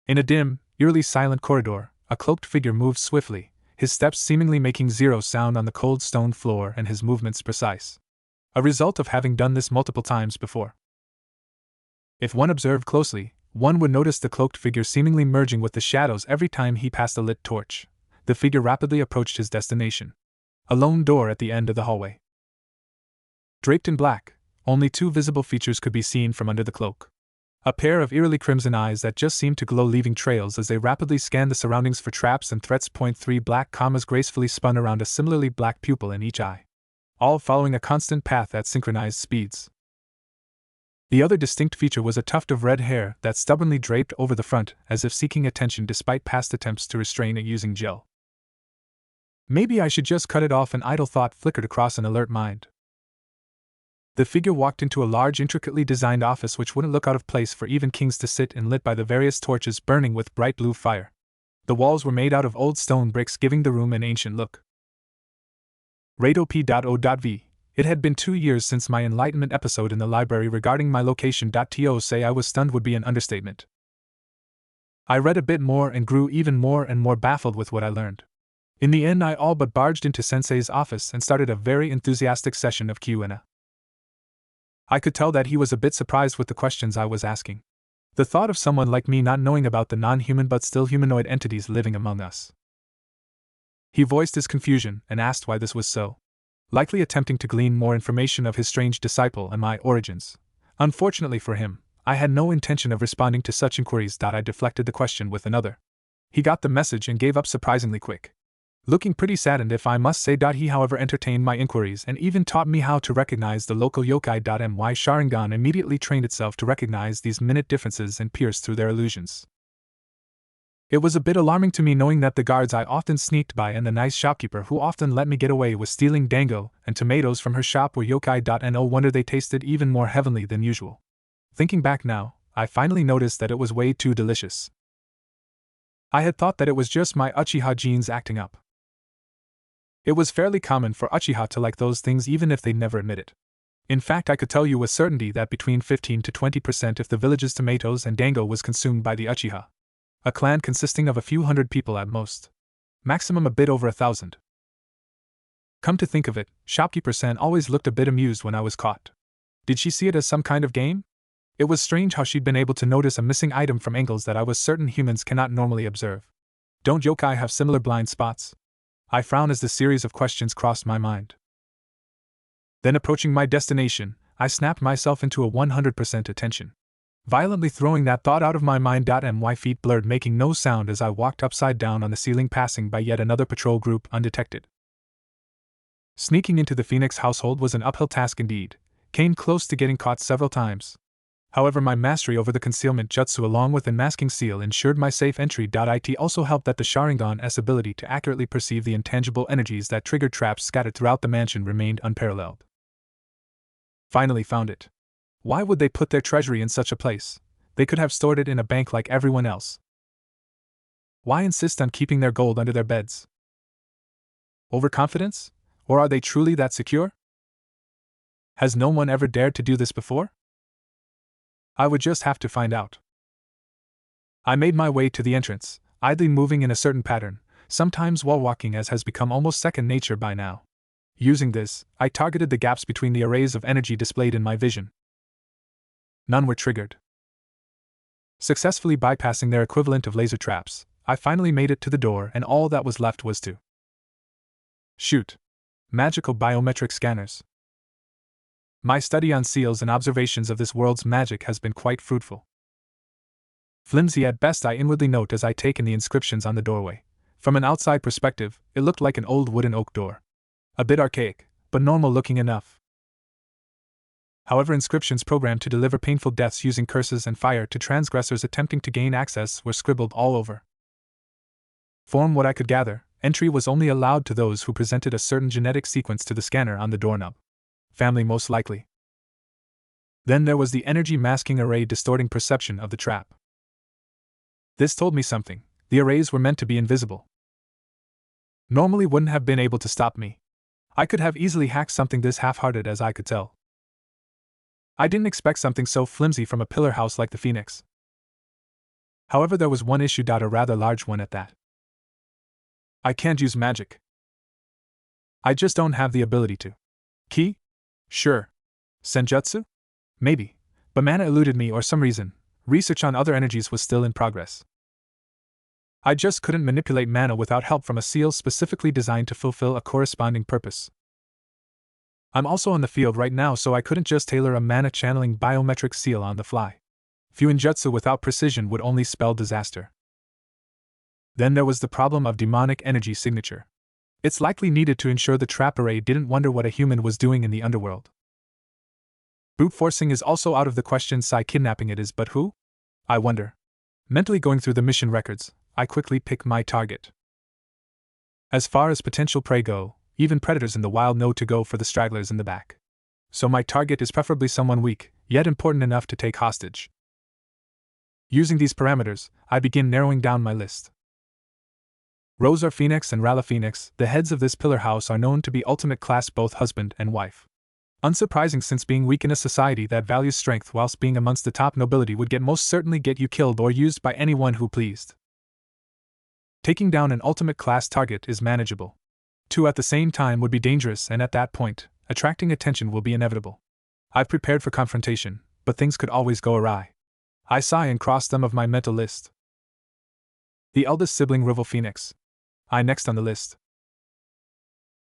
In a dim, eerily silent corridor, a cloaked figure moved swiftly, his steps seemingly making zero sound on the cold stone floor and his movements precise. A result of having done this multiple times before. If one observed closely, one would notice the cloaked figure seemingly merging with the shadows every time he passed a lit torch, The figure rapidly approached his destination. A lone door at the end of the hallway. Draped in black, only two visible features could be seen from under the cloak. A pair of eerily crimson eyes that just seemed to glow, leaving trails as they rapidly scanned the surroundings for traps and threats. Three black commas gracefully spun around a similarly black pupil in each eye, all following a constant path at synchronized speeds. The other distinct feature was a tuft of red hair that stubbornly draped over the front, as if seeking attention despite past attempts to restrain it using gel. Maybe I should just cut it off, an idle thought flickered across an alert mind. The figure walked into a large, intricately designed office which wouldn't look out of place for even kings to sit in, lit by the various torches burning with bright blue fire. The walls were made out of old stone bricks, giving the room an ancient look. Rato.P.O.V. It had been 2 years since my enlightenment episode in the library regarding my location. To say I was stunned would be an understatement. I read a bit more and grew even more and more baffled with what I learned. In the end, I all but barged into Sensei's office and started a very enthusiastic session of Q&A. I could tell that he was a bit surprised with the questions I was asking. The thought of someone like me not knowing about the non-human but still humanoid entities living among us. He voiced his confusion and asked why this was so, likely attempting to glean more information of his strange disciple and my origins. Unfortunately for him, I had no intention of responding to such inquiries. I deflected the question with another. He got the message and gave up surprisingly quick. Looking pretty saddened, if I must say. He however entertained my inquiries and even taught me how to recognize the local yokai. My Sharingan immediately trained itself to recognize these minute differences and pierce through their illusions. It was a bit alarming to me knowing that the guards I often sneaked by and the nice shopkeeper who often let me get away with stealing dango and tomatoes from her shop were yokai. No wonder they tasted even more heavenly than usual. Thinking back now, I finally noticed that it was way too delicious. I had thought that it was just my Uchiha genes acting up. It was fairly common for Uchiha to like those things even if they'd never admit it. In fact, I could tell you with certainty that between 15 to 20% of the village's tomatoes and dango was consumed by the Uchiha. A clan consisting of a few hundred people at most. Maximum a bit over 1,000. Come to think of it, shopkeeper-san always looked a bit amused when I was caught. Did she see it as some kind of game? It was strange how she'd been able to notice a missing item from angles that I was certain humans cannot normally observe. Don't yokai have similar blind spots? I frowned as the series of questions crossed my mind. Then, approaching my destination, I snapped myself into a 100% attention, violently throwing that thought out of my mind. My feet blurred, making no sound as I walked upside down on the ceiling, passing by yet another patrol group undetected. Sneaking into the Phoenix household was an uphill task indeed. Came close to getting caught several times. However, my mastery over the concealment jutsu along with the masking seal ensured my safe entry. It also helped that the Sharingan's ability to accurately perceive the intangible energies that triggered traps scattered throughout the mansion remained unparalleled. Finally found it. Why would they put their treasury in such a place? They could have stored it in a bank like everyone else. Why insist on keeping their gold under their beds? Overconfidence? Or are they truly that secure? Has no one ever dared to do this before? I would just have to find out. I made my way to the entrance, idly moving in a certain pattern, sometimes wall walking, as has become almost second nature by now. Using this, I targeted the gaps between the arrays of energy displayed in my vision. None were triggered. Successfully bypassing their equivalent of laser traps, I finally made it to the door, and all that was left was to shoot. Magical biometric scanners. My study on seals and observations of this world's magic has been quite fruitful. Flimsy at best, I inwardly note as I take in the inscriptions on the doorway. From an outside perspective, it looked like an old wooden oak door. A bit archaic, but normal looking enough. However, inscriptions programmed to deliver painful deaths using curses and fire to transgressors attempting to gain access were scribbled all over. From what I could gather, entry was only allowed to those who presented a certain genetic sequence to the scanner on the doorknob. Family most likely. Then there was the energy masking array distorting perception of the trap. This told me something. The arrays were meant to be invisible. Normally wouldn't have been able to stop me. I could have easily hacked something this half-hearted as I could tell. I didn't expect something so flimsy from a pillar house like the Phoenix. However, there was one issue, a rather large one at that. I can't use magic. I just don't have the ability to. Ki? Sure. Senjutsu? Maybe. But mana eluded me or some reason. Research on other energies was still in progress. I just couldn't manipulate mana without help from a seal specifically designed to fulfill a corresponding purpose. I'm also on the field right now, so I couldn't just tailor a mana channeling biometric seal on the fly. Viewing jutsu without precision would only spell disaster. Then there was the problem of demonic energy signature. It's likely needed to ensure the trap array didn't wonder what a human was doing in the underworld. Brute forcing is also out of the question, kidnapping it is, but who? I wonder. Mentally going through the mission records, I quickly pick my target. As far as potential prey go, even predators in the wild know to go for the stragglers in the back. So my target is preferably someone weak, yet important enough to take hostage. Using these parameters, I begin narrowing down my list. Rosar Phoenix and Rala Phoenix, the heads of this pillar house, are known to be ultimate class, both husband and wife. Unsurprising, since being weak in a society that values strength whilst being amongst the top nobility would most certainly get you killed or used by anyone who pleased. Taking down an ultimate class target is manageable. Two at the same time would be dangerous, and at that point, attracting attention will be inevitable. I've prepared for confrontation, but things could always go awry. I sigh and cross them off my mental list. The eldest sibling, Rival Phoenix. I next on the list.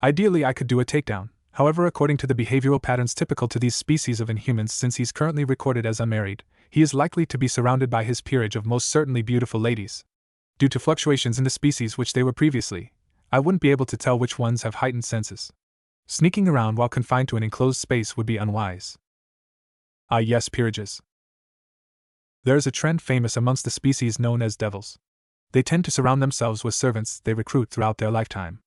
Ideally, I could do a takedown. However, according to the behavioral patterns typical to these species of inhumans, since he's currently recorded as unmarried, he is likely to be surrounded by his peerage of most certainly beautiful ladies. Due to fluctuations in the species which they were previously, I wouldn't be able to tell which ones have heightened senses. Sneaking around while confined to an enclosed space would be unwise. Ah yes, peerages. There is a trend famous amongst the species known as devils. They tend to surround themselves with servants they recruit throughout their lifetime.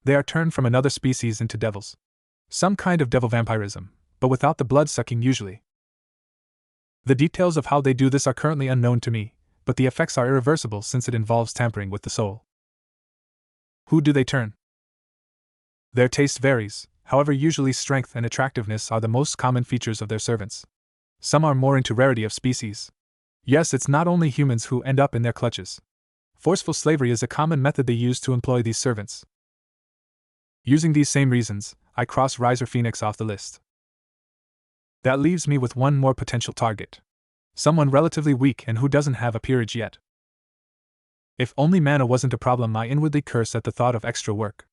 They are turned from another species into devils. Some kind of devil vampirism, but without the blood-sucking usually. The details of how they do this are currently unknown to me, but the effects are irreversible since it involves tampering with the soul. Who do they turn? Their taste varies, however usually strength and attractiveness are the most common features of their servants. Some are more into rarity of species. Yes, it's not only humans who end up in their clutches. Forceful slavery is a common method they use to employ these servants. Using these same reasons, I cross Riser Phoenix off the list. That leaves me with one more potential target. Someone relatively weak and who doesn't have a peerage yet. If only mana wasn't a problem, I inwardly curse at the thought of extra work.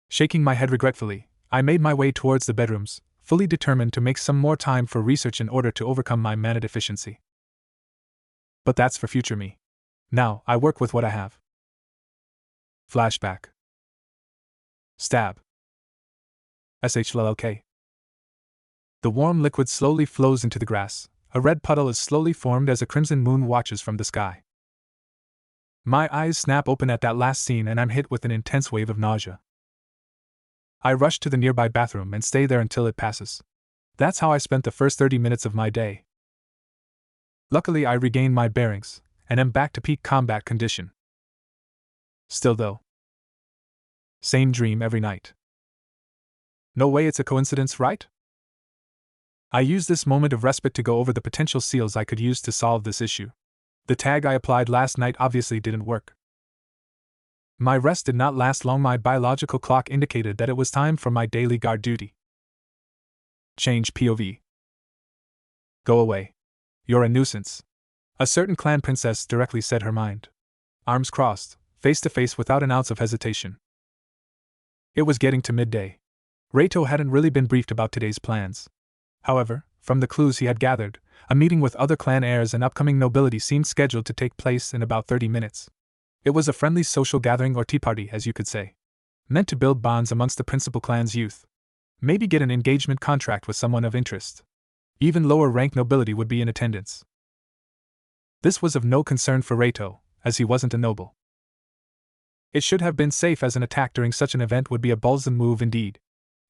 Shaking my head regretfully, I made my way towards the bedrooms, fully determined to make some more time for research in order to overcome my mana deficiency. But that's for future me. Now, I work with what I have. Flashback. Stab. SHLLK. The warm liquid slowly flows into the grass. A red puddle is slowly formed as a crimson moon watches from the sky. My eyes snap open at that last scene and I'm hit with an intense wave of nausea. I rush to the nearby bathroom and stay there until it passes. That's how I spent the first 30 minutes of my day. Luckily, I regain my bearings and am back to peak combat condition. Still though. Same dream every night. No way it's a coincidence, right? I use this moment of respite to go over the potential seals I could use to solve this issue. The tag I applied last night obviously didn't work. My rest did not last long. My biological clock indicated that it was time for my daily guard duty. Change POV. Go away. You're a nuisance. A certain clan princess directly said her mind. Arms crossed, face to face without an ounce of hesitation. It was getting to midday. Reito hadn't really been briefed about today's plans. However, from the clues he had gathered, a meeting with other clan heirs and upcoming nobility seemed scheduled to take place in about 30 minutes. It was a friendly social gathering or tea party, as you could say. Meant to build bonds amongst the principal clan's youth. Maybe get an engagement contract with someone of interest. Even lower rank nobility would be in attendance. This was of no concern for Reito, as he wasn't a noble. It should have been safe, as an attack during such an event would be a ballsy move indeed.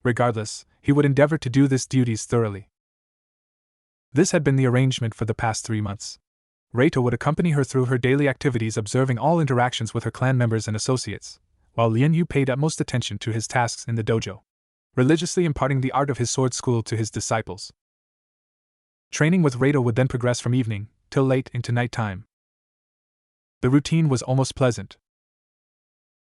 Regardless, he would endeavor to do his duties thoroughly. This had been the arrangement for the past 3 months. Reito would accompany her through her daily activities, observing all interactions with her clan members and associates, while Lien Yu paid utmost attention to his tasks in the dojo, religiously imparting the art of his sword school to his disciples. Training with Reito would then progress from evening till late into nighttime. The routine was almost pleasant.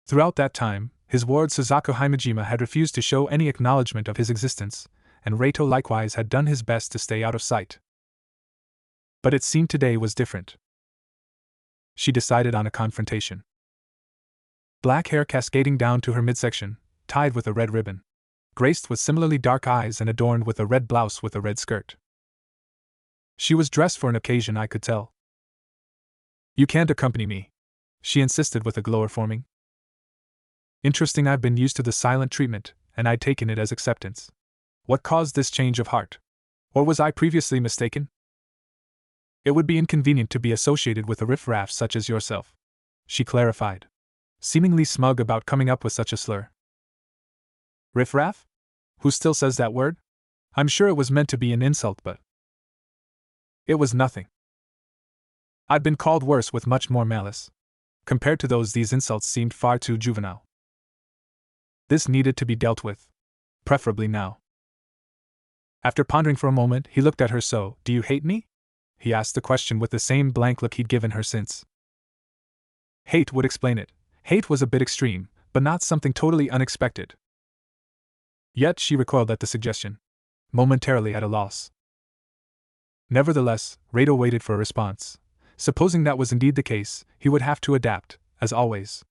Throughout that time, his ward Suzaku Himejima had refused to show any acknowledgement of his existence, and Reito likewise had done his best to stay out of sight. But it seemed today was different. she decided on a confrontation. Black hair cascading down to her midsection, tied with a red ribbon. Graced with similarly dark eyes and adorned with a red blouse with a red skirt. She was dressed for an occasion, I could tell. You can't accompany me, she insisted with a glower forming. Interesting, I've been used to the silent treatment, and I'd taken it as acceptance. What caused this change of heart? Or was I previously mistaken? It would be inconvenient to be associated with a riffraff such as yourself, she clarified, seemingly smug about coming up with such a slur. Riffraff? Who still says that word? I'm sure it was meant to be an insult, but it was nothing. I'd been called worse with much more malice. Compared to these insults seemed far too juvenile. This needed to be dealt with. Preferably now. After pondering for a moment, he looked at her. So, do you hate me? He asked the question with the same blank look he'd given her since. Hate would explain it. Hate was a bit extreme, but not something totally unexpected. Yet she recoiled at the suggestion, momentarily at a loss. Nevertheless, Rado waited for a response. Supposing that was indeed the case, he would have to adapt, as always.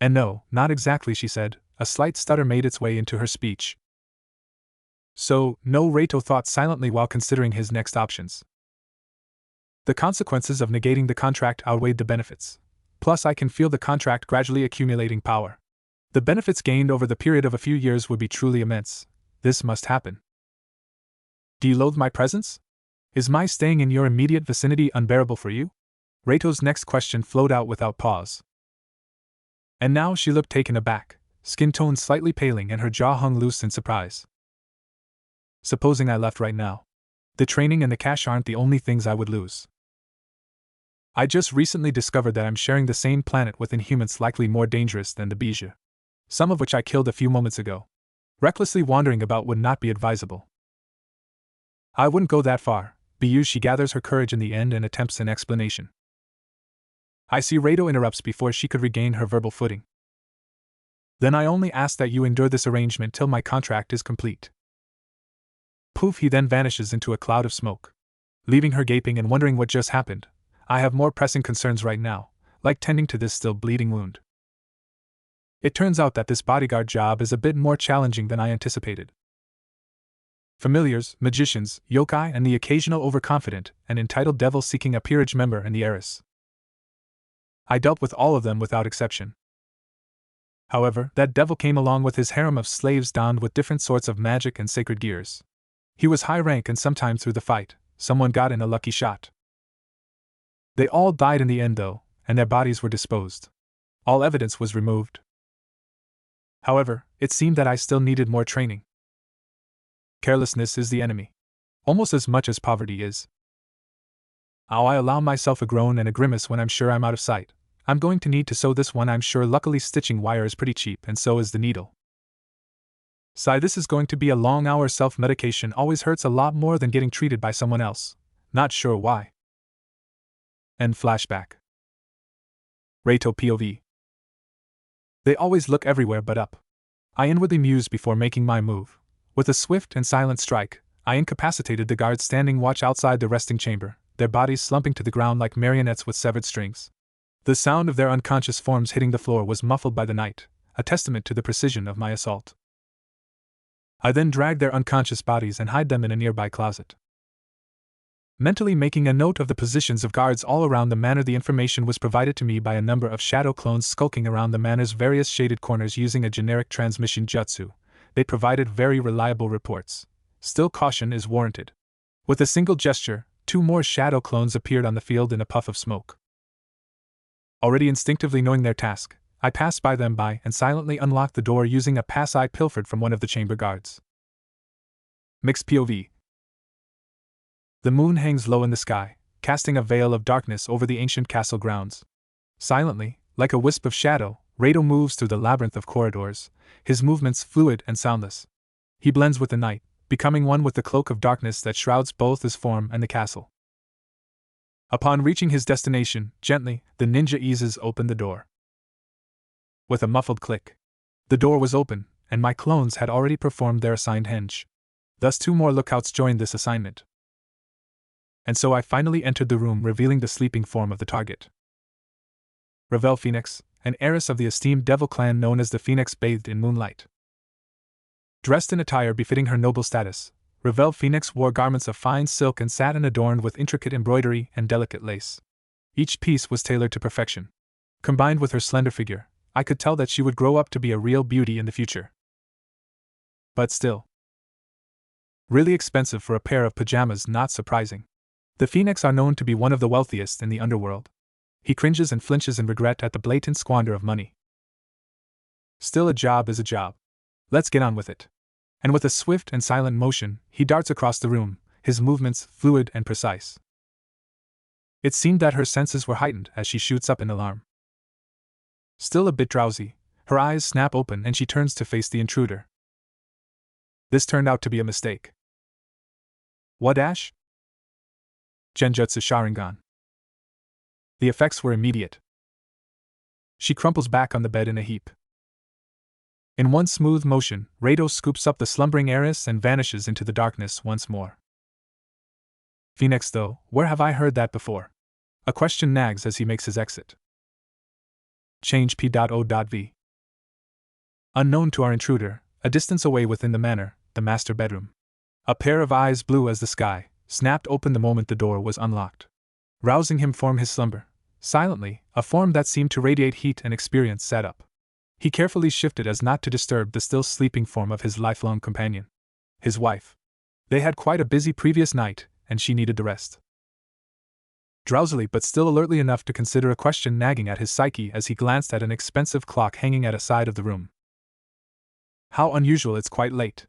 And no, not exactly, she said. A slight stutter made its way into her speech. So, no, Rado thought silently while considering his next options. The consequences of negating the contract outweighed the benefits. Plus, I can feel the contract gradually accumulating power. The benefits gained over the period of a few years would be truly immense. This must happen. Do you loathe my presence? Is my staying in your immediate vicinity unbearable for you? Rado's next question flowed out without pause. And now she looked taken aback, skin tone slightly paling and her jaw hung loose in surprise. Supposing I left right now. The training and the cash aren't the only things I would lose. I just recently discovered that I'm sharing the same planet with inhumans likely more dangerous than the Bijou. Some of which I killed a few moments ago. Recklessly wandering about would not be advisable. I wouldn't go that far. Bijou, she gathers her courage in the end and attempts an explanation. I see. Rado interrupts before she could regain her verbal footing. Then I only ask that you endure this arrangement till my contract is complete. Poof, he then vanishes into a cloud of smoke, leaving her gaping and wondering what just happened. I have more pressing concerns right now, like tending to this still bleeding wound. It turns out that this bodyguard job is a bit more challenging than I anticipated. Familiars, magicians, yokai, and the occasional overconfident and entitled devil seeking a peerage member and the heiress. I dealt with all of them without exception. However, that devil came along with his harem of slaves donned with different sorts of magic and sacred gears. He was high rank, and sometime through the fight, someone got in a lucky shot. They all died in the end though, and their bodies were disposed. All evidence was removed. However, it seemed that I still needed more training. Carelessness is the enemy. Almost as much as poverty is. I allow myself a groan and a grimace when I'm sure I'm out of sight. I'm going to need to sew this one, I'm sure. Luckily stitching wire is pretty cheap, and so is the needle. Sigh, this is going to be a long hour. Self-medication always hurts a lot more than getting treated by someone else. Not sure why. End flashback. Rado POV. They always look everywhere but up. I inwardly mused before making my move. With a swift and silent strike, I incapacitated the guards standing watch outside the resting chamber, their bodies slumping to the ground like marionettes with severed strings. The sound of their unconscious forms hitting the floor was muffled by the night, a testament to the precision of my assault. I then dragged their unconscious bodies and hid them in a nearby closet. Mentally making a note of the positions of guards all around the manor, the information was provided to me by a number of shadow clones skulking around the manor's various shaded corners using a generic transmission jutsu. They provided very reliable reports. Still, caution is warranted. With a single gesture, 2 more shadow clones appeared on the field in a puff of smoke. Already instinctively knowing their task, I passed by them and silently unlocked the door using a pass I pilfered from one of the chamber guards. Mixed POV. The moon hangs low in the sky, casting a veil of darkness over the ancient castle grounds. Silently, like a wisp of shadow, Rado moves through the labyrinth of corridors, his movements fluid and soundless. He blends with the night, becoming one with the cloak of darkness that shrouds both his form and the castle. Upon reaching his destination, gently, the ninja eases open the door. With a muffled click, the door was open, and my clones had already performed their assigned henge. Thus 2 more lookouts joined this assignment. And so I finally entered the room, revealing the sleeping form of the target. Ravel Phoenix, an heiress of the esteemed devil clan known as the Phoenix, bathed in moonlight. Dressed in attire befitting her noble status, Ravel Phoenix wore garments of fine silk and satin adorned with intricate embroidery and delicate lace. Each piece was tailored to perfection. Combined with her slender figure, I could tell that she would grow up to be a real beauty in the future. But still, really expensive for a pair of pajamas, not surprising. The Phoenix are known to be one of the wealthiest in the underworld. He cringes and flinches in regret at the blatant squander of money. Still, a job is a job. Let's get on with it. And with a swift and silent motion, he darts across the room, his movements fluid and precise. It seemed that her senses were heightened as she shoots up in alarm. Still a bit drowsy, her eyes snap open and she turns to face the intruder. This turned out to be a mistake. What dash? Genjutsu Sharingan. The effects were immediate. She crumples back on the bed in a heap. In one smooth motion, Rato scoops up the slumbering heiress and vanishes into the darkness once more. Phoenix, though, where have I heard that before? A question nags as he makes his exit. Change P.O.V. Unknown to our intruder, a distance away within the manor, the master bedroom. A pair of eyes blue as the sky snapped open the moment the door was unlocked, rousing him from his slumber. Silently, a form that seemed to radiate heat and experience sat up. He carefully shifted as not to disturb the still sleeping form of his lifelong companion, his wife. They had quite a busy previous night, and she needed the rest. Drowsily but still alertly enough to consider a question nagging at his psyche as he glanced at an expensive clock hanging at a side of the room. How unusual, it's quite late.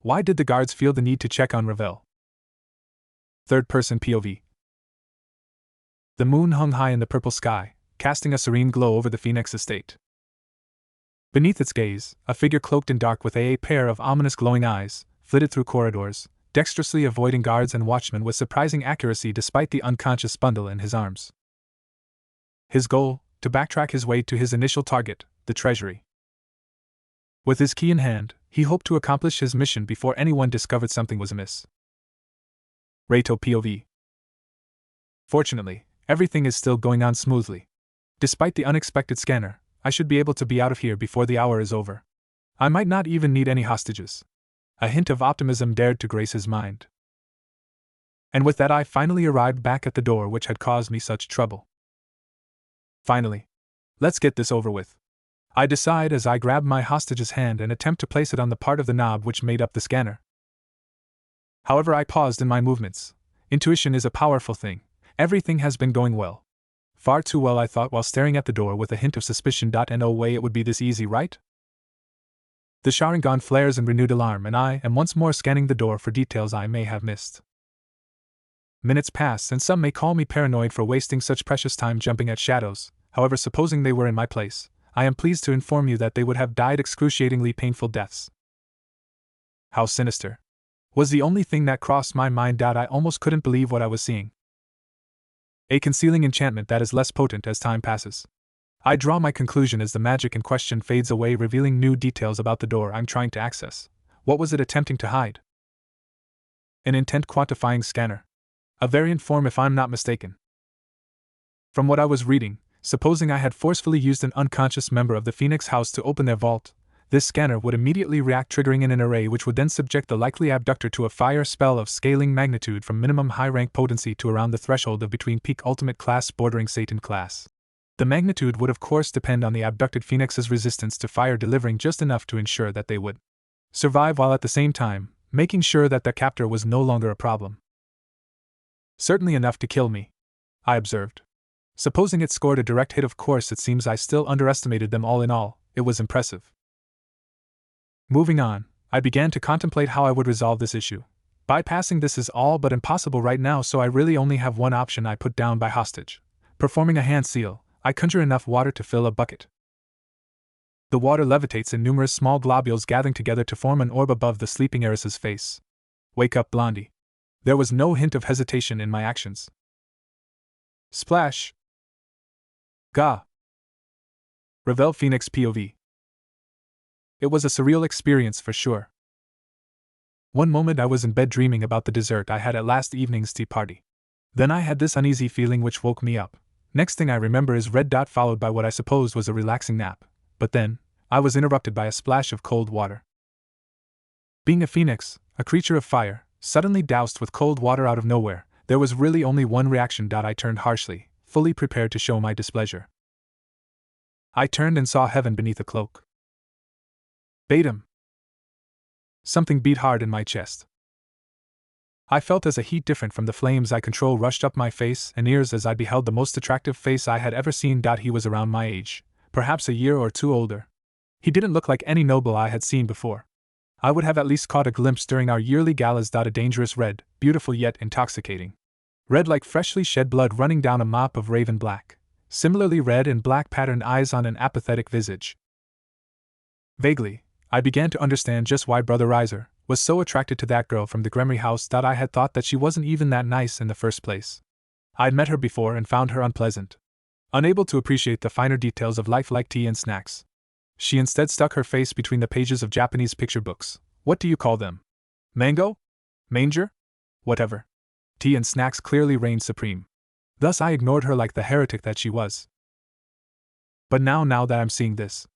Why did the guards feel the need to check on Ravel? Third-person POV. The moon hung high in the purple sky, casting a serene glow over the Phoenix estate. Beneath its gaze, a figure cloaked in dark with a pair of ominous glowing eyes flitted through corridors, dexterously avoiding guards and watchmen with surprising accuracy despite the unconscious bundle in his arms. His goal, to backtrack his way to his initial target, the treasury. With his key in hand, he hoped to accomplish his mission before anyone discovered something was amiss. Rato POV. Fortunately, everything is still going on smoothly. Despite the unexpected scanner, I should be able to be out of here before the hour is over. I might not even need any hostages. A hint of optimism dared to grace his mind. And with that I finally arrived back at the door which had caused me such trouble. Finally. Let's get this over with. I decide as I grab my hostage's hand and attempt to place it on the part of the knob which made up the scanner. However, I paused in my movements. Intuition is a powerful thing. Everything has been going well. Far too well, I thought while staring at the door with a hint of suspicion. No way it would be this easy, right? The Sharingan flares in renewed alarm and I am once more scanning the door for details I may have missed. Minutes pass and some may call me paranoid for wasting such precious time jumping at shadows. However, supposing they were in my place, I am pleased to inform you that they would have died excruciatingly painful deaths. How sinister. Was the only thing that crossed my mind. I almost couldn't believe what I was seeing. A concealing enchantment that is less potent as time passes. I draw my conclusion as the magic in question fades away, revealing new details about the door I'm trying to access. What was it attempting to hide? An intent quantifying scanner. A variant form if I'm not mistaken. From what I was reading, supposing I had forcefully used an unconscious member of the Phoenix house to open their vault, this scanner would immediately react, triggering in an array which would then subject the likely abductor to a fire spell of scaling magnitude from minimum high-rank potency to around the threshold of between peak ultimate class bordering Satan class. The magnitude would of course depend on the abducted Phoenix's resistance to fire, delivering just enough to ensure that they would survive while at the same time making sure that their captor was no longer a problem. Certainly enough to kill me, I observed. Supposing it scored a direct hit, of course it seems I still underestimated them. All in all, it was impressive. Moving on, I began to contemplate how I would resolve this issue. Bypassing this is all but impossible right now, so I really only have one option. I put down by hostage. Performing a hand seal, I conjure enough water to fill a bucket. The water levitates in numerous small globules, gathering together to form an orb above the sleeping heiress's face. Wake up, Blondie. There was no hint of hesitation in my actions. Splash. Gah. Ravel Phoenix POV. It was a surreal experience for sure. One moment I was in bed dreaming about the dessert I had at last evening's tea party. Then I had this uneasy feeling which woke me up. Next thing I remember is red dot followed by what I supposed was a relaxing nap. But then, I was interrupted by a splash of cold water. Being a phoenix, a creature of fire, suddenly doused with cold water out of nowhere, there was really only one reaction. I turned harshly, fully prepared to show my displeasure. I turned and saw heaven beneath a cloak. Baitum! Something beat hard in my chest. I felt as a heat different from the flames I control rushed up my face and ears as I beheld the most attractive face I had ever seen. He was around my age, perhaps a year or two older. He didn't look like any noble I had seen before. I would have at least caught a glimpse during our yearly galas. A dangerous red, beautiful yet intoxicating. Red like freshly shed blood running down a mop of raven black. Similarly red and black patterned eyes on an apathetic visage. Vaguely, I began to understand just why Brother Riser was so attracted to that girl from the Gremory house. I had thought that she wasn't even that nice in the first place. I'd met her before and found her unpleasant. Unable to appreciate the finer details of life like tea and snacks. She instead stuck her face between the pages of Japanese picture books. What do you call them? Mango? Manger? Whatever. Tea and snacks clearly reigned supreme. Thus I ignored her like the heretic that she was. But now that I'm seeing this,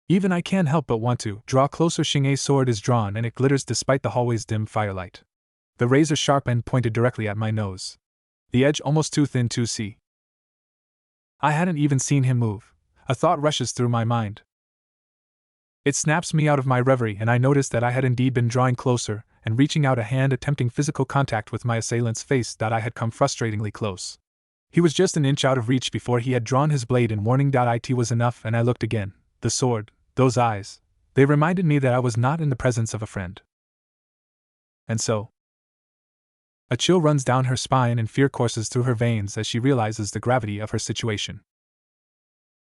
even I can't help but want to draw closer. Shinge's sword is drawn and it glitters despite the hallway's dim firelight. The razor sharp end pointed directly at my nose. The edge almost too thin to see. I hadn't even seen him move. A thought rushes through my mind. It snaps me out of my reverie and I notice that I had indeed been drawing closer and reaching out a hand attempting physical contact with my assailant's face. I had come frustratingly close. He was just an inch out of reach before he had drawn his blade in warning. It was enough and I looked again. The sword, those eyes, they reminded me that I was not in the presence of a friend. And so, a chill runs down her spine and fear courses through her veins as she realizes the gravity of her situation.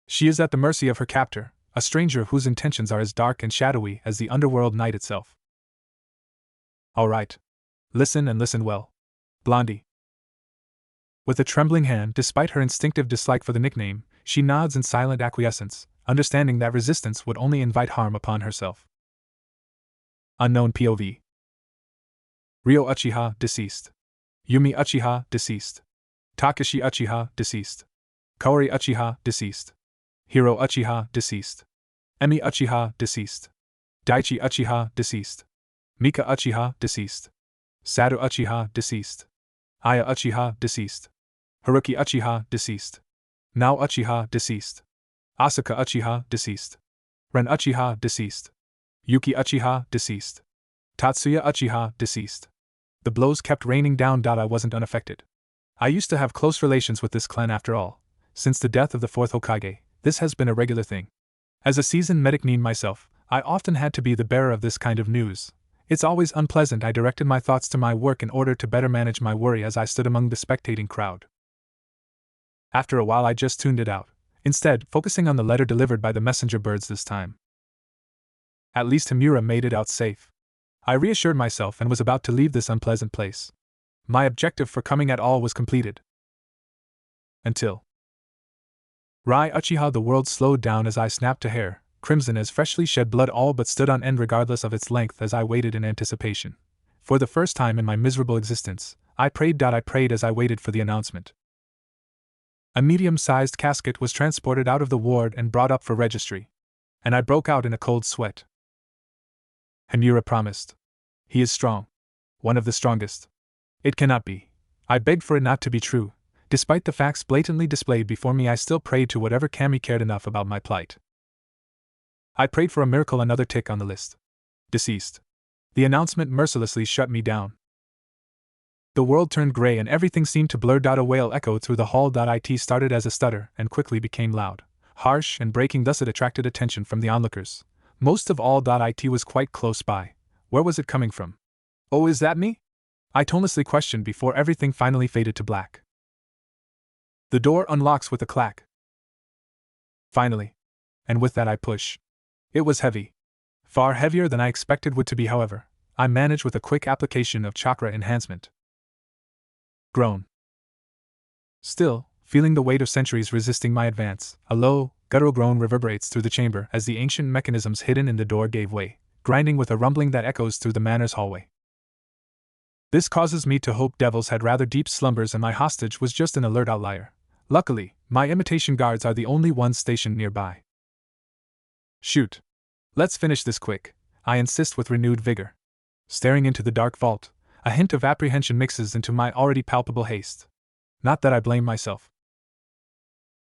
She is at the mercy of her captor, a stranger whose intentions are as dark and shadowy as the underworld night itself. All right. Listen and listen well. Blondie. With a trembling hand, despite her instinctive dislike for the nickname, she nods in silent acquiescence, understanding that resistance would only invite harm upon herself. Unknown POV. Ryo Uchiha, deceased. Yumi Uchiha, deceased. Takashi Uchiha, deceased. Kaori Uchiha, deceased. Hiro Uchiha, deceased. Emi Uchiha, deceased. Daichi Uchiha, deceased. Mika Uchiha, deceased. Sado Uchiha, deceased. Aya Uchiha, deceased. Haruki Uchiha, deceased. Nao Uchiha, deceased. Asuka Uchiha, deceased. Ren Uchiha, deceased. Yuki Uchiha, deceased. Tatsuya Uchiha, deceased. The blows kept raining down. I wasn't unaffected. I used to have close relations with this clan after all. Since the death of the fourth Hokage, this has been a regular thing. As a seasoned medic myself, I often had to be the bearer of this kind of news. It's always unpleasant. I directed my thoughts to my work in order to better manage my worry as I stood among the spectating crowd. After a while I just tuned it out, instead focusing on the letter delivered by the messenger birds this time. At least Himura made it out safe. I reassured myself and was about to leave this unpleasant place. My objective for coming at all was completed. Until Rai Uchiha. The world slowed down as I snapped a hair, crimson as freshly shed blood, all but stood on end regardless of its length as I waited in anticipation. For the first time in my miserable existence, I prayed as I waited for the announcement. A medium-sized casket was transported out of the ward and brought up for registry. And I broke out in a cold sweat. Himura promised. He is strong. One of the strongest. It cannot be. I begged for it not to be true. Despite the facts blatantly displayed before me, I still prayed to whatever kami cared enough about my plight. I prayed for a miracle. Another tick on the list. Deceased. The announcement mercilessly shut me down. The world turned gray and everything seemed to blur. A wail echoed through the hall. It started as a stutter and quickly became loud, harsh and breaking. Thus it attracted attention from the onlookers. Most of all, it was quite close by. Where was it coming from? Oh, is that me? I tonelessly questioned before everything finally faded to black. The door unlocks with a clack. Finally. And with that I push. It was heavy. Far heavier than I expected would to be, however. I managed with a quick application of chakra enhancement. Groan. Still, feeling the weight of centuries resisting my advance, a low, guttural groan reverberates through the chamber as the ancient mechanisms hidden in the door gave way, grinding with a rumbling that echoes through the manor's hallway. This causes me to hope devils had rather deep slumbers and my hostage was just an alert outlier. Luckily, my imitation guards are the only ones stationed nearby. Shoot. Let's finish this quick, I insist with renewed vigor. Staring into the dark vault, a hint of apprehension mixes into my already palpable haste. Not that I blame myself.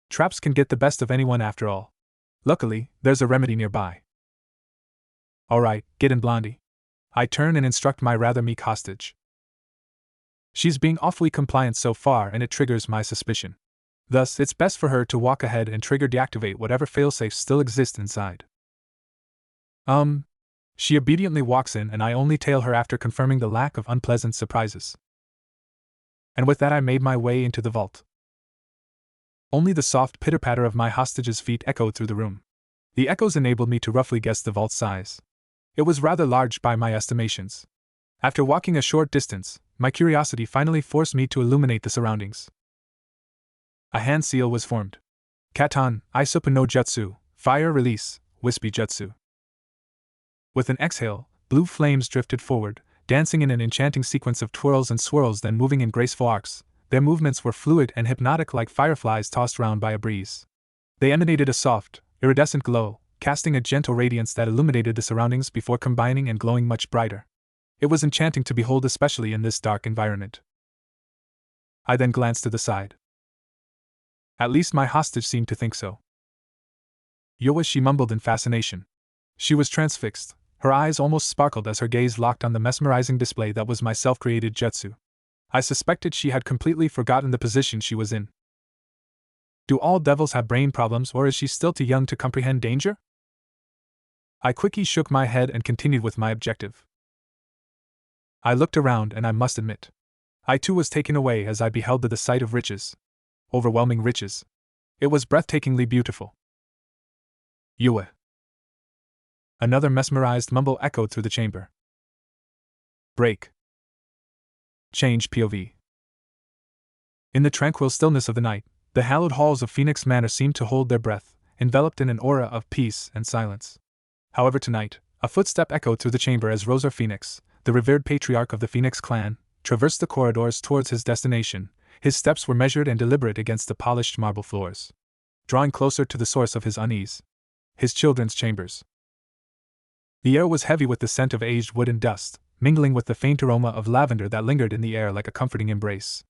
Traps can get the best of anyone after all. Luckily, there's a remedy nearby. Alright, get in, Blondie. I turn and instruct my rather meek hostage. She's being awfully compliant so far and it triggers my suspicion. Thus, it's best for her to walk ahead and trigger deactivate whatever failsafes still exist inside. She obediently walks in and I only tail her after confirming the lack of unpleasant surprises. And with that I made my way into the vault. Only the soft pitter-patter of my hostage's feet echoed through the room. The echoes enabled me to roughly guess the vault's size. It was rather large by my estimations. After walking a short distance, my curiosity finally forced me to illuminate the surroundings. A hand seal was formed. Katan, Isopa no Jutsu, Fire Release, Wispy Jutsu. With an exhale, blue flames drifted forward, dancing in an enchanting sequence of twirls and swirls, then moving in graceful arcs. Their movements were fluid and hypnotic like fireflies tossed round by a breeze. They emanated a soft, iridescent glow, casting a gentle radiance that illuminated the surroundings before combining and glowing much brighter. It was enchanting to behold, especially in this dark environment. I then glanced to the side. At least my hostage seemed to think so. Yoa, she mumbled in fascination. She was transfixed. Her eyes almost sparkled as her gaze locked on the mesmerizing display that was my self-created jutsu. I suspected she had completely forgotten the position she was in. Do all devils have brain problems, or is she still too young to comprehend danger? I quickly shook my head and continued with my objective. I looked around and I must admit, I too was taken away as I beheld the sight of riches. Overwhelming riches. It was breathtakingly beautiful. Yue. Another mesmerized mumble echoed through the chamber. Break. Change POV. In the tranquil stillness of the night, the hallowed halls of Phoenix Manor seemed to hold their breath, enveloped in an aura of peace and silence. However, tonight, a footstep echoed through the chamber as Rosar Phoenix, the revered patriarch of the Phoenix clan, traversed the corridors towards his destination. His steps were measured and deliberate against the polished marble floors, drawing closer to the source of his unease. His children's chambers. The air was heavy with the scent of aged wood and dust, mingling with the faint aroma of lavender that lingered in the air like a comforting embrace.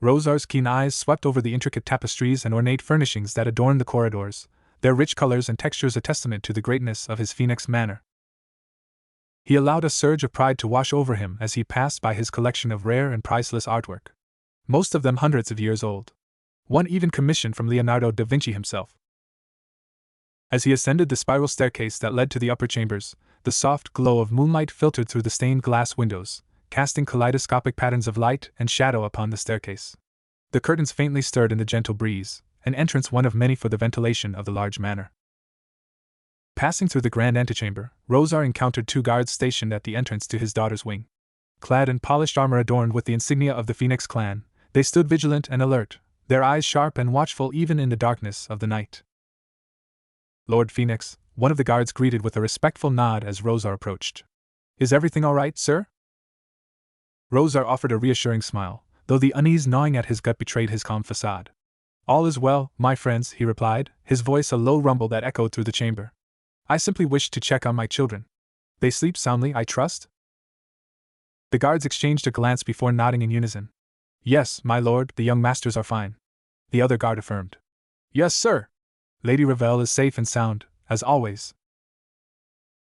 Rosar's keen eyes swept over the intricate tapestries and ornate furnishings that adorned the corridors, their rich colors and textures a testament to the greatness of his Phoenix Manor. He allowed a surge of pride to wash over him as he passed by his collection of rare and priceless artwork, most of them hundreds of years old. One even commissioned from Leonardo da Vinci himself. As he ascended the spiral staircase that led to the upper chambers, the soft glow of moonlight filtered through the stained glass windows, casting kaleidoscopic patterns of light and shadow upon the staircase. The curtains faintly stirred in the gentle breeze, an entrance one of many for the ventilation of the large manor. Passing through the grand antechamber, Rosar encountered two guards stationed at the entrance to his daughter's wing. Clad in polished armor adorned with the insignia of the Phoenix clan, they stood vigilant and alert, their eyes sharp and watchful even in the darkness of the night. Lord Phoenix, one of the guards greeted with a respectful nod as Rosar approached. Is everything all right, sir? Rosar offered a reassuring smile, though the unease gnawing at his gut betrayed his calm facade. All is well, my friends, he replied, his voice a low rumble that echoed through the chamber. I simply wished to check on my children. They sleep soundly, I trust? The guards exchanged a glance before nodding in unison. Yes, my lord, the young masters are fine. The other guard affirmed. Yes, sir. Lady Ravel is safe and sound, as always.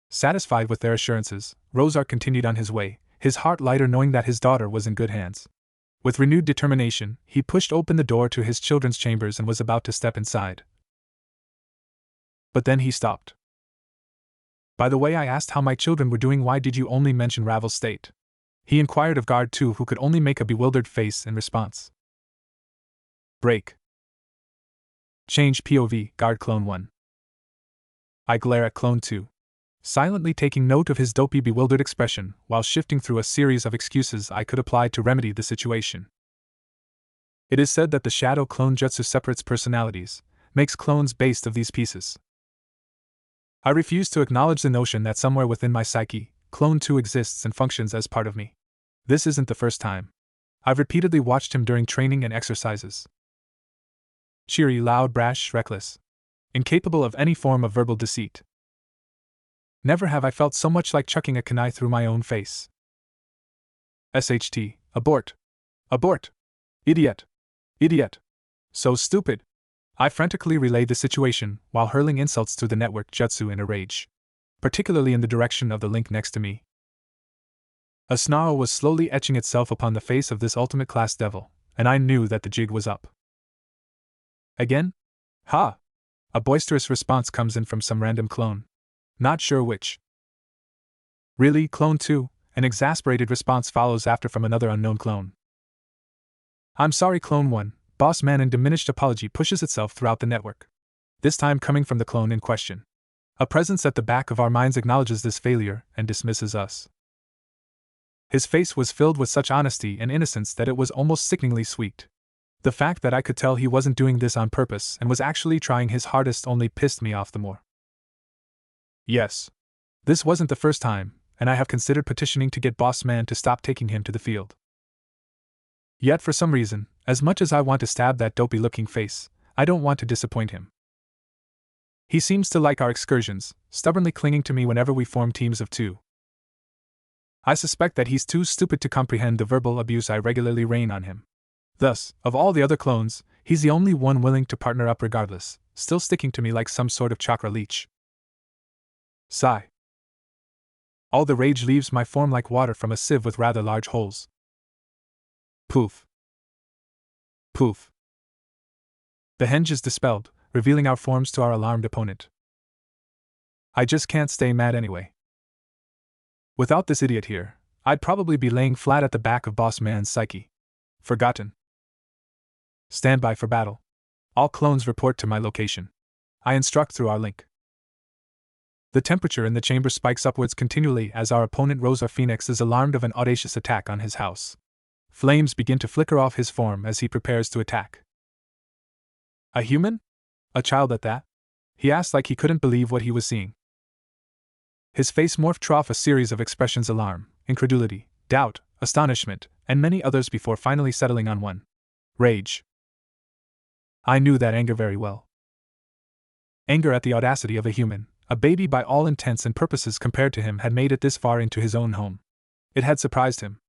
Satisfied with their assurances, Rosar continued on his way, his heart lighter knowing that his daughter was in good hands. With renewed determination, he pushed open the door to his children's chambers and was about to step inside. But then he stopped. By the way, I asked how my children were doing. Why did you only mention Ravel's state? He inquired of Guard 2, who could only make a bewildered face in response. Break. Change POV, Guard Clone 1. I glare at Clone 2, silently taking note of his dopey, bewildered expression while shifting through a series of excuses I could apply to remedy the situation. It is said that the Shadow Clone Jutsu separates personalities, makes clones based of these pieces. I refuse to acknowledge the notion that somewhere within my psyche, Clone 2 exists and functions as part of me. This isn't the first time. I've repeatedly watched him during training and exercises. Cheery, loud, brash, reckless. Incapable of any form of verbal deceit. Never have I felt so much like chucking a kunai through my own face. SHT, abort. Abort. Idiot. Idiot. So stupid. I frantically relayed the situation while hurling insults through the network jutsu in a rage, particularly in the direction of the link next to me. A snarl was slowly etching itself upon the face of this ultimate class devil, and I knew that the jig was up. Again? Ha! A boisterous response comes in from some random clone. Not sure which. Really, Clone 2? An exasperated response follows after from another unknown clone. I'm sorry, Clone 1. Boss man in diminished apology pushes itself throughout the network. This time coming from the clone in question. A presence at the back of our minds acknowledges this failure and dismisses us. His face was filled with such honesty and innocence that it was almost sickeningly sweet. The fact that I could tell he wasn't doing this on purpose and was actually trying his hardest only pissed me off the more. Yes. This wasn't the first time, and I have considered petitioning to get Boss Man to stop taking him to the field. Yet for some reason, as much as I want to stab that dopey-looking face, I don't want to disappoint him. He seems to like our excursions, stubbornly clinging to me whenever we form teams of two. I suspect that he's too stupid to comprehend the verbal abuse I regularly rain on him. Thus, of all the other clones, he's the only one willing to partner up regardless, still sticking to me like some sort of chakra leech. Sigh. All the rage leaves my form like water from a sieve with rather large holes. Poof. Poof. The hinge is dispelled, revealing our forms to our alarmed opponent. I just can't stay mad anyway. Without this idiot here, I'd probably be laying flat at the back of Boss Man's psyche. Forgotten. Stand by for battle. All clones report to my location. I instruct through our link. The temperature in the chamber spikes upwards continually as our opponent Rosa Phoenix is alarmed of an audacious attack on his house. Flames begin to flicker off his form as he prepares to attack. A human? A child at that? He asked like he couldn't believe what he was seeing. His face morphed off a series of expressions: alarm, incredulity, doubt, astonishment, and many others before finally settling on one. Rage. I knew that anger very well. Anger at the audacity of a human, a baby by all intents and purposes compared to him, had made it this far into his own home. It had surprised him.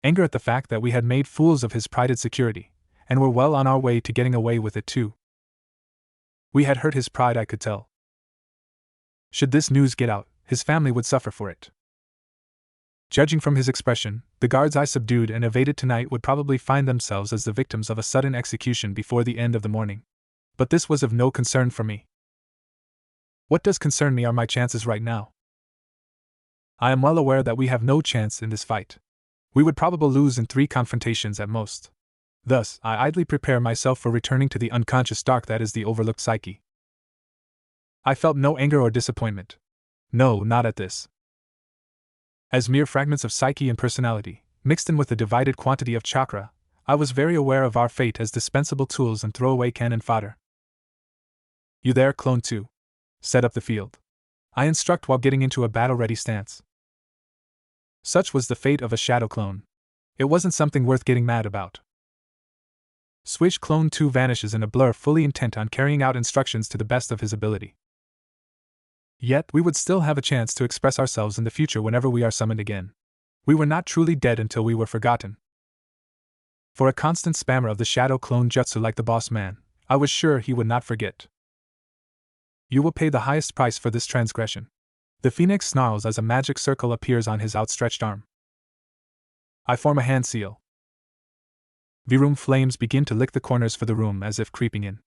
Anger at the fact that we had made fools of his prided security, and were well on our way to getting away with it too. We had hurt his pride, I could tell. Should this news get out, his family would suffer for it. Judging from his expression, the guards I subdued and evaded tonight would probably find themselves as the victims of a sudden execution before the end of the morning. But this was of no concern for me. What does concern me are my chances right now. I am well aware that we have no chance in this fight. We would probably lose in 3 confrontations at most. Thus, I idly prepare myself for returning to the unconscious dark that is the overlooked psyche. I felt no anger or disappointment. No, not at this. As mere fragments of psyche and personality, mixed in with a divided quantity of chakra, I was very aware of our fate as dispensable tools and throwaway cannon fodder. You there, Clone 2? Set up the field. I instruct while getting into a battle-ready stance. Such was the fate of a shadow clone. It wasn't something worth getting mad about. Swish, Clone 2 vanishes in a blur, fully intent on carrying out instructions to the best of his ability. Yet, we would still have a chance to express ourselves in the future whenever we are summoned again. We were not truly dead until we were forgotten. For a constant spammer of the shadow clone jutsu like the boss man, I was sure he would not forget. You will pay the highest price for this transgression. The phoenix snarls as a magic circle appears on his outstretched arm. I form a hand seal. The room flames begin to lick the corners for the room as if creeping in.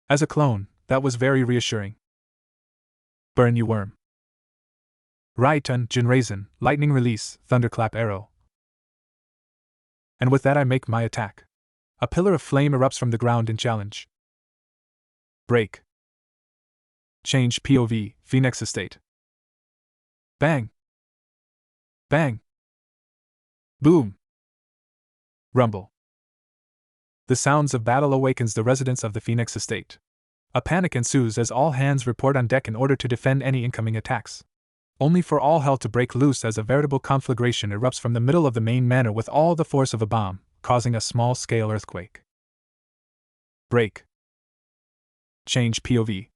As a clone, that was very reassuring. Burn, you worm. Right, and Jinraisen, lightning release, thunderclap arrow. And with that I make my attack. A pillar of flame erupts from the ground in challenge. Break. Change POV, Phoenix Estate. Bang. Bang. Boom. Rumble. The sounds of battle awakens the residents of the Phoenix Estate. A panic ensues as all hands report on deck in order to defend any incoming attacks. only for all hell to break loose as a veritable conflagration erupts from the middle of the main manor with all the force of a bomb, causing a small-scale earthquake. Break. Change POV.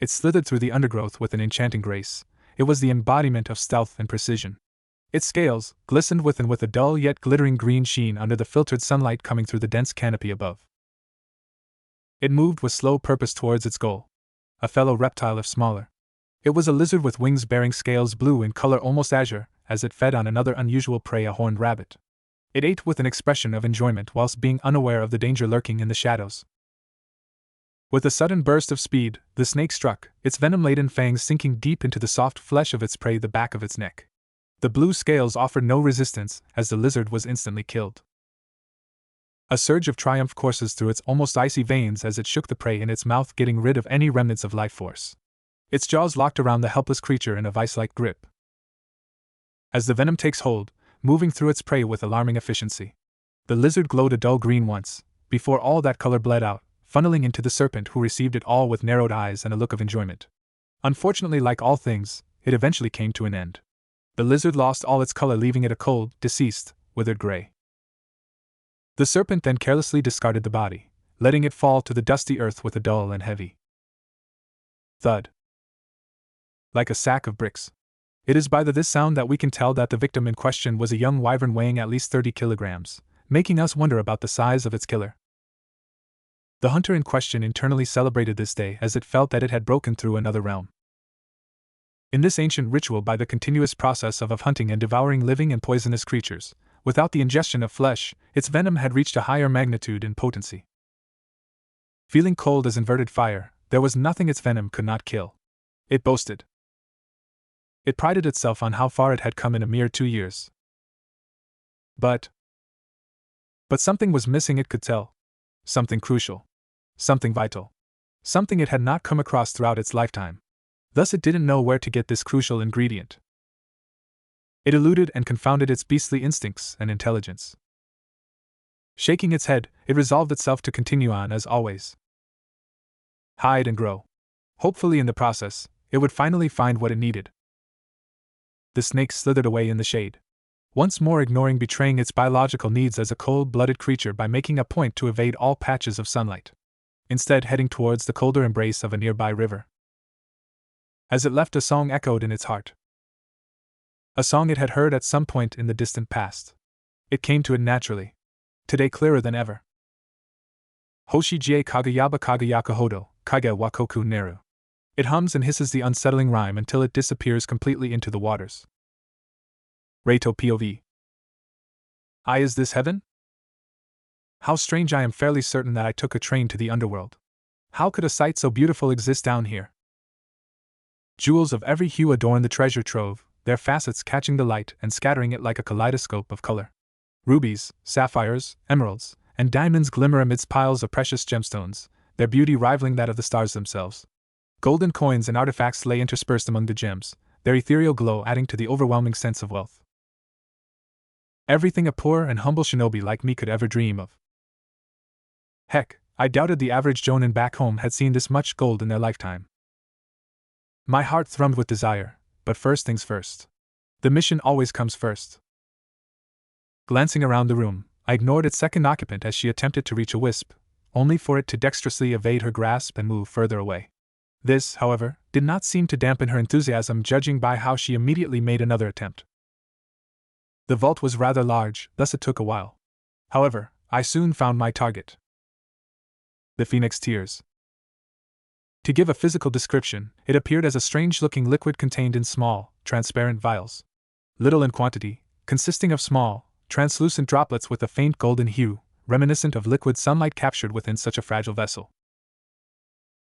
It slithered through the undergrowth with an enchanting grace. It was the embodiment of stealth and precision. Its scales glistened with a dull yet glittering green sheen under the filtered sunlight coming through the dense canopy above. It moved with slow purpose towards its goal, a fellow reptile if smaller. It was a lizard with wings bearing scales blue in color almost azure, as it fed on another unusual prey, a horned rabbit. It ate with an expression of enjoyment whilst being unaware of the danger lurking in the shadows. With a sudden burst of speed, the snake struck, its venom-laden fangs sinking deep into the soft flesh of its prey, the back of its neck. The blue scales offered no resistance, as the lizard was instantly killed. A surge of triumph courses through its almost icy veins as it shook the prey in its mouth, getting rid of any remnants of life force. Its jaws locked around the helpless creature in a vice-like grip. As the venom takes hold, moving through its prey with alarming efficiency, the lizard glowed a dull green once, before all that color bled out, funneling into the serpent, who received it all with narrowed eyes and a look of enjoyment. Unfortunately, like all things, it eventually came to an end. The lizard lost all its color, leaving it a cold, deceased, withered gray. The serpent then carelessly discarded the body, letting it fall to the dusty earth with a dull and heavy thud, like a sack of bricks. It is by this sound that we can tell that the victim in question was a young wyvern weighing at least 30 kilograms, making us wonder about the size of its killer. The hunter in question internally celebrated this day, as it felt that it had broken through another realm. In this ancient ritual, by the continuous process of hunting and devouring living and poisonous creatures, without the ingestion of flesh, its venom had reached a higher magnitude and potency. Feeling cold as inverted fire, there was nothing its venom could not kill. It boasted. It prided itself on how far it had come in a mere 2 years. But something was missing, it could tell. Something crucial. Something vital. Something it had not come across throughout its lifetime. Thus it didn't know where to get this crucial ingredient. It eluded and confounded its beastly instincts and intelligence. Shaking its head, it resolved itself to continue on as always. Hide and grow. Hopefully in the process, it would finally find what it needed. The snake slithered away in the shade, once more ignoring betraying its biological needs as a cold-blooded creature by making a point to evade all patches of sunlight, instead heading towards the colder embrace of a nearby river. As it left, a song echoed in its heart. A song it had heard at some point in the distant past. It came to it naturally, today clearer than ever. Hoshi jie kagayaba kagayaka hodo, kage wa koku neru. It hums and hisses the unsettling rhyme until it disappears completely into the waters. Reito POV. Is this heaven? How strange! I am fairly certain that I took a train to the underworld. How could a sight so beautiful exist down here? Jewels of every hue adorn the treasure trove, their facets catching the light and scattering it like a kaleidoscope of color. Rubies, sapphires, emeralds, and diamonds glimmer amidst piles of precious gemstones, their beauty rivaling that of the stars themselves. Golden coins and artifacts lay interspersed among the gems, their ethereal glow adding to the overwhelming sense of wealth. Everything a poor and humble shinobi like me could ever dream of. Heck, I doubted the average jonin back home had seen this much gold in their lifetime. My heart thrummed with desire, but first things first. The mission always comes first. Glancing around the room, I ignored its second occupant as she attempted to reach a wisp, only for it to dexterously evade her grasp and move further away. This, however, did not seem to dampen her enthusiasm, judging by how she immediately made another attempt. The vault was rather large, thus it took a while. However, I soon found my target. The phoenix tears. To give a physical description, it appeared as a strange-looking liquid contained in small, transparent vials. Little in quantity, consisting of small, translucent droplets with a faint golden hue, reminiscent of liquid sunlight captured within such a fragile vessel.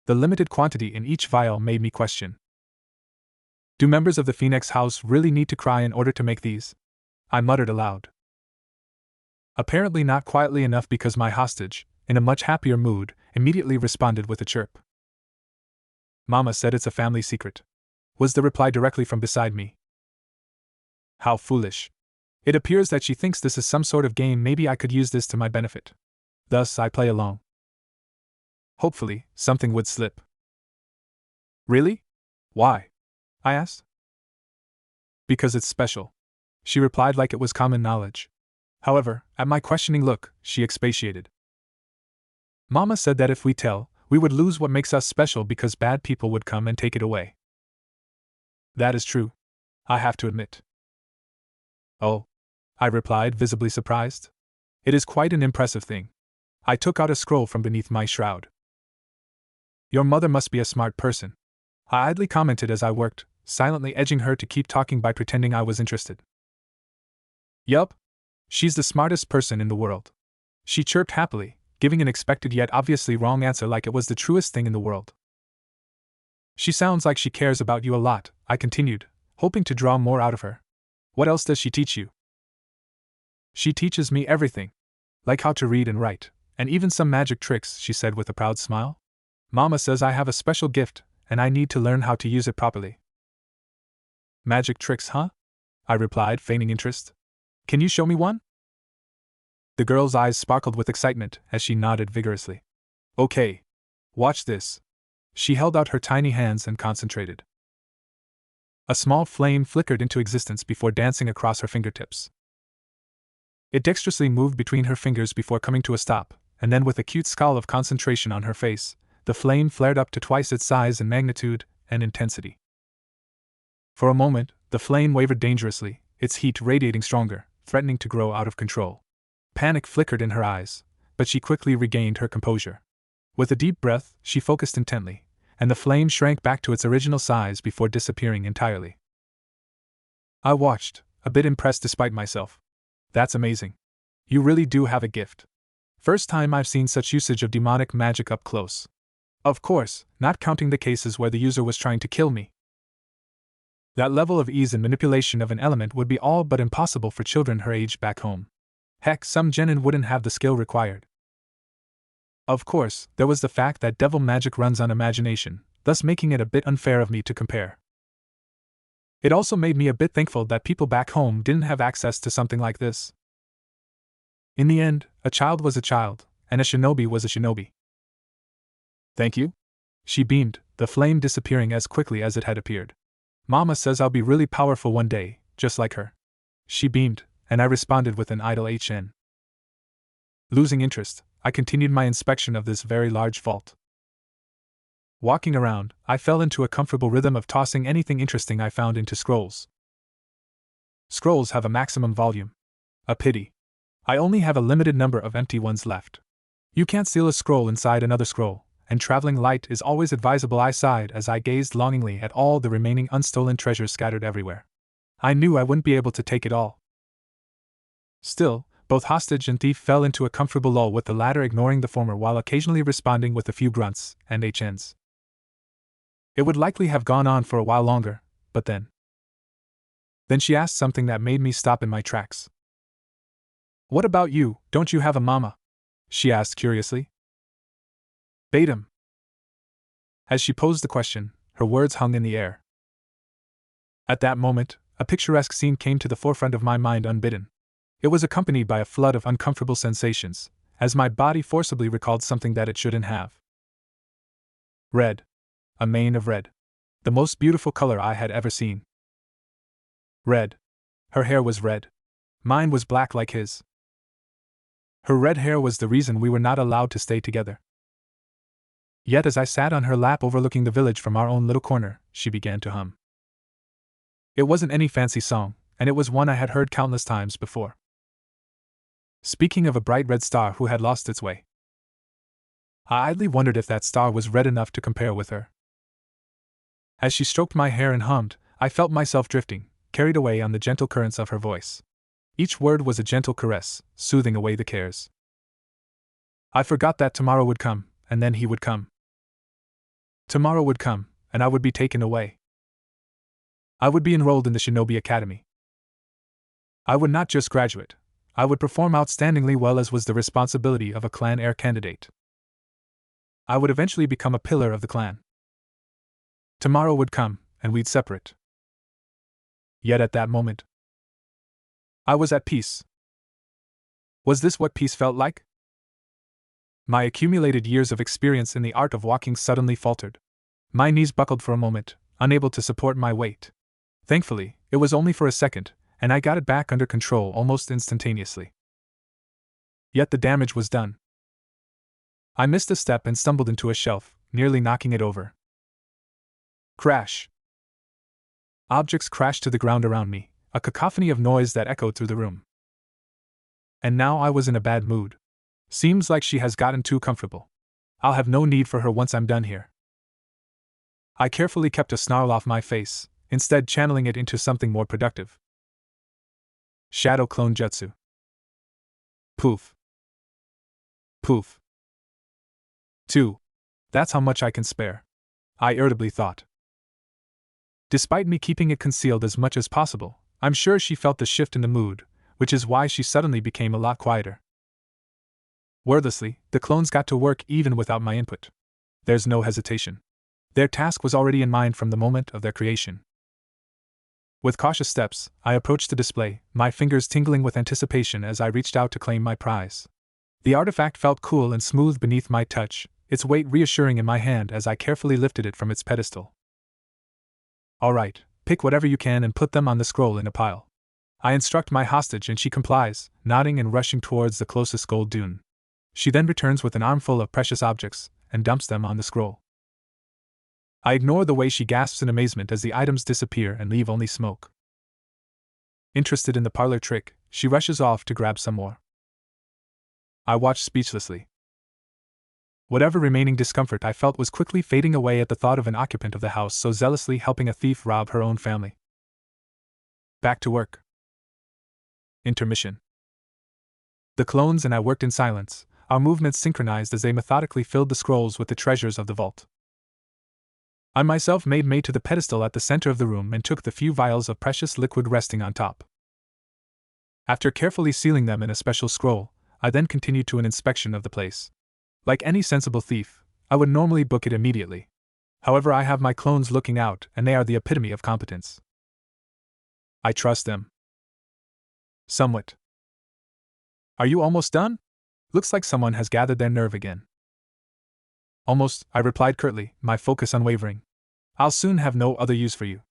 The limited quantity in each vial made me question. Do members of the Phoenix House really need to cry in order to make these? I muttered aloud. Apparently not quietly enough, because my hostage, in a much happier mood, immediately responded with a chirp. Mama said it's a family secret, was the reply directly from beside me. How foolish. It appears that she thinks this is some sort of game. Maybe I could use this to my benefit. Thus I play along. Hopefully, something would slip. Really? Why? I asked. Because it's special. She replied like it was common knowledge. However, at my questioning look, she expatiated. Mama said that if we tell, we would lose what makes us special because bad people would come and take it away. That is true. I have to admit. Oh, I replied, visibly surprised. It is quite an impressive thing. I took out a scroll from beneath my shroud. Your mother must be a smart person. I idly commented as I worked, silently edging her to keep talking by pretending I was interested. Yup. She's the smartest person in the world. She chirped happily, giving an expected yet obviously wrong answer like it was the truest thing in the world. She sounds like she cares about you a lot, I continued, hoping to draw more out of her. What else does she teach you? She teaches me everything. Like how to read and write, and even some magic tricks, she said with a proud smile. Mama says I have a special gift, and I need to learn how to use it properly. Magic tricks, huh? I replied, feigning interest. Can you show me one? The girl's eyes sparkled with excitement as she nodded vigorously. Okay. Watch this. She held out her tiny hands and concentrated. A small flame flickered into existence before dancing across her fingertips. It dexterously moved between her fingers before coming to a stop, and then with a cute scowl of concentration on her face, the flame flared up to twice its size in magnitude and intensity. For a moment, the flame wavered dangerously, its heat radiating stronger, threatening to grow out of control. Panic flickered in her eyes, but she quickly regained her composure. With a deep breath, she focused intently, and the flame shrank back to its original size before disappearing entirely. I watched, a bit impressed despite myself. That's amazing. You really do have a gift. First time I've seen such usage of demonic magic up close. Of course, not counting the cases where the user was trying to kill me. That level of ease and manipulation of an element would be all but impossible for children her age back home. Heck, some genin wouldn't have the skill required. Of course, there was the fact that devil magic runs on imagination, thus making it a bit unfair of me to compare. It also made me a bit thankful that people back home didn't have access to something like this. In the end, a child was a child, and a shinobi was a shinobi. Thank you? She beamed, the flame disappearing as quickly as it had appeared. Mama says I'll be really powerful one day, just like her. She beamed, and I responded with an idle HN. Losing interest, I continued my inspection of this very large vault. Walking around, I fell into a comfortable rhythm of tossing anything interesting I found into scrolls. Scrolls have a maximum volume. A pity. I only have a limited number of empty ones left. You can't seal a scroll inside another scroll, and traveling light is always advisable, I sighed as I gazed longingly at all the remaining unstolen treasures scattered everywhere. I knew I wouldn't be able to take it all. Still, both hostage and thief fell into a comfortable lull, with the latter ignoring the former while occasionally responding with a few grunts and HNs. It would likely have gone on for a while longer, but then she asked something that made me stop in my tracks. What about you, don't you have a mama? She asked curiously. Batum. As she posed the question, her words hung in the air. At that moment, a picturesque scene came to the forefront of my mind unbidden. It was accompanied by a flood of uncomfortable sensations, as my body forcibly recalled something that it shouldn't have. Red. A mane of red. The most beautiful color I had ever seen. Red. Her hair was red. Mine was black like his. Her red hair was the reason we were not allowed to stay together. Yet as I sat on her lap overlooking the village from our own little corner, she began to hum. It wasn't any fancy song, and it was one I had heard countless times before. Speaking of a bright red star who had lost its way. I idly wondered if that star was red enough to compare with her. As she stroked my hair and hummed, I felt myself drifting, carried away on the gentle currents of her voice. Each word was a gentle caress, soothing away the cares. I forgot that tomorrow would come, and then he would come. Tomorrow would come, and I would be taken away. I would be enrolled in the Shinobi Academy. I would not just graduate, I would perform outstandingly well, as was the responsibility of a clan heir candidate. I would eventually become a pillar of the clan. Tomorrow would come, and we'd separate. Yet at that moment, I was at peace. Was this what peace felt like? My accumulated years of experience in the art of walking suddenly faltered. My knees buckled for a moment, unable to support my weight. Thankfully, It was only for a second, and I got it back under control almost instantaneously. Yet the damage was done. I missed a step and stumbled into a shelf, nearly knocking it over. Crash! Objects crashed to the ground around me, a cacophony of noise that echoed through the room. And now I was in a bad mood. Seems like she has gotten too comfortable. I'll have no need for her once I'm done here. I carefully kept a snarl off my face, instead channeling it into something more productive. Shadow clone jutsu. Poof. Poof. 2. That's how much I can spare, I irritably thought. Despite me keeping it concealed as much as possible, I'm sure she felt the shift in the mood, which is why she suddenly became a lot quieter. Wordlessly, the clones got to work even without my input. There's no hesitation. Their task was already in mind from the moment of their creation. With cautious steps, I approached the display, my fingers tingling with anticipation as I reached out to claim my prize. The artifact felt cool and smooth beneath my touch, its weight reassuring in my hand as I carefully lifted it from its pedestal. All right, pick whatever you can and put them on the scroll in a pile. I instruct my hostage and she complies, nodding and rushing towards the closest gold dune. She then returns with an armful of precious objects and dumps them on the scroll. I ignore the way she gasps in amazement as the items disappear and leave only smoke. Interested in the parlor trick, she rushes off to grab some more. I watched speechlessly. Whatever remaining discomfort I felt was quickly fading away at the thought of an occupant of the house so zealously helping a thief rob her own family. Back to work. Intermission. The clones and I worked in silence, our movements synchronized as they methodically filled the scrolls with the treasures of the vault. I myself made way to the pedestal at the center of the room and took the few vials of precious liquid resting on top. After carefully sealing them in a special scroll, I then continued to an inspection of the place. Like any sensible thief, I would normally book it immediately. However, I have my clones looking out, and they are the epitome of competence. I trust them. Somewhat. Are you almost done? Looks like someone has gathered their nerve again. Almost, I replied curtly, my focus unwavering. I'll soon have no other use for you.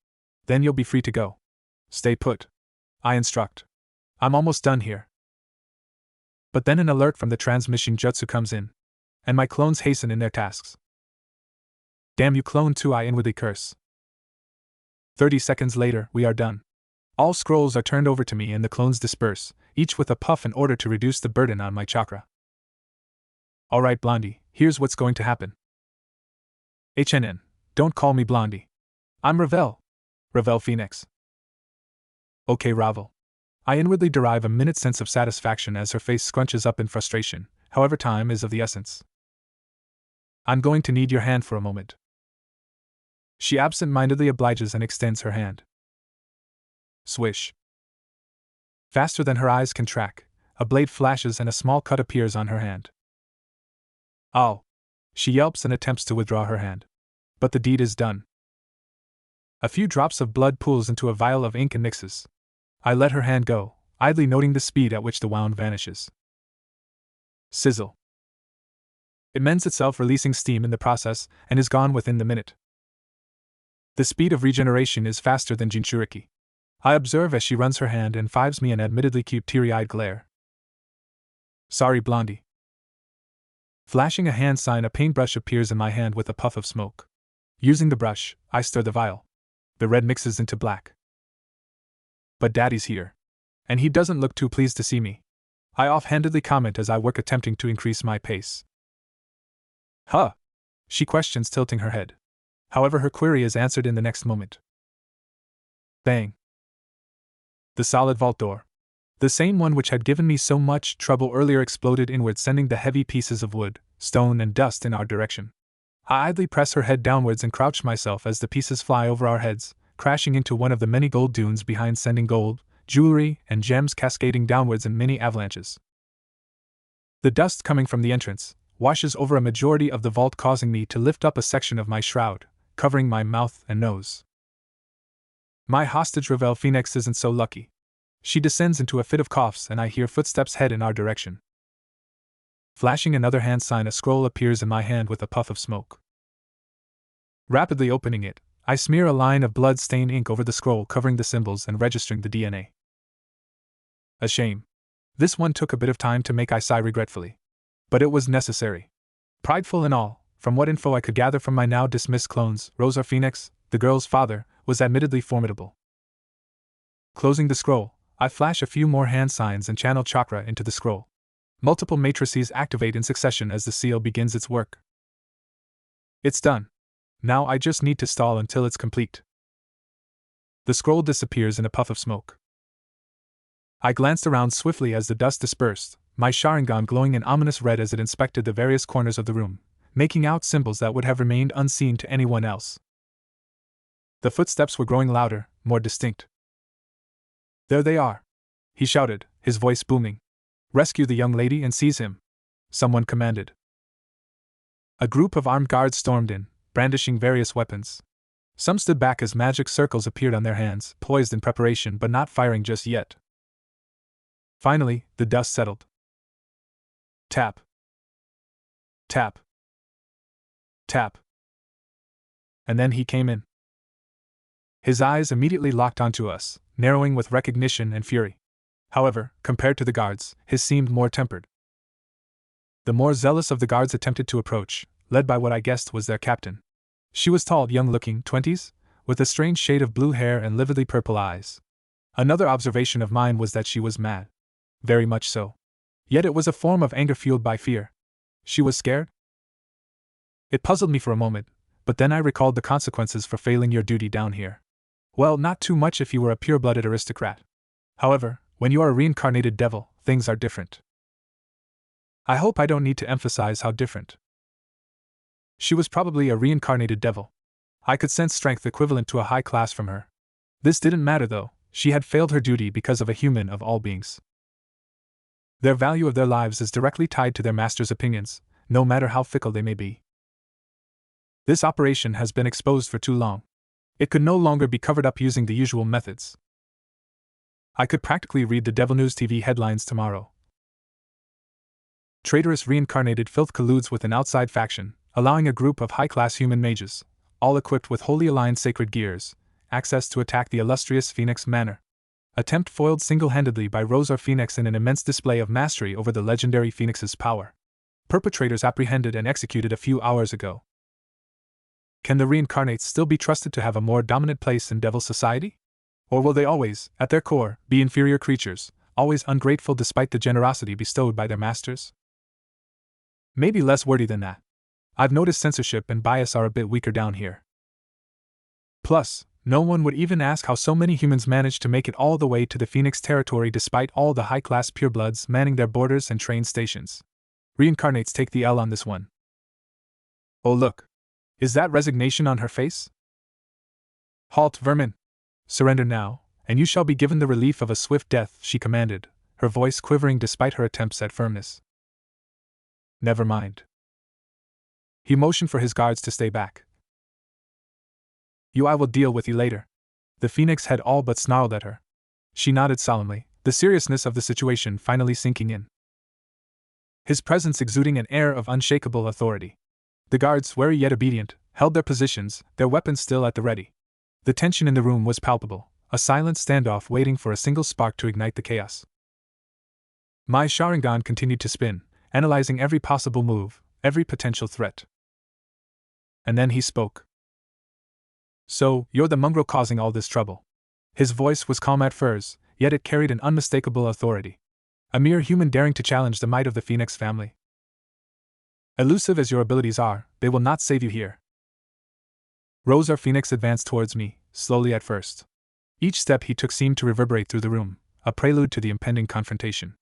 Then you'll be free to go. Stay put. I instruct. I'm almost done here. But then an alert from the transmission jutsu comes in, and my clones hasten in their tasks. Damn you clone too, I inwardly curse. 30 seconds later, we are done. All scrolls are turned over to me and the clones disperse, each with a puff in order to reduce the burden on my chakra. Alright Blondie, here's what's going to happen. HNN, don't call me Blondie. I'm Ravel. Ravel Phoenix. Okay Ravel. I inwardly derive a minute sense of satisfaction as her face scrunches up in frustration, however time is of the essence. I'm going to need your hand for a moment. She absent-mindedly obliges and extends her hand. Swish. Faster than her eyes can track, a blade flashes and a small cut appears on her hand. Ow! She yelps and attempts to withdraw her hand. But the deed is done. A few drops of blood pools into a vial of ink and mixes. I let her hand go, idly noting the speed at which the wound vanishes. Sizzle. It mends itself, releasing steam in the process, and is gone within the minute. The speed of regeneration is faster than Jinchuriki. I observe as she runs her hand and fives me an admittedly cute teary-eyed glare. Sorry Blondie. Flashing a hand sign, a paintbrush appears in my hand with a puff of smoke. Using the brush, I stir the vial. The red mixes into black. But Daddy's here. And he doesn't look too pleased to see me. I offhandedly comment as I work, attempting to increase my pace. Huh? She questions, tilting her head. However, her query is answered in the next moment. Bang. The solid vault door, the same one which had given me so much trouble earlier, exploded inward, sending the heavy pieces of wood, stone, and dust in our direction. I idly press her head downwards and crouch myself as the pieces fly over our heads, crashing into one of the many gold dunes behind, sending gold, jewelry, and gems cascading downwards in many avalanches. The dust coming from the entrance washes over a majority of the vault, causing me to lift up a section of my shroud, covering my mouth and nose. My hostage Ravel Phoenix isn't so lucky. She descends into a fit of coughs and I hear footsteps head in our direction. Flashing another hand sign, a scroll appears in my hand with a puff of smoke. Rapidly opening it, I smear a line of blood-stained ink over the scroll covering the symbols and registering the DNA. A shame. This one took a bit of time to make. I sigh regretfully. But it was necessary. Prideful and all, from what info I could gather from my now dismissed clones, Rosa Phoenix, the girl's father, was admittedly formidable. Closing the scroll, I flash a few more hand signs and channel chakra into the scroll. Multiple matrices activate in succession as the seal begins its work. It's done. Now I just need to stall until it's complete. The scroll disappears in a puff of smoke. I glanced around swiftly as the dust dispersed, my Sharingan glowing an ominous red as it inspected the various corners of the room, making out symbols that would have remained unseen to anyone else. The footsteps were growing louder, more distinct. There they are, he shouted, his voice booming. Rescue the young lady and seize him, someone commanded. A group of armed guards stormed in, brandishing various weapons. Some stood back as magic circles appeared on their hands, poised in preparation but not firing just yet. Finally, the dust settled. Tap. Tap. Tap. And then he came in. His eyes immediately locked onto us, narrowing with recognition and fury. However, compared to the guards, his seemed more tempered. The more zealous of the guards attempted to approach, led by what I guessed was their captain. She was tall, young-looking, 20s, with a strange shade of blue hair and lividly purple eyes. Another observation of mine was that she was mad. Very much so. Yet it was a form of anger fueled by fear. She was scared? It puzzled me for a moment, but then I recalled the consequences for failing your duty down here. Well, not too much if you were a pure-blooded aristocrat. However, when you are a reincarnated devil, things are different. I hope I don't need to emphasize how different. She was probably a reincarnated devil. I could sense strength equivalent to a high class from her. This didn't matter though, she had failed her duty because of a human of all beings. Their value of their lives is directly tied to their master's opinions, no matter how fickle they may be. This operation has been exposed for too long. It could no longer be covered up using the usual methods. I could practically read the Devil News TV headlines tomorrow. Traitorous reincarnated filth colludes with an outside faction, allowing a group of high-class human mages, all equipped with wholly aligned sacred gears, access to attack the illustrious Phoenix Manor. Attempt foiled single-handedly by Rosa Phoenix in an immense display of mastery over the legendary Phoenix's power. Perpetrators apprehended and executed a few hours ago. Can the reincarnates still be trusted to have a more dominant place in Devil society? Or will they always, at their core, be inferior creatures, always ungrateful despite the generosity bestowed by their masters? Maybe less wordy than that. I've noticed censorship and bias are a bit weaker down here. Plus, no one would even ask how so many humans managed to make it all the way to the Phoenix territory despite all the high-class purebloods manning their borders and train stations. Reincarnates take the L on this one. Oh look. Is that resignation on her face? Halt, vermin! Surrender now, and you shall be given the relief of a swift death, she commanded, her voice quivering despite her attempts at firmness. Never mind. He motioned for his guards to stay back. I will deal with you later. The Phoenix had all but snarled at her. She nodded solemnly, the seriousness of the situation finally sinking in. His presence exuding an air of unshakable authority. The guards, wary yet obedient, held their positions, their weapons still at the ready. The tension in the room was palpable, a silent standoff waiting for a single spark to ignite the chaos. My Sharingan continued to spin, analyzing every possible move, every potential threat. And then he spoke. So, you're the mongrel causing all this trouble. His voice was calm at first, yet it carried an unmistakable authority. A mere human daring to challenge the might of the Phoenix family. Elusive as your abilities are, they will not save you here. Rosa Phoenix advanced towards me, slowly at first. Each step he took seemed to reverberate through the room, a prelude to the impending confrontation.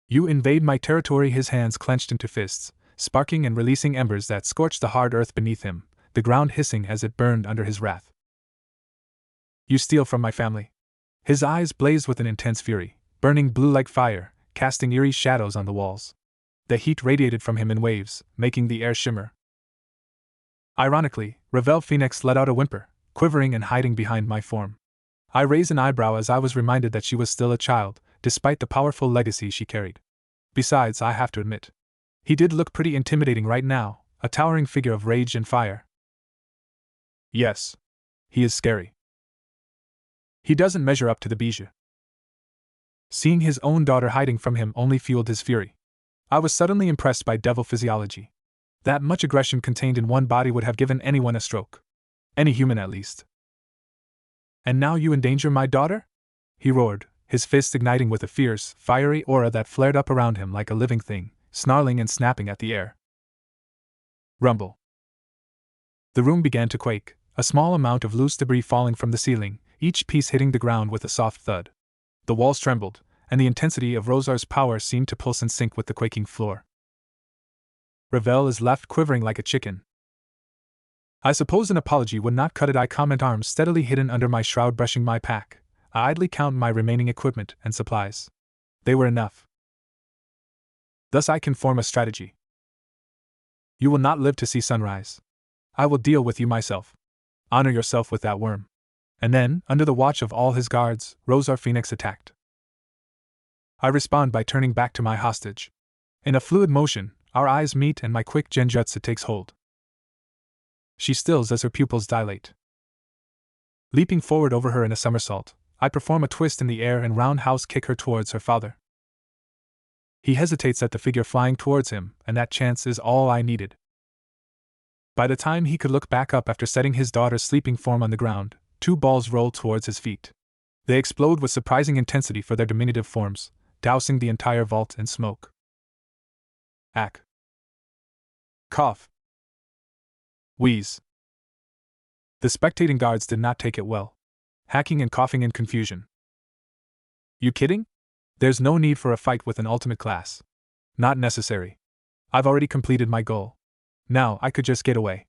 You invade my territory, his hands clenched into fists, sparking and releasing embers that scorched the hard earth beneath him, the ground hissing as it burned under his wrath. You steal from my family. His eyes blazed with an intense fury, burning blue like fire, casting eerie shadows on the walls. The heat radiated from him in waves, making the air shimmer. Ironically, Ravel Phoenix let out a whimper, quivering and hiding behind my form. I raised an eyebrow as I was reminded that she was still a child, despite the powerful legacy she carried. Besides, I have to admit, he did look pretty intimidating right now, a towering figure of rage and fire. Yes. He is scary. He doesn't measure up to the bijou. Seeing his own daughter hiding from him only fueled his fury. I was suddenly impressed by devil physiology. That much aggression contained in one body would have given anyone a stroke. Any human, at least. And now you endanger my daughter? He roared, his fist igniting with a fierce, fiery aura that flared up around him like a living thing, snarling and snapping at the air. Rumble. The room began to quake, a small amount of loose debris falling from the ceiling, each piece hitting the ground with a soft thud. The walls trembled, and the intensity of Rosar's power seemed to pulse in sync with the quaking floor. Ravel is left quivering like a chicken. I suppose an apology would not cut it. I comment, arms steadily hidden under my shroud brushing my pack. I idly count my remaining equipment and supplies. They were enough. Thus I can form a strategy. You will not live to see sunrise. I will deal with you myself. Honor yourself with that worm. And then, under the watch of all his guards, Rosar Phoenix attacked. I respond by turning back to my hostage. In a fluid motion, our eyes meet and my quick genjutsu takes hold. She stills as her pupils dilate. Leaping forward over her in a somersault, I perform a twist in the air and roundhouse kick her towards her father. He hesitates at the figure flying towards him, and that chance is all I needed. By the time he could look back up after setting his daughter's sleeping form on the ground, 2 balls roll towards his feet. They explode with surprising intensity for their diminutive forms, dousing the entire vault in smoke. Ack. Cough. Wheeze. The spectating guards did not take it well, hacking and coughing in confusion. You kidding? There's no need for a fight with an ultimate class. Not necessary. I've already completed my goal. Now I could just get away.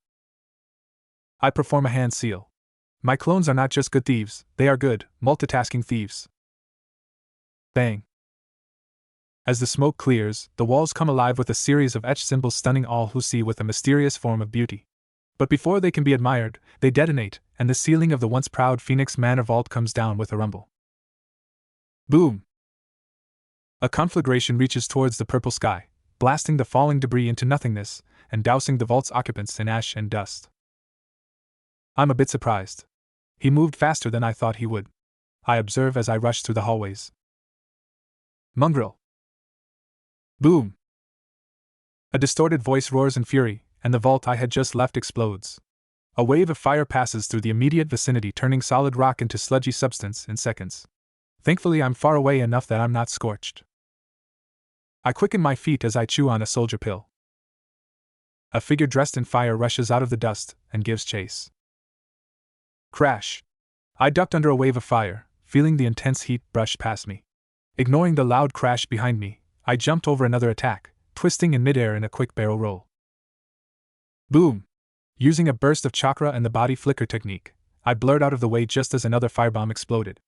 I perform a hand seal. My clones are not just good thieves, they are good, multitasking thieves. Bang. As the smoke clears, the walls come alive with a series of etched symbols stunning all who see with a mysterious form of beauty. But before they can be admired, they detonate, and the ceiling of the once proud Phoenix Manor vault comes down with a rumble. Boom! A conflagration reaches towards the purple sky, blasting the falling debris into nothingness, and dousing the vault's occupants in ash and dust. I'm a bit surprised. He moved faster than I thought he would. I observe as I rush through the hallways. Mongrel! Boom! A distorted voice roars in fury, and the vault I had just left explodes. A wave of fire passes through the immediate vicinity, turning solid rock into sludgy substance in seconds. Thankfully, I'm far away enough that I'm not scorched. I quicken my feet as I chew on a soldier pill. A figure dressed in fire rushes out of the dust and gives chase. Crash! I ducked under a wave of fire, feeling the intense heat brush past me. Ignoring the loud crash behind me, I jumped over another attack, twisting in midair in a quick barrel roll. Boom! Using a burst of chakra and the body flicker technique, I blurred out of the way just as another firebomb exploded.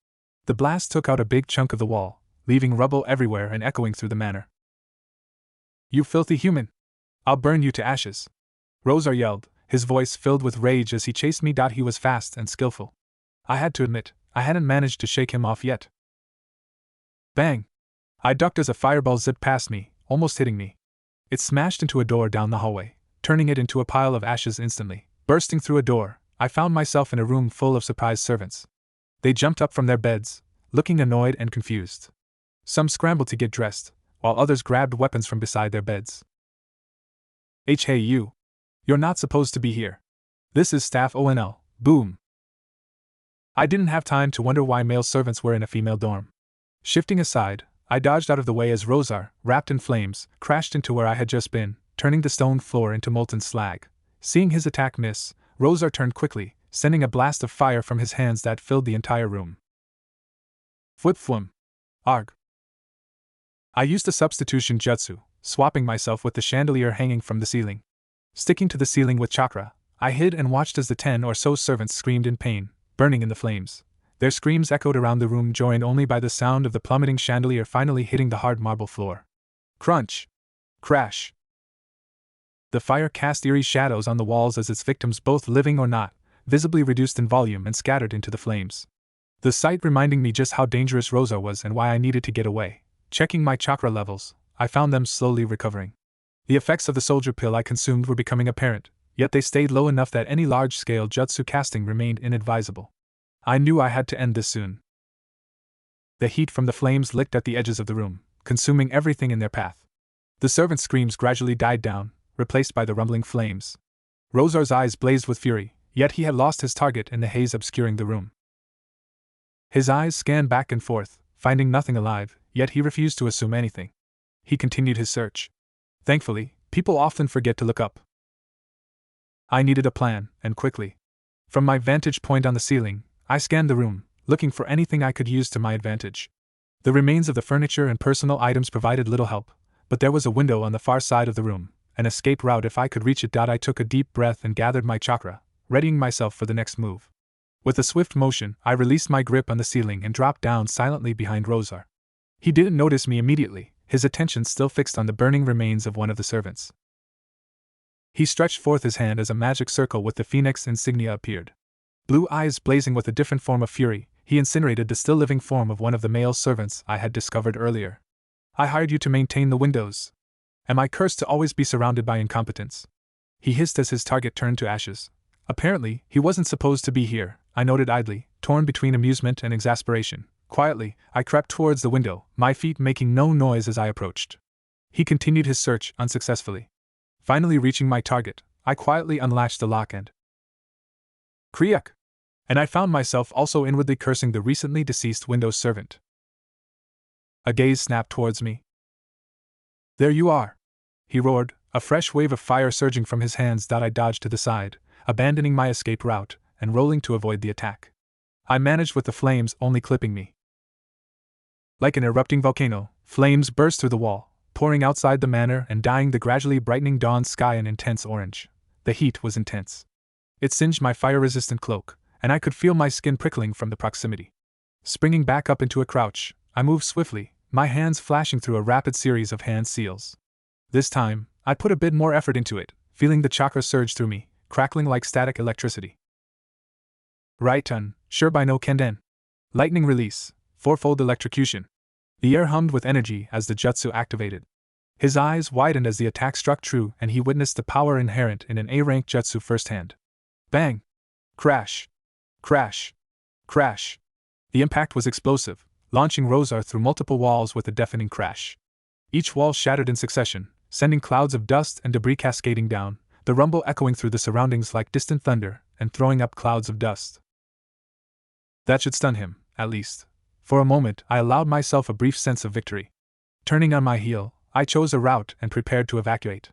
The blast took out a big chunk of the wall, leaving rubble everywhere and echoing through the manor. You filthy human! I'll burn you to ashes! Rosar yelled, his voice filled with rage as he chased me. He was fast and skillful. I had to admit, I hadn't managed to shake him off yet. Bang! I ducked as a fireball zipped past me, almost hitting me. It smashed into a door down the hallway, turning it into a pile of ashes instantly. Bursting through a door, I found myself in a room full of surprised servants. They jumped up from their beds, looking annoyed and confused. Some scrambled to get dressed, while others grabbed weapons from beside their beds. Hey you! You're not supposed to be here. This is Staff ONL, boom! I didn't have time to wonder why male servants were in a female dorm. Shifting aside, I dodged out of the way as Rosar, wrapped in flames, crashed into where I had just been, turning the stone floor into molten slag. Seeing his attack miss, Rosar turned quickly, sending a blast of fire from his hands that filled the entire room. Flip-flum. Arg. I used a substitution jutsu, swapping myself with the chandelier hanging from the ceiling. Sticking to the ceiling with chakra, I hid and watched as the 10 or so servants screamed in pain, burning in the flames. Their screams echoed around the room, joined only by the sound of the plummeting chandelier finally hitting the hard marble floor. Crunch! Crash! The fire cast eerie shadows on the walls as its victims, both living or not, visibly reduced in volume and scattered into the flames. The sight reminding me just how dangerous Rosar was and why I needed to get away. Checking my chakra levels, I found them slowly recovering. The effects of the soldier pill I consumed were becoming apparent, yet they stayed low enough that any large-scale jutsu casting remained inadvisable. I knew I had to end this soon. The heat from the flames licked at the edges of the room, consuming everything in their path. The servant's screams gradually died down, replaced by the rumbling flames. Rozar's eyes blazed with fury, yet he had lost his target in the haze obscuring the room. His eyes scanned back and forth, finding nothing alive, yet he refused to assume anything. He continued his search. Thankfully, people often forget to look up. I needed a plan, and quickly. From my vantage point on the ceiling, I scanned the room, looking for anything I could use to my advantage. The remains of the furniture and personal items provided little help, but there was a window on the far side of the room, an escape route if I could reach it. I took a deep breath and gathered my chakra, readying myself for the next move. With a swift motion, I released my grip on the ceiling and dropped down silently behind Rozar. He didn't notice me immediately, his attention still fixed on the burning remains of one of the servants. He stretched forth his hand as a magic circle with the phoenix insignia appeared. Blue eyes blazing with a different form of fury, he incinerated the still living form of one of the male servants I had discovered earlier. I hired you to maintain the windows. Am I cursed to always be surrounded by incompetence? He hissed as his target turned to ashes. Apparently, he wasn't supposed to be here, I noted idly, torn between amusement and exasperation. Quietly, I crept towards the window, my feet making no noise as I approached. He continued his search, unsuccessfully. Finally reaching my target, I quietly unlatched the lock and Kriak! And I found myself also inwardly cursing the recently deceased window servant. A gaze snapped towards me. There you are! He roared, a fresh wave of fire surging from his hands. I dodged to the side, abandoning my escape route, and rolling to avoid the attack. I managed with the flames only clipping me. Like an erupting volcano, flames burst through the wall, pouring outside the manor and dyeing the gradually brightening dawn sky an intense orange. The heat was intense. It singed my fire-resistant cloak, and I could feel my skin prickling from the proximity. Springing back up into a crouch, I moved swiftly, my hands flashing through a rapid series of hand seals. This time, I put a bit more effort into it, feeling the chakra surge through me, crackling like static electricity. Right-un, sure by no Kenden. Lightning release, fourfold electrocution. The air hummed with energy as the jutsu activated. His eyes widened as the attack struck true and he witnessed the power inherent in an A-rank jutsu firsthand. Bang! Crash! Crash! Crash! The impact was explosive, launching Rozar through multiple walls with a deafening crash. Each wall shattered in succession, sending clouds of dust and debris cascading down, the rumble echoing through the surroundings like distant thunder and throwing up clouds of dust. That should stun him, at least. For a moment, I allowed myself a brief sense of victory. Turning on my heel, I chose a route and prepared to evacuate.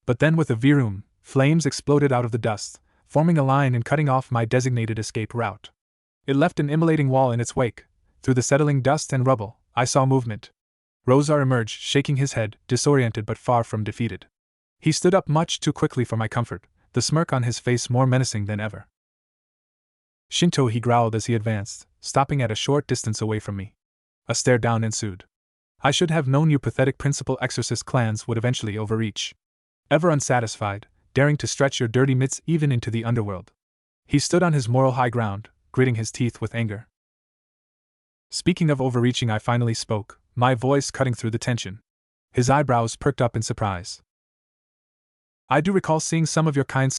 But then with a viroom, flames exploded out of the dust, forming a line and cutting off my designated escape route. It left an immolating wall in its wake. Through the settling dust and rubble, I saw movement. Rozar emerged, shaking his head, disoriented but far from defeated. He stood up much too quickly for my comfort, the smirk on his face more menacing than ever. Shinto, he growled as he advanced, stopping at a short distance away from me. A stare down ensued. I should have known you pathetic principal exorcist clans would eventually overreach. Ever unsatisfied, daring to stretch your dirty mitts even into the underworld. He stood on his moral high ground, gritting his teeth with anger. Speaking of overreaching, I finally spoke, my voice cutting through the tension. His eyebrows perked up in surprise. I do recall seeing some of your kind